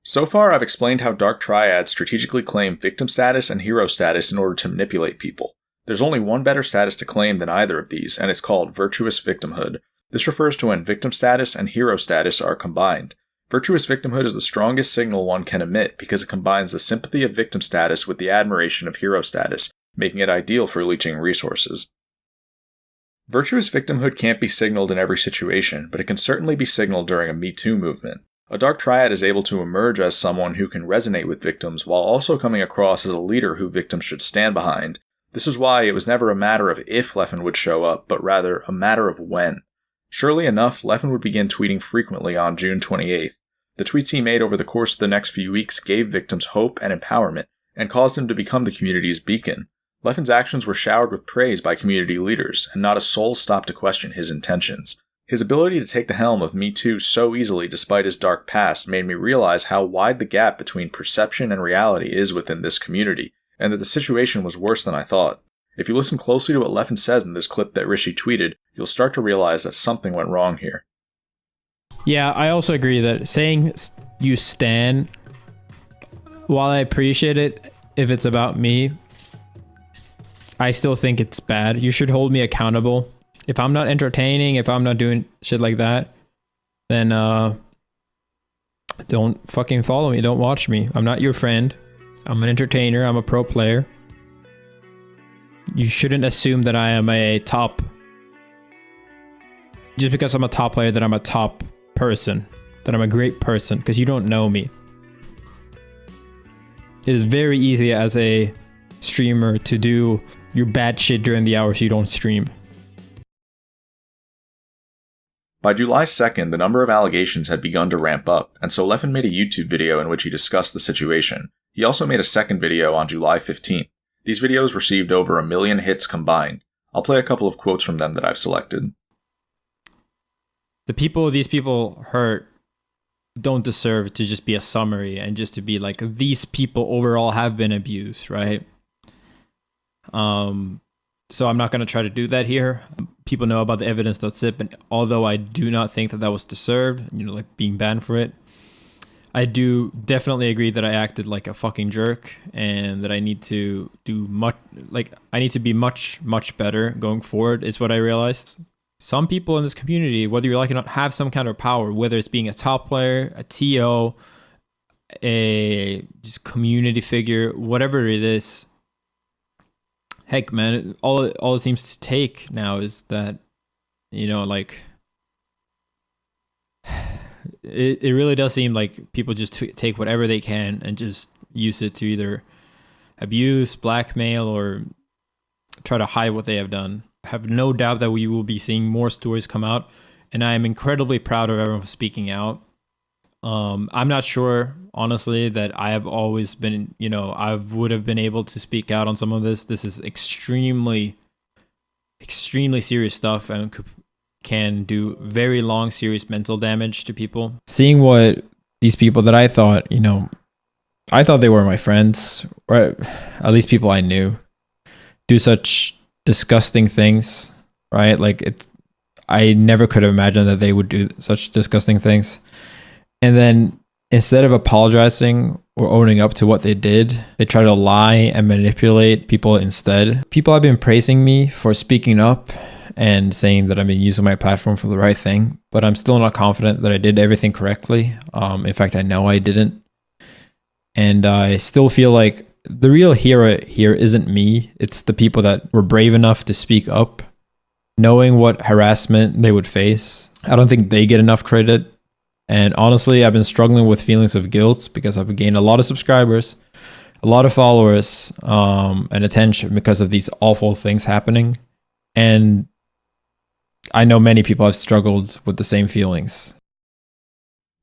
So far, I've explained how Dark Triads strategically claim victim status and hero status in order to manipulate people. There's only one better status to claim than either of these, and it's called virtuous victimhood. This refers to when victim status and hero status are combined. Virtuous victimhood is the strongest signal one can emit because it combines the sympathy of victim status with the admiration of hero status, making it ideal for leeching resources. Virtuous victimhood can't be signaled in every situation, but it can certainly be signaled during a Me Too movement. A Dark Triad is able to emerge as someone who can resonate with victims while also coming across as a leader who victims should stand behind. This is why it was never a matter of if Leffen would show up, but rather a matter of when. Surely enough, Leffen would begin tweeting frequently on June 28th. The tweets he made over the course of the next few weeks gave victims hope and empowerment, and caused him to become the community's beacon. Leffen's actions were showered with praise by community leaders, and not a soul stopped to question his intentions. His ability to take the helm of Me Too so easily despite his dark past made me realize how wide the gap between perception and reality is within this community, and that the situation was worse than I thought. If you listen closely to what Leffen says in this clip that Rishi tweeted, you'll start to realize that something went wrong here. Yeah, I also agree that saying you stan, while I appreciate it if it's about me, I still think it's bad. You should hold me accountable. If I'm not entertaining, if I'm not doing shit like that, then don't fucking follow me. Don't watch me. I'm not your friend. I'm an entertainer. I'm a pro player. You shouldn't assume that I am a top. Just because I'm a top player, that I'm a top person, that I'm a great person, because you don't know me. It is very easy as a streamer to do your bad shit during the hours you don't stream. By July 2nd, the number of allegations had begun to ramp up, and so Leffen made a YouTube video in which he discussed the situation. He also made a second video on July 15th. These videos received over 1 million hits combined. I'll play a couple of quotes from them that I've selected. The people these people hurt don't deserve to just be a summary and just to be like, these people overall have been abused, right? So I'm not going to try to do that here. People know about the Evidence.zip, and although I do not think that that was deserved, like being banned for it, I do definitely agree that I acted like a fucking jerk, and that I need to do much, I need to be much, much better going forward, is what I realized. Some people in this community, whether you like it or not, have some kind of power, whether it's being a top player, a TO, a just community figure, whatever it is. Heck, man, all it seems to take now is that, it really does seem like people just take whatever they can and just use it to either abuse, blackmail, or try to hide what they have done. I have no doubt that we will be seeing more stories come out, and I am incredibly proud of everyone for speaking out. I'm not sure, honestly, that I have always been, I would have been able to speak out on some of this. This is extremely, extremely serious stuff and can do very long, serious mental damage to people. Seeing what these people that I thought they were my friends, or at least people I knew, do such disgusting things, right? I never could have imagined that they would do such disgusting things. And then instead of apologizing or owning up to what they did, they try to lie and manipulate people instead. People have been praising me for speaking up and saying that I've been using my platform for the right thing, but I'm still not confident that I did everything correctly. In fact, I know I didn't. And I still feel like the real hero here isn't me. It's the people that were brave enough to speak up, knowing what harassment they would face. I don't think they get enough credit. And honestly, I've been struggling with feelings of guilt because I've gained a lot of subscribers, a lot of followers, and attention because of these awful things happening. And I know many people have struggled with the same feelings.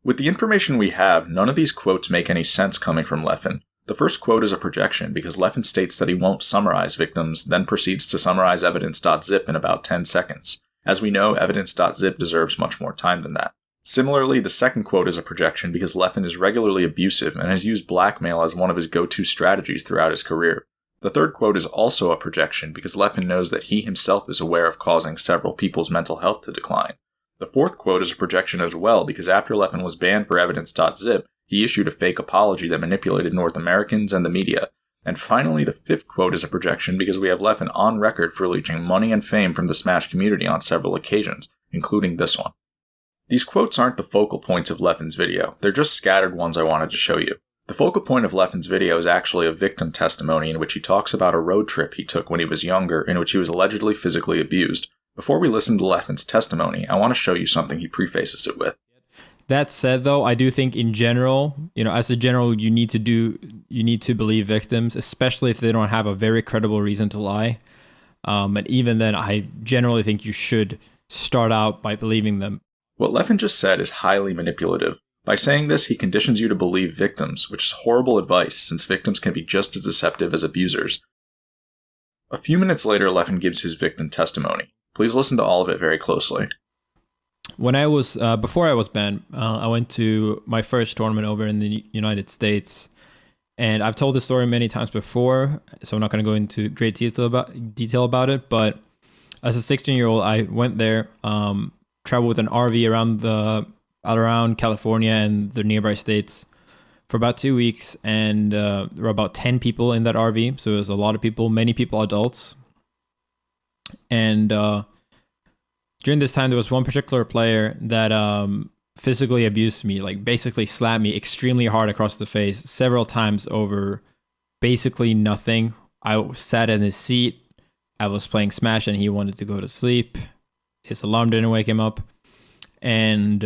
With the information we have, none of these quotes make any sense coming from Leffen. The first quote is a projection because Leffen states that he won't summarize victims, then proceeds to summarize Evidence.zip in about 10 seconds. As we know, Evidence.zip deserves much more time than that. Similarly, the second quote is a projection because Leffen is regularly abusive and has used blackmail as one of his go-to strategies throughout his career. The third quote is also a projection because Leffen knows that he himself is aware of causing several people's mental health to decline. The fourth quote is a projection as well because after Leffen was banned for Evidence.zip, he issued a fake apology that manipulated North Americans and the media. And finally, the fifth quote is a projection because we have Leffen on record for leeching money and fame from the Smash community on several occasions, including this one. These quotes aren't the focal points of Leffen's video, they're just scattered ones I wanted to show you. The focal point of Leffen's video is actually a victim testimony in which he talks about a road trip he took when he was younger in which he was allegedly physically abused. Before we listen to Leffen's testimony, I want to show you something he prefaces it with. That said, though, I do think in general, as a general, you need to believe victims, especially if they don't have a very credible reason to lie. And even then, I generally think you should start out by believing them. What Leffen just said is highly manipulative. By saying this, he conditions you to believe victims, which is horrible advice since victims can be just as deceptive as abusers. A few minutes later, Leffen gives his victim testimony. Please listen to all of it very closely. When I was, before I was banned, I went to my first tournament over in the United States. And I've told this story many times before, so I'm not going to go into great detail about it. But as a 16-year-old, I went there, traveled with an RV around California and the nearby states for about 2 weeks. And there were about 10 people in that RV. So it was a lot of people, many people adults. And during this time, there was one particular player that physically abused me, like basically slapped me extremely hard across the face several times over basically nothing. I sat in his seat. I was playing Smash and he wanted to go to sleep. His alarm didn't wake him up. And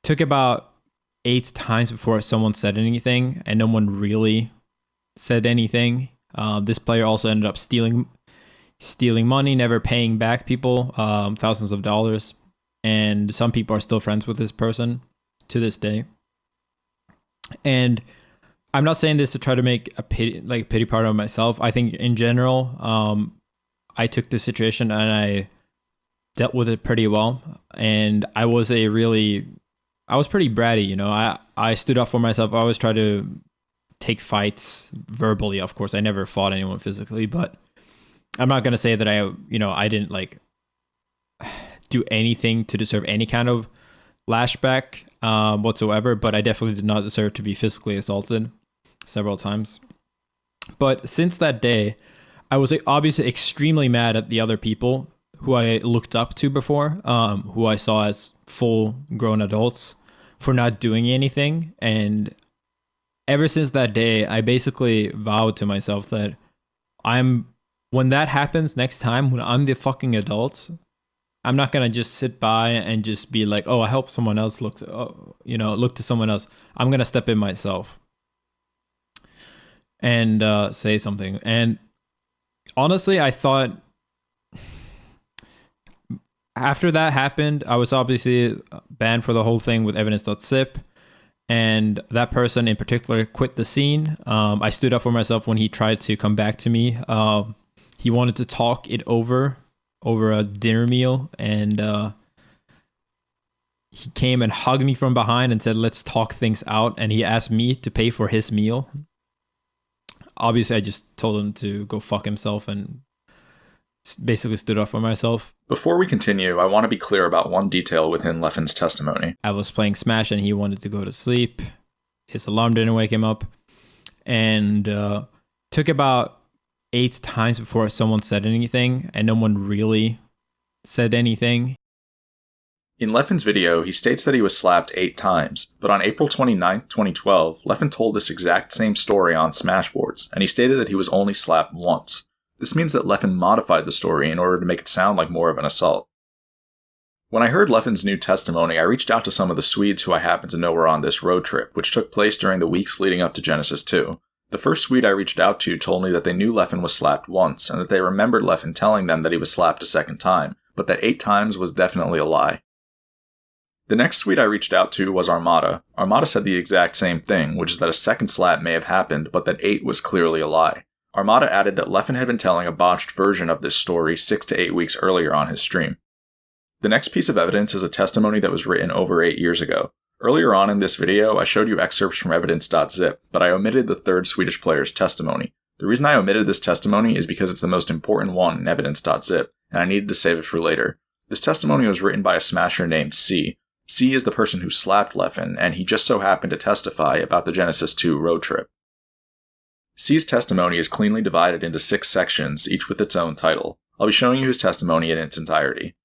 took about 8 times before someone said anything, and no one really said anything. This player also ended up stealing money, never paying back people thousands of dollars. And some people are still friends with this person to this day. And I'm not saying this to try to make a pity part of myself. I think in general, I took this situation and I dealt with it pretty well. And I was pretty bratty, you know. I stood up for myself. I always try to take fights verbally. Of course, I never fought anyone physically, but I'm not gonna say that I didn't like do anything to deserve any kind of lashback whatsoever. But I definitely did not deserve to be physically assaulted several times. But since that day, I was obviously extremely mad at the other people who I looked up to before, who I saw as full grown adults, for not doing anything. And ever since that day, I basically vowed to myself that when that happens next time, when I'm the fucking adult, I'm not gonna just sit by and just be like, oh, I hope someone else look to someone else. I'm gonna step in myself and say something. And honestly, I thought after that happened, I was obviously banned for the whole thing with Evidence.zip. And that person in particular quit the scene. I stood up for myself when he tried to come back to me. He wanted to talk it over a dinner meal. And he came and hugged me from behind and said, let's talk things out. And he asked me to pay for his meal. Obviously, I just told him to go fuck himself and basically stood up for myself. Before we continue, I want to be clear about one detail within Leffen's testimony. I was playing Smash and he wanted to go to sleep. His alarm didn't wake him up. And took about 8 times before someone said anything, and no one really said anything. In Leffen's video, he states that he was slapped 8 times, but on April 29, 2012, Leffen told this exact same story on Smashboards, and he stated that he was only slapped once. This means that Leffen modified the story in order to make it sound like more of an assault. When I heard Leffen's new testimony, I reached out to some of the Swedes who I happen to know were on this road trip, which took place during the weeks leading up to Genesis 2. The first Swede I reached out to told me that they knew Leffen was slapped once, and that they remembered Leffen telling them that he was slapped a second time, but that 8 times was definitely a lie. The next Swede I reached out to was Armada. Armada said the exact same thing, which is that a second slap may have happened, but that 8 was clearly a lie. Armada added that Leffen had been telling a botched version of this story 6 to 8 weeks earlier on his stream. The next piece of evidence is a testimony that was written over 8 years ago. Earlier on in this video, I showed you excerpts from Evidence.zip, but I omitted the third Swedish player's testimony. The reason I omitted this testimony is because it's the most important one in Evidence.zip, and I needed to save it for later. This testimony was written by a smasher named C. C is the person who slapped Leffen, and he just so happened to testify about the Genesis 2 road trip. C's testimony is cleanly divided into 6 sections, each with its own title. I'll be showing you his testimony in its entirety.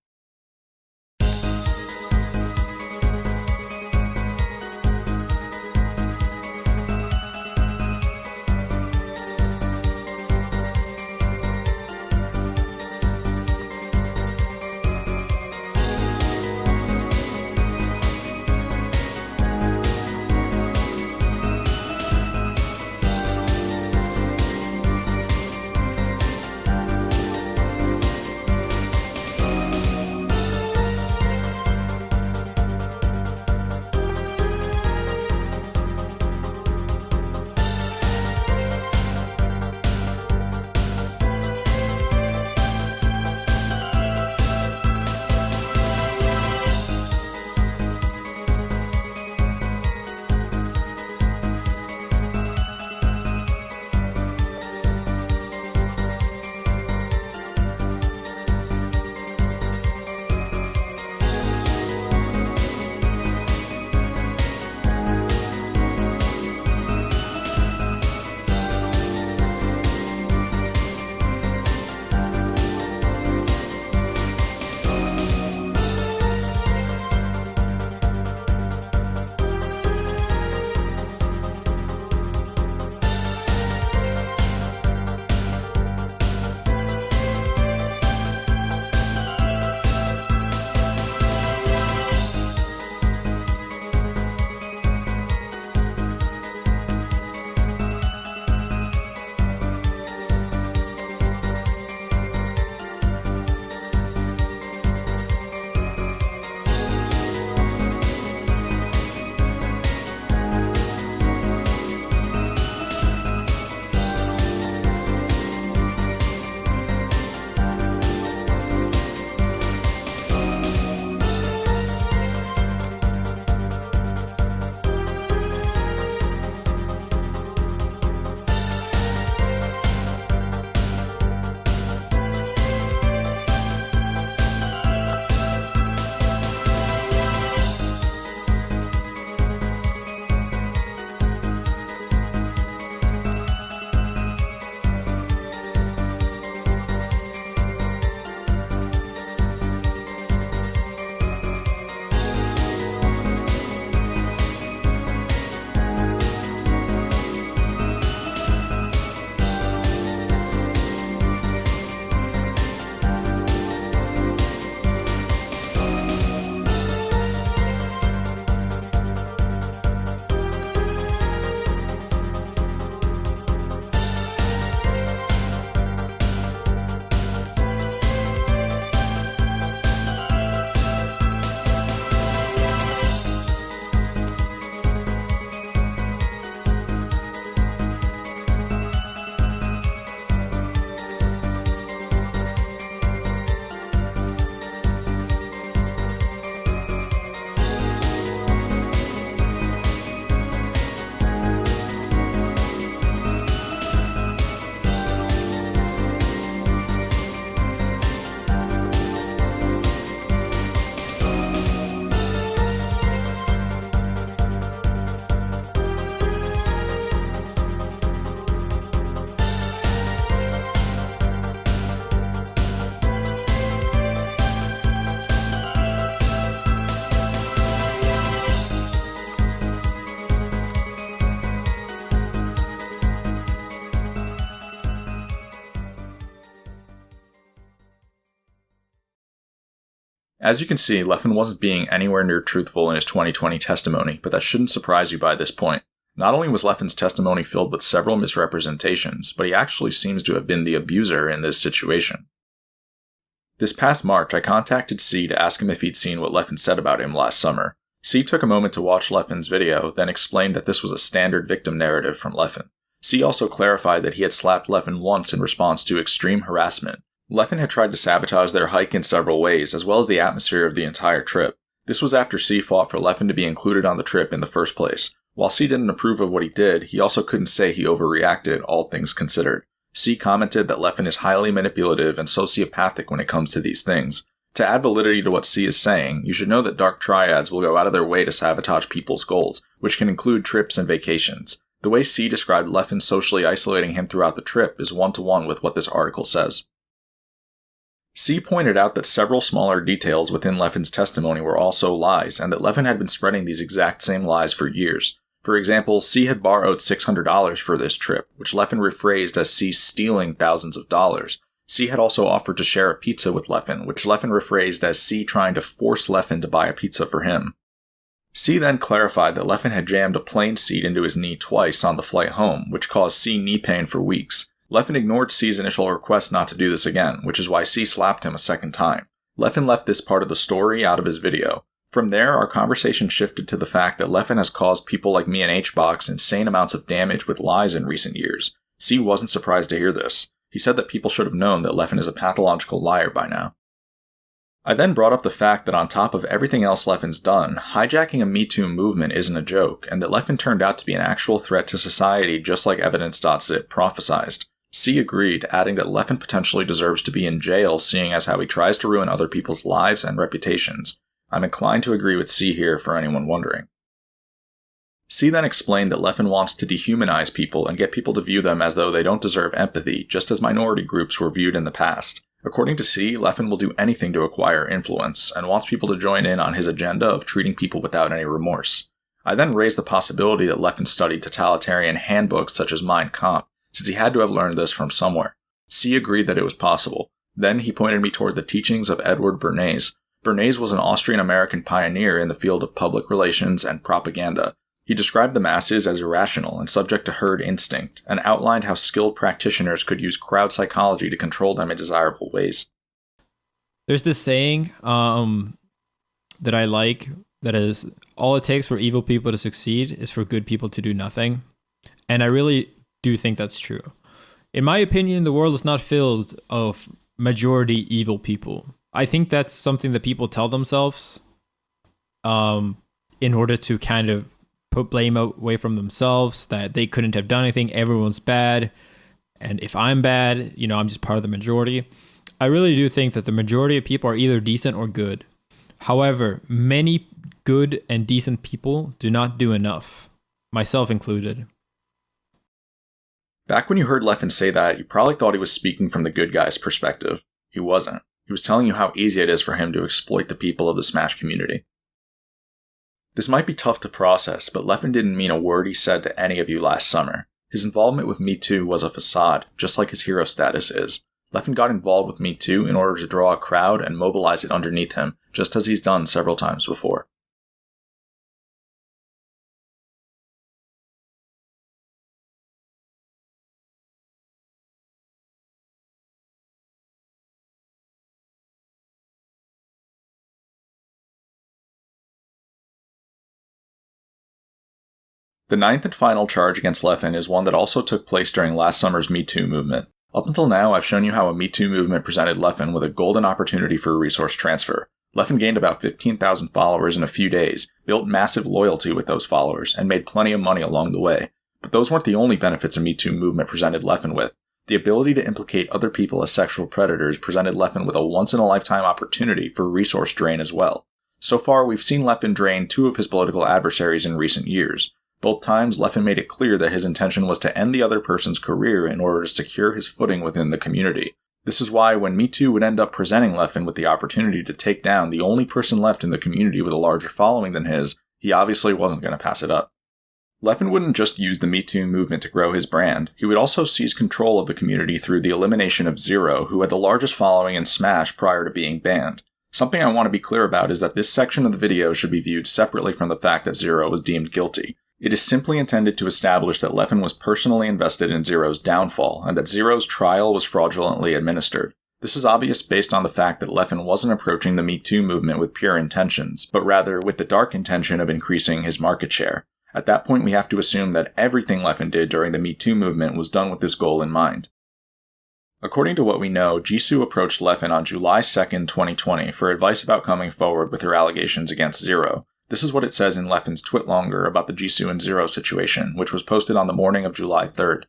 As you can see, Leffen wasn't being anywhere near truthful in his 2020 testimony, but that shouldn't surprise you by this point. Not only was Leffen's testimony filled with several misrepresentations, but he actually seems to have been the abuser in this situation. This past March, I contacted C to ask him if he'd seen what Leffen said about him last summer. C took a moment to watch Leffen's video, then explained that this was a standard victim narrative from Leffen. C also clarified that he had slapped Leffen once in response to extreme harassment. Leffen had tried to sabotage their hike in several ways, as well as the atmosphere of the entire trip. This was after C fought for Leffen to be included on the trip in the first place. While C didn't approve of what he did, he also couldn't say he overreacted, all things considered. C commented that Leffen is highly manipulative and sociopathic when it comes to these things. To add validity to what C is saying, you should know that dark triads will go out of their way to sabotage people's goals, which can include trips and vacations. The way C described Leffen socially isolating him throughout the trip is one-to-one with what this article says. C pointed out that several smaller details within Leffen's testimony were also lies, and that Leffen had been spreading these exact same lies for years. For example, C had borrowed $600 for this trip, which Leffen rephrased as C stealing thousands of dollars. C had also offered to share a pizza with Leffen, which Leffen rephrased as C trying to force Leffen to buy a pizza for him. C then clarified that Leffen had jammed a plane seat into his knee twice on the flight home, which caused C knee pain for weeks. Leffen ignored C's initial request not to do this again, which is why C slapped him a second time. Leffen left this part of the story out of his video. From there, our conversation shifted to the fact that Leffen has caused people like me and HBox insane amounts of damage with lies in recent years. C wasn't surprised to hear this. He said that people should have known that Leffen is a pathological liar by now. I then brought up the fact that on top of everything else Leffen's done, hijacking a Me Too movement isn't a joke, and that Leffen turned out to be an actual threat to society just like Evidence.zip prophesized. C agreed, adding that Leffen potentially deserves to be in jail seeing as how he tries to ruin other people's lives and reputations. I'm inclined to agree with C here for anyone wondering. C then explained that Leffen wants to dehumanize people and get people to view them as though they don't deserve empathy, just as minority groups were viewed in the past. According to C, Leffen will do anything to acquire influence, and wants people to join in on his agenda of treating people without any remorse. I then raised the possibility that Leffen studied totalitarian handbooks such as Mein Kampf, since he had to have learned this from somewhere. C agreed that it was possible. Then he pointed me toward the teachings of Edward Bernays. Bernays was an Austrian-American pioneer in the field of public relations and propaganda. He described the masses as irrational and subject to herd instinct, and outlined how skilled practitioners could use crowd psychology to control them in desirable ways. There's this saying that I like, that is, all it takes for evil people to succeed is for good people to do nothing. And I really do think that's true. In my opinion, the world is not filled of majority evil people. I think that's something that people tell themselves in order to kind of put blame away from themselves, that they couldn't have done anything, everyone's bad, and if I'm bad, I'm just part of the majority. I really do think that the majority of people are either decent or good. However, many good and decent people do not do enough, myself included. Back when you heard Leffen say that, you probably thought he was speaking from the good guy's perspective. He wasn't. He was telling you how easy it is for him to exploit the people of the Smash community. This might be tough to process, but Leffen didn't mean a word he said to any of you last summer. His involvement with Me Too was a facade, just like his hero status is. Leffen got involved with Me Too in order to draw a crowd and mobilize it underneath him, just as he's done several times before. The ninth and final charge against Leffen is one that also took place during last summer's Me Too movement. Up until now, I've shown you how a Me Too movement presented Leffen with a golden opportunity for resource transfer. Leffen gained about 15,000 followers in a few days, built massive loyalty with those followers, and made plenty of money along the way. But those weren't the only benefits a Me Too movement presented Leffen with. The ability to implicate other people as sexual predators presented Leffen with a once-in-a-lifetime opportunity for resource drain as well. So far, we've seen Leffen drain 2 of his political adversaries in recent years. Both times, Leffen made it clear that his intention was to end the other person's career in order to secure his footing within the community. This is why when Me Too would end up presenting Leffen with the opportunity to take down the only person left in the community with a larger following than his, he obviously wasn't going to pass it up. Leffen wouldn't just use the Me Too movement to grow his brand, he would also seize control of the community through the elimination of Zero, who had the largest following in Smash prior to being banned. Something I want to be clear about is that this section of the video should be viewed separately from the fact that Zero was deemed guilty. It is simply intended to establish that Leffen was personally invested in Zero's downfall, and that Zero's trial was fraudulently administered. This is obvious based on the fact that Leffen wasn't approaching the Me Too movement with pure intentions, but rather with the dark intention of increasing his market share. At that point, we have to assume that everything Leffen did during the Me Too movement was done with this goal in mind. According to what we know, Jisoo approached Leffen on July 2nd, 2020 for advice about coming forward with her allegations against Zero. This is what it says in Leffen's Twitlonger about the Jisoo and Zero situation, which was posted on the morning of July 3rd.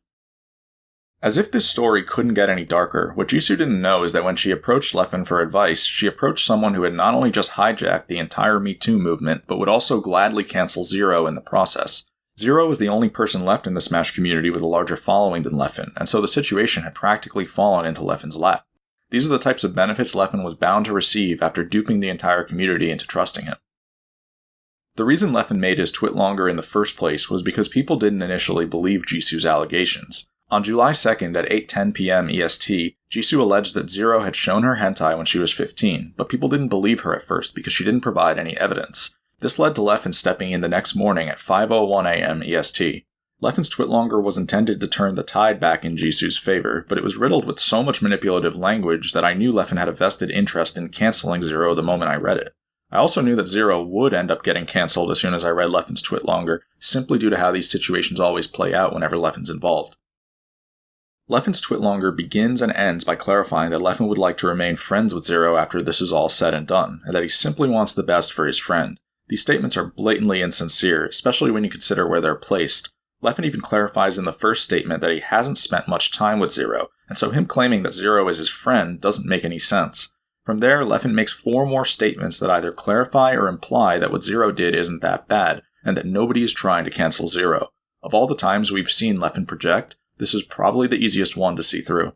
As if this story couldn't get any darker, what Jisoo didn't know is that when she approached Leffen for advice, she approached someone who had not only just hijacked the entire Me Too movement, but would also gladly cancel Zero in the process. Zero was the only person left in the Smash community with a larger following than Leffen, and so the situation had practically fallen into Leffen's lap. These are the types of benefits Leffen was bound to receive after duping the entire community into trusting him. The reason Leffen made his Twitlonger in the first place was because people didn't initially believe Jisoo's allegations. On July 2nd at 8:10 p.m. EST, Jisoo alleged that Zero had shown her hentai when she was 15, but people didn't believe her at first because she didn't provide any evidence. This led to Leffen stepping in the next morning at 5:01 a.m. EST. Leffen's Twitlonger was intended to turn the tide back in Jisoo's favor, but it was riddled with so much manipulative language that I knew Leffen had a vested interest in canceling Zero the moment I read it. I also knew that Zero would end up getting cancelled as soon as I read Leffen's Twitlonger, simply due to how these situations always play out whenever Leffen's involved. Leffen's Twitlonger begins and ends by clarifying that Leffen would like to remain friends with Zero after this is all said and done, and that he simply wants the best for his friend. These statements are blatantly insincere, especially when you consider where they're placed. Leffen even clarifies in the first statement that he hasn't spent much time with Zero, and so him claiming that Zero is his friend doesn't make any sense. From there, Leffen makes 4 more statements that either clarify or imply that what Zero did isn't that bad, and that nobody is trying to cancel Zero. Of all the times we've seen Leffen project, this is probably the easiest one to see through.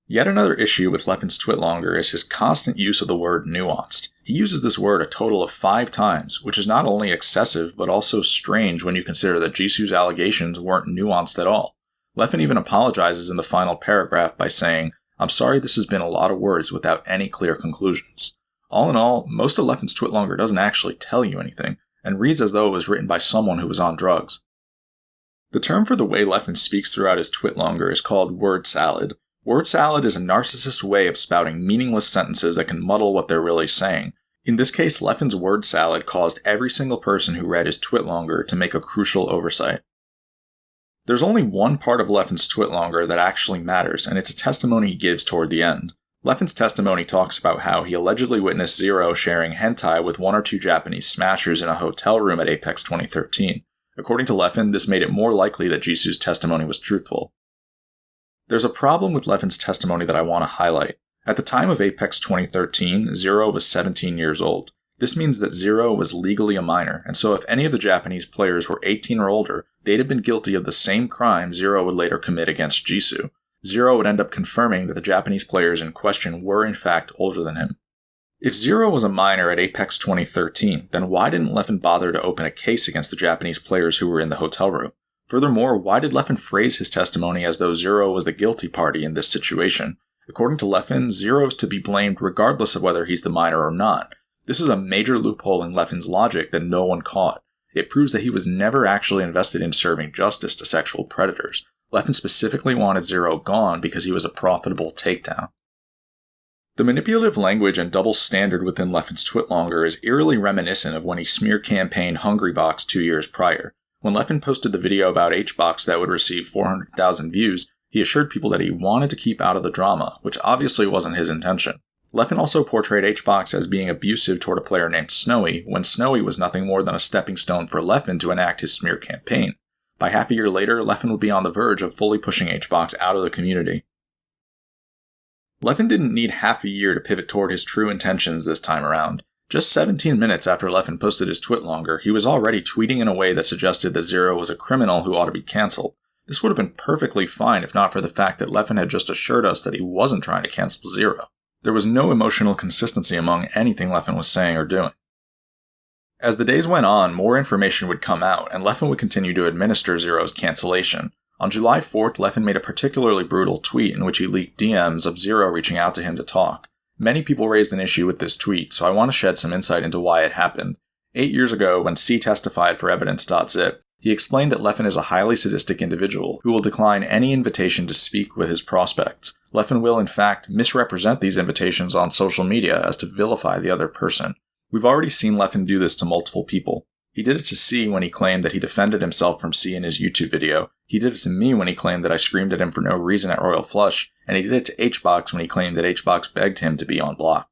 Yet another issue with Leffen's Twitlonger is his constant use of the word nuanced. He uses this word a total of 5 times, which is not only excessive, but also strange when you consider that Jisoo's allegations weren't nuanced at all. Leffen even apologizes in the final paragraph by saying, "I'm sorry this has been a lot of words without any clear conclusions." All in all, most of Leffen's Twitlonger doesn't actually tell you anything, and reads as though it was written by someone who was on drugs. The term for the way Leffen speaks throughout his Twitlonger is called word salad. Word salad is a narcissist's way of spouting meaningless sentences that can muddle what they're really saying. In this case, Leffen's word salad caused every single person who read his Twitlonger to make a crucial oversight. There's only one part of Leffen's Twitlonger that actually matters, and it's a testimony he gives toward the end. Leffen's testimony talks about how he allegedly witnessed Zero sharing hentai with 1 or 2 Japanese smashers in a hotel room at Apex 2013. According to Leffen, this made it more likely that Jisoo's testimony was truthful. There's a problem with Leffen's testimony that I want to highlight. At the time of Apex 2013, Zero was 17 years old. This means that Zero was legally a minor, and so if any of the Japanese players were 18 or older, they'd have been guilty of the same crime Zero would later commit against Jisoo. Zero would end up confirming that the Japanese players in question were in fact older than him. If Zero was a minor at Apex 2013, then why didn't Leffen bother to open a case against the Japanese players who were in the hotel room? Furthermore, why did Leffen phrase his testimony as though Zero was the guilty party in this situation? According to Leffen, Zero is to be blamed regardless of whether he's the minor or not. This is a major loophole in Leffen's logic that no one caught. It proves that he was never actually invested in serving justice to sexual predators. Leffen specifically wanted Zero gone because he was a profitable takedown. The manipulative language and double standard within Leffen's Twitlonger is eerily reminiscent of when he smear campaigned Hungrybox 2 years prior. When Leffen posted the video about HBox that would receive 400,000 views, he assured people that he wanted to keep out of the drama, which obviously wasn't his intention. Leffen also portrayed HBox as being abusive toward a player named Snowy, when Snowy was nothing more than a stepping stone for Leffen to enact his smear campaign. By half a year later, Leffen would be on the verge of fully pushing HBox out of the community. Leffen didn't need half a year to pivot toward his true intentions this time around. Just 17 minutes after Leffen posted his Twitlonger, he was already tweeting in a way that suggested that Zero was a criminal who ought to be cancelled. This would have been perfectly fine if not for the fact that Leffen had just assured us that he wasn't trying to cancel Zero. There was no emotional consistency among anything Leffen was saying or doing. As the days went on, more information would come out, and Leffen would continue to administer Zero's cancellation. On July 4th, Leffen made a particularly brutal tweet in which he leaked DMs of Zero reaching out to him to talk. Many people raised an issue with this tweet, so I want to shed some insight into why it happened. 8 years ago, when C testified for Evidence.zip, he explained that Leffen is a highly sadistic individual who will decline any invitation to speak with his prospects. Leffen will, in fact, misrepresent these invitations on social media as to vilify the other person. We've already seen Leffen do this to multiple people. He did it to C when he claimed that he defended himself from C in his YouTube video. He did it to me when he claimed that I screamed at him for no reason at Royal Flush, and he did it to HBox when he claimed that HBox begged him to be unblocked.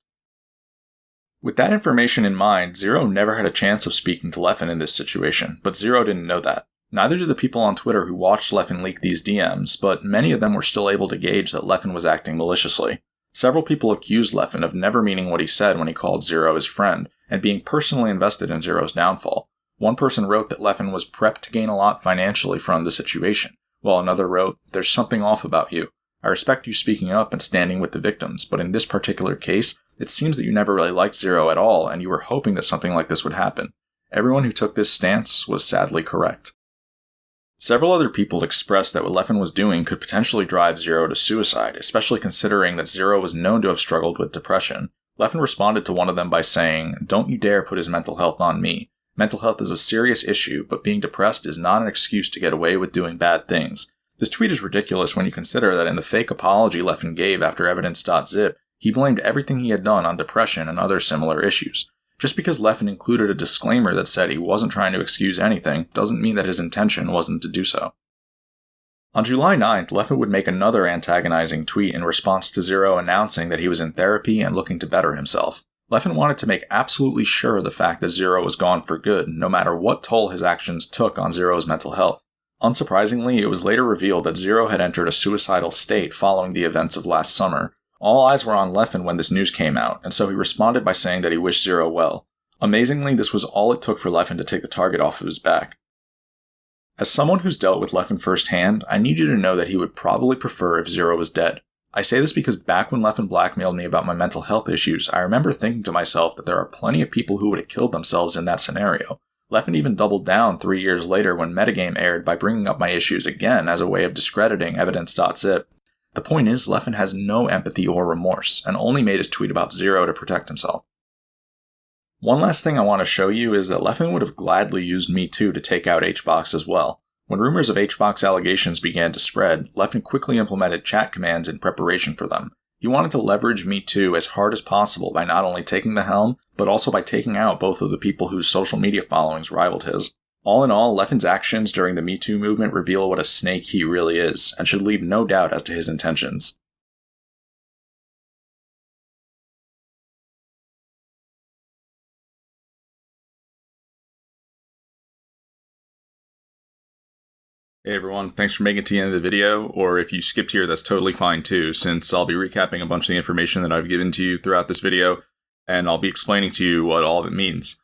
With that information in mind, Zero never had a chance of speaking to Leffen in this situation, but Zero didn't know that. Neither did the people on Twitter who watched Leffen leak these DMs, but many of them were still able to gauge that Leffen was acting maliciously. Several people accused Leffen of never meaning what he said when he called Zero his friend, and being personally invested in Zero's downfall. One person wrote that Leffen was prepped to gain a lot financially from the situation, while another wrote, "There's something off about you. I respect you speaking up and standing with the victims, but in this particular case, it seems that you never really liked Zero at all, and you were hoping that something like this would happen." Everyone who took this stance was sadly correct. Several other people expressed that what Leffen was doing could potentially drive Zero to suicide, especially considering that Zero was known to have struggled with depression. Leffen responded to one of them by saying, "Don't you dare put his mental health on me. Mental health is a serious issue, but being depressed is not an excuse to get away with doing bad things." This tweet is ridiculous when you consider that in the fake apology Leffen gave after Evidence.zip, he blamed everything he had done on depression and other similar issues. Just because Leffen included a disclaimer that said he wasn't trying to excuse anything doesn't mean that his intention wasn't to do so. On July 9th, Leffen would make another antagonizing tweet in response to Zero announcing that he was in therapy and looking to better himself. Leffen wanted to make absolutely sure of the fact that Zero was gone for good, no matter what toll his actions took on Zero's mental health. Unsurprisingly, it was later revealed that Zero had entered a suicidal state following the events of last summer. All eyes were on Leffen when this news came out, and so he responded by saying that he wished Zero well. Amazingly, this was all it took for Leffen to take the target off of his back. As someone who's dealt with Leffen firsthand, I need you to know that he would probably prefer if Zero was dead. I say this because back when Leffen blackmailed me about my mental health issues, I remember thinking to myself that there are plenty of people who would have killed themselves in that scenario. Leffen even doubled down 3 years later when Metagame aired by bringing up my issues again as a way of discrediting Evidence.zip. The point is, Leffen has no empathy or remorse, and only made his tweet about Zero to protect himself. One last thing I want to show you is that Leffen would have gladly used Me Too to take out HBox as well. When rumors of HBox allegations began to spread, Leffen quickly implemented chat commands in preparation for them. He wanted to leverage Me Too as hard as possible by not only taking the helm, but also by taking out both of the people whose social media followings rivaled his. All in all, Leffen's actions during the Me Too movement reveal what a snake he really is, and should leave no doubt as to his intentions. Hey everyone, thanks for making it to the end of the video, or if you skipped here, that's totally fine too, since I'll be recapping a bunch of the information that I've given to you throughout this video, and I'll be explaining to you what all of it means.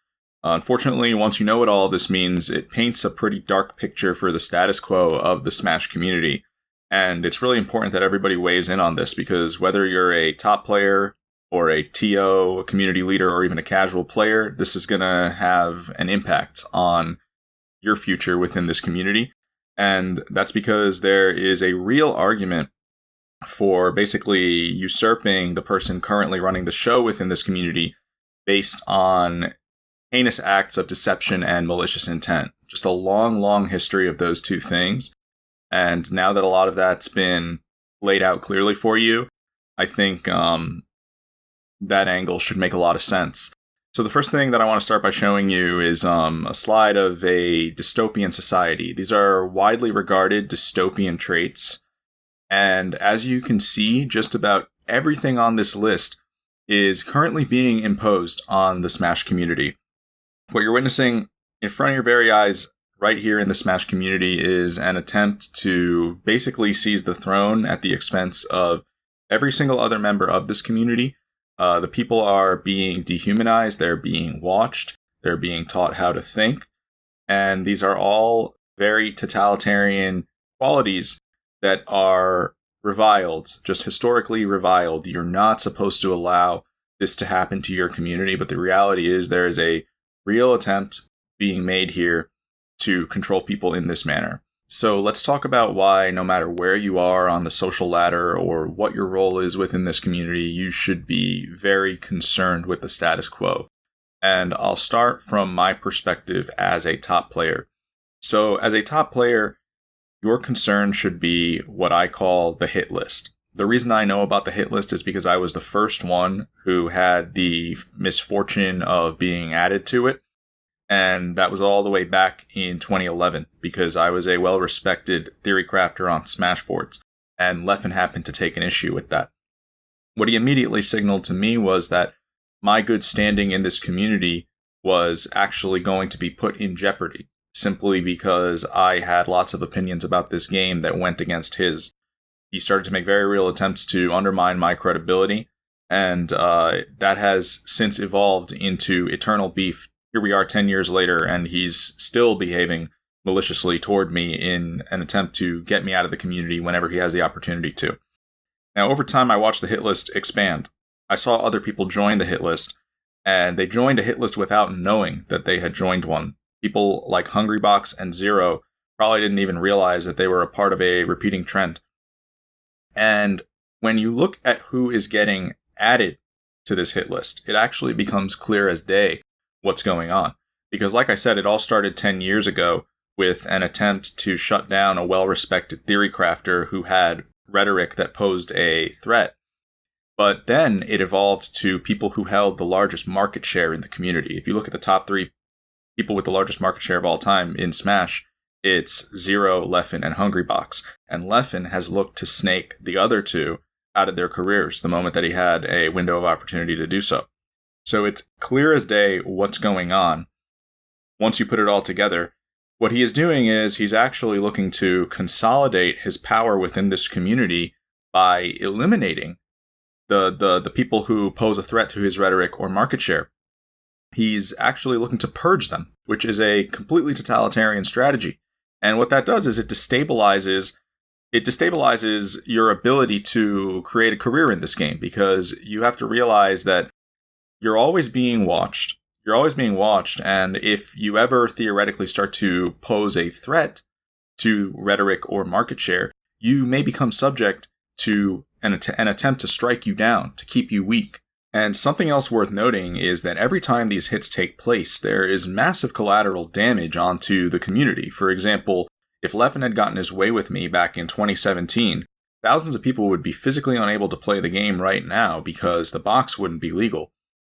Unfortunately, once you know what all of this means, it paints a pretty dark picture for the status quo of the Smash community, and it's really important that everybody weighs in on this, because whether you're a top player, or a TO, a community leader, or even a casual player, this is going to have an impact on your future within this community. And that's because there is a real argument for basically usurping the person currently running the show within this community based on heinous acts of deception and malicious intent. Just a long, long history of those two things. And now that a lot of that's been laid out clearly for you, I think that angle should make a lot of sense. So the first thing that I want to start by showing you is a slide of a dystopian society. These are widely regarded dystopian traits. And as you can see, just about everything on this list is currently being imposed on the Smash community. What you're witnessing in front of your very eyes right here in the Smash community is an attempt to basically seize the throne at the expense of every single other member of this community. The people are being dehumanized, they're being watched, they're being taught how to think, and these are all very totalitarian qualities that are reviled, just historically reviled. You're not supposed to allow this to happen to your community, but the reality is there is a real attempt being made here to control people in this manner. So let's talk about why, no matter where you are on the social ladder or what your role is within this community, you should be very concerned with the status quo. And I'll start from my perspective as a top player. So as a top player, your concern should be what I call the hit list. The reason I know about the hit list is because I was the first one who had the misfortune of being added to it. And that was all the way back in 2011 because I was a well-respected theory crafter on Smashboards, and Leffen happened to take an issue with that. What he immediately signaled to me was that my good standing in this community was actually going to be put in jeopardy, simply because I had lots of opinions about this game that went against his. He started to make very real attempts to undermine my credibility, and that has since evolved into eternal beef. Here we are 10 years later, and he's still behaving maliciously toward me in an attempt to get me out of the community whenever he has the opportunity to. Now, over time, I watched the hit list expand. I saw other people join the hit list, and they joined a hit list without knowing that they had joined one. People like Hungrybox and Zero probably didn't even realize that they were a part of a repeating trend. And when you look at who is getting added to this hit list, it actually becomes clear as day what's going on. Because like I said, it all started 10 years ago with an attempt to shut down a well-respected theory crafter who had rhetoric that posed a threat. But then it evolved to people who held the largest market share in the community. If you look at the top 3 people with the largest market share of all time in Smash, it's Zero, Leffen, and Hungrybox. And Leffen has looked to snake the other 2 out of their careers the moment that he had a window of opportunity to do so. So it's clear as day what's going on. Once you put it all together, what he is doing is he's actually looking to consolidate his power within this community by eliminating the people who pose a threat to his rhetoric or market share. He's actually looking to purge them, which is a completely totalitarian strategy. And what that does is it destabilizes your ability to create a career in this game, because you have to realize that you're always being watched. You're always being watched, and if you ever theoretically start to pose a threat to rhetoric or market share, you may become subject to an attempt to strike you down, to keep you weak. And something else worth noting is that every time these hits take place, there is massive collateral damage onto the community. For example, if Leffen had gotten his way with me back in 2017, thousands of people would be physically unable to play the game right now because the box wouldn't be legal.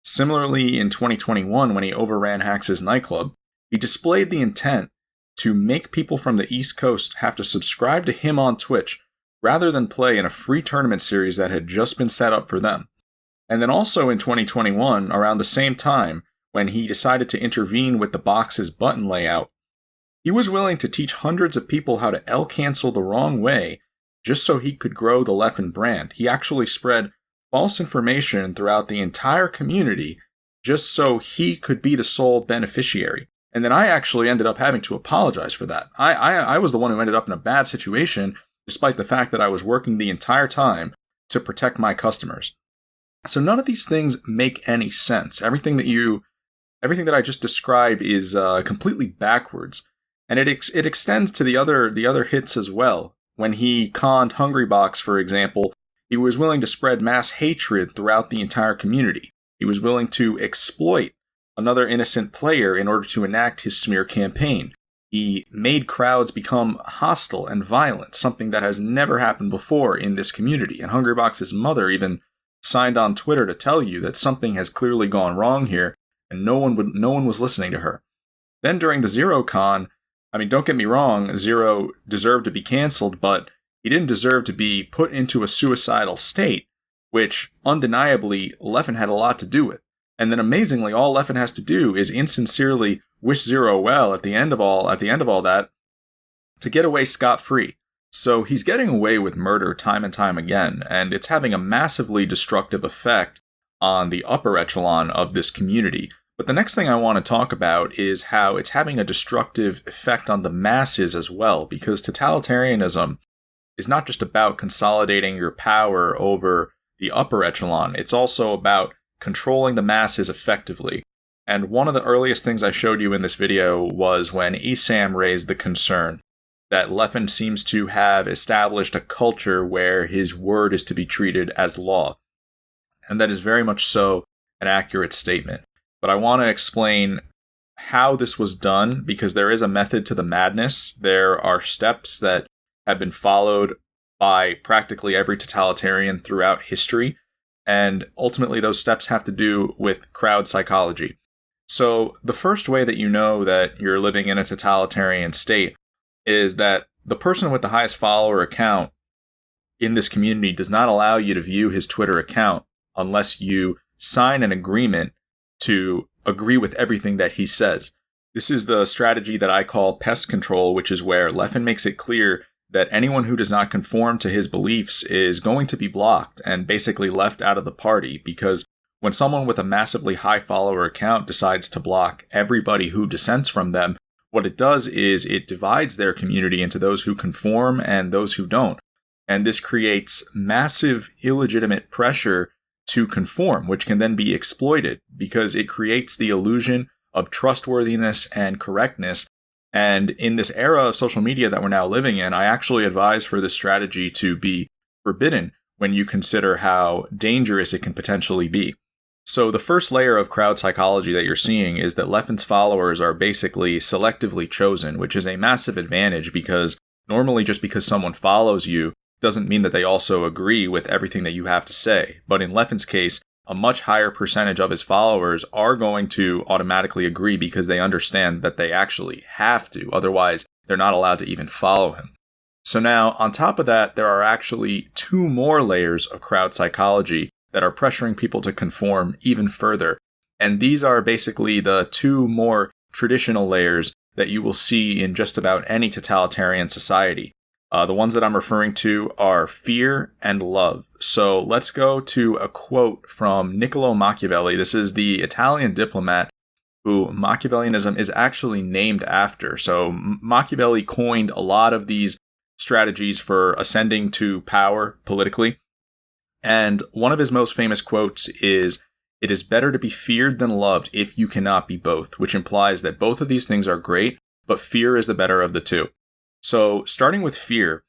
Similarly, in 2021, when he overran Hax's nightclub, he displayed the intent to make people from the East Coast have to subscribe to him on Twitch rather than play in a free tournament series that had just been set up for them. And then also in 2021, around the same time, when he decided to intervene with the box's button layout, he was willing to teach hundreds of people how to L-cancel the wrong way just so he could grow the Leffen brand. He actually spread false information throughout the entire community just so he could be the sole beneficiary. And then I actually ended up having to apologize for that. I was the one who ended up in a bad situation, despite the fact that I was working the entire time to protect my customers. So none of these things make any sense. Everything that I just described is completely backwards. And it extends to the other hits as well. When he conned Hungrybox, for example, he was willing to spread mass hatred throughout the entire community. He was willing to exploit another innocent player in order to enact his smear campaign. He made crowds become hostile and violent, something that has never happened before in this community. And Hungrybox's mother even signed on Twitter to tell you that something has clearly gone wrong here, and no one was listening to her. Then during the Zero Con, I mean, don't get me wrong, Zero deserved to be canceled, but he didn't deserve to be put into a suicidal state, which undeniably Leffen had a lot to do with. And then amazingly, all Leffen has to do is insincerely wish Zero well at the end of all that to get away scot-free. So he's getting away with murder time and time again, and it's having a massively destructive effect on the upper echelon of this community. But the next thing I want to talk about is how it's having a destructive effect on the masses as well, because totalitarianism is not just about consolidating your power over the upper echelon, it's also about controlling the masses effectively. And one of the earliest things I showed you in this video was when ESAM raised the concern that Leffen seems to have established a culture where his word is to be treated as law. And that is very much so an accurate statement. But I want to explain how this was done, because there is a method to the madness. There are steps that have been followed by practically every totalitarian throughout history. And ultimately, those steps have to do with crowd psychology. So the first way that you know that you're living in a totalitarian state is that the person with the highest follower account in this community does not allow you to view his Twitter account unless you sign an agreement to agree with everything that he says. This is the strategy that I call pest control, which is where Leffen makes it clear that anyone who does not conform to his beliefs is going to be blocked and basically left out of the party, because when someone with a massively high follower account decides to block everybody who dissents from them, what it does is it divides their community into those who conform and those who don't. And this creates massive illegitimate pressure to conform, which can then be exploited because it creates the illusion of trustworthiness and correctness. And in this era of social media that we're now living in, I actually advise for this strategy to be forbidden when you consider how dangerous it can potentially be. So the first layer of crowd psychology that you're seeing is that Leffen's followers are basically selectively chosen, which is a massive advantage, because normally just because someone follows you doesn't mean that they also agree with everything that you have to say. But in Leffen's case, a much higher percentage of his followers are going to automatically agree because they understand that they actually have to. Otherwise, they're not allowed to even follow him. So now, on top of that, there are actually two more layers of crowd psychology that are pressuring people to conform even further. And these are basically the two more traditional layers that you will see in just about any totalitarian society. The ones that I'm referring to are fear and love. So let's go to a quote from Niccolo Machiavelli. This is the Italian diplomat who Machiavellianism is actually named after. So Machiavelli coined a lot of these strategies for ascending to power politically. And one of his most famous quotes is, "It is better to be feared than loved if you cannot be both," which implies that both of these things are great, but fear is the better of the two. So starting with fear,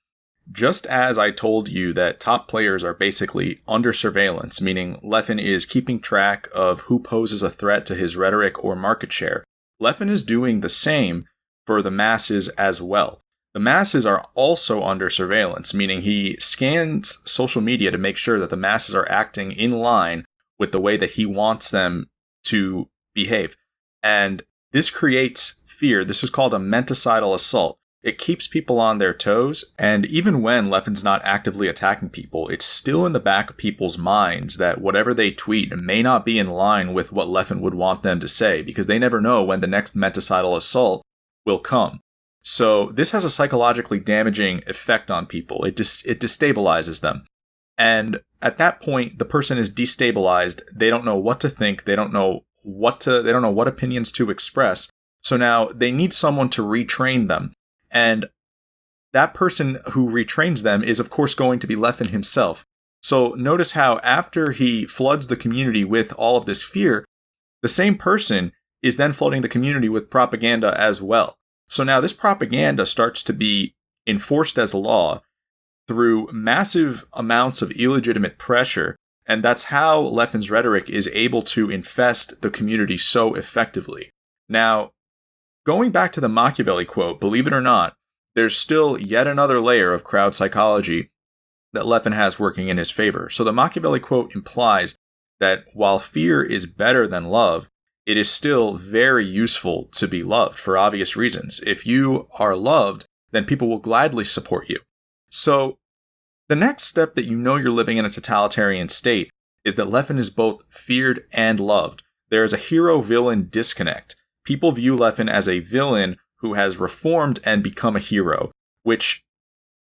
just as I told you that top players are basically under surveillance, meaning Leffen is keeping track of who poses a threat to his rhetoric or market share, Leffen is doing the same for the masses as well. The masses are also under surveillance, meaning he scans social media to make sure that the masses are acting in line with the way that he wants them to behave. And this creates fear. This is called a menticidal assault. It keeps people on their toes, and even when Leffen's not actively attacking people, it's still in the back of people's minds that whatever they tweet may not be in line with what Leffen would want them to say, because they never know when the next menticidal assault will come. So this has a psychologically damaging effect on people. It destabilizes them. And at that point, the person is destabilized. They don't know what to think. They don't know what opinions to express. So now they need someone to retrain them. And that person who retrains them is, of course, going to be Leffen himself. So notice how after he floods the community with all of this fear, the same person is then flooding the community with propaganda as well. So now this propaganda starts to be enforced as law through massive amounts of illegitimate pressure. And that's how Leffen's rhetoric is able to infest the community so effectively. Now, going back to the Machiavelli quote, believe it or not, there's still yet another layer of crowd psychology that Leffen has working in his favor. So the Machiavelli quote implies that while fear is better than love, it is still very useful to be loved for obvious reasons. If you are loved, then people will gladly support you. So the next step that you know you're living in a totalitarian state is that Leffen is both feared and loved. There is a hero-villain disconnect. People view Leffen as a villain who has reformed and become a hero, which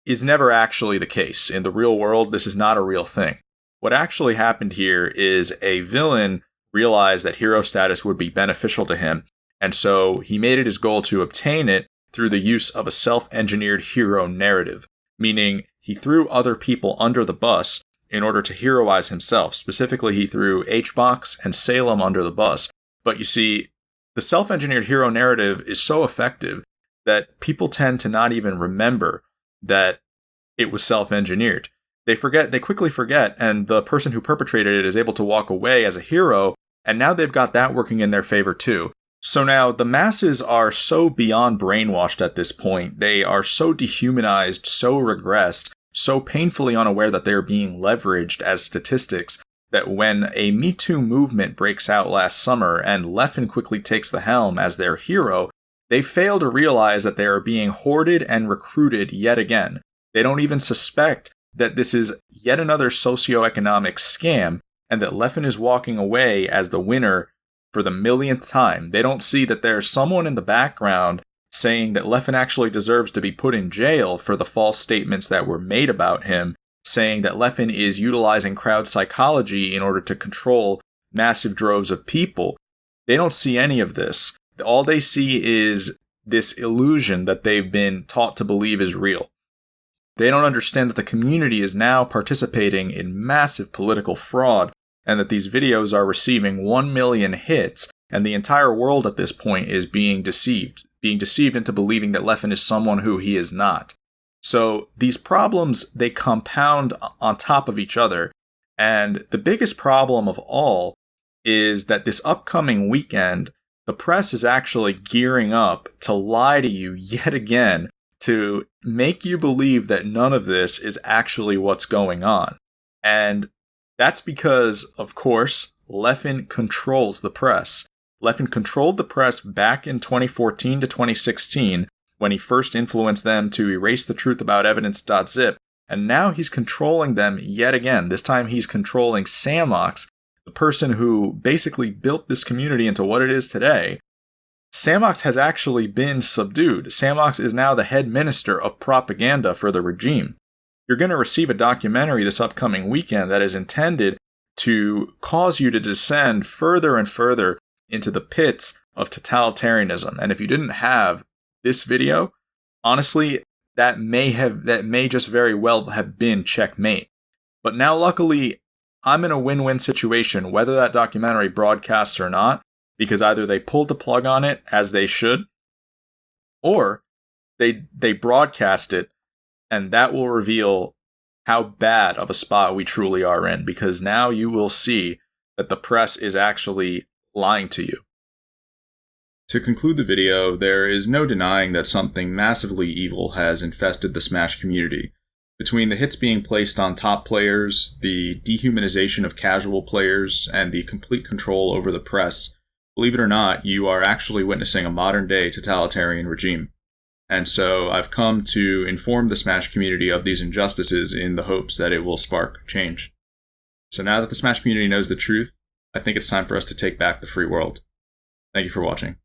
is never actually the case. In the real world, this is not a real thing. What actually happened here is a villain realized that hero status would be beneficial to him, and so he made it his goal to obtain it through the use of a self-engineered hero narrative, meaning he threw other people under the bus in order to heroize himself. Specifically, he threw HBox and Salem under the bus. But you see, the self-engineered hero narrative is so effective that people tend to not even remember that it was self-engineered. They quickly forget, and the person who perpetrated it is able to walk away as a hero, and now they've got that working in their favor too. So now the masses are so beyond brainwashed at this point. They are so dehumanized, so regressed, so painfully unaware that they are being leveraged as statistics that when a Me Too movement breaks out last summer and Leffen quickly takes the helm as their hero, they fail to realize that they are being hoarded and recruited yet again. They don't even suspect that this is yet another socioeconomic scam and that Leffen is walking away as the winner for the millionth time. They don't see that there's someone in the background saying that Leffen actually deserves to be put in jail for the false statements that were made about him, saying that Leffen is utilizing crowd psychology in order to control massive droves of people. They don't see any of this. All they see is this illusion that they've been taught to believe is real. They don't understand that the community is now participating in massive political fraud and that these videos are receiving 1 million hits, and the entire world at this point is being deceived into believing that Leffen is someone who he is not. So these problems, they compound on top of each other, and the biggest problem of all is that this upcoming weekend, the press is actually gearing up to lie to you yet again, to make you believe that none of this is actually what's going on. And that's because, of course, Leffen controls the press. Leffen controlled the press back in 2014 to 2016 when he first influenced them to erase the truth about Evidence.zip, and now he's controlling them yet again. This time he's controlling Samox, the person who basically built this community into what it is today. Samox has actually been subdued. Samox is now the head minister of propaganda for the regime. You're going to receive a documentary this upcoming weekend that is intended to cause you to descend further and further into the pits of totalitarianism. And if you didn't have this video, honestly, that may just very well have been checkmate. But now, luckily, I'm in a win-win situation, whether that documentary broadcasts or not, because either they pulled the plug on it, as they should, or they broadcast it, and that will reveal how bad of a spot we truly are in, because now you will see that the press is actually lying to you. To conclude the video, there is no denying that something massively evil has infested the Smash community. Between the hits being placed on top players, the dehumanization of casual players, and the complete control over the press, believe it or not, you are actually witnessing a modern-day totalitarian regime. And so I've come to inform the Smash community of these injustices in the hopes that it will spark change. So now that the Smash community knows the truth, I think it's time for us to take back the free world. Thank you for watching.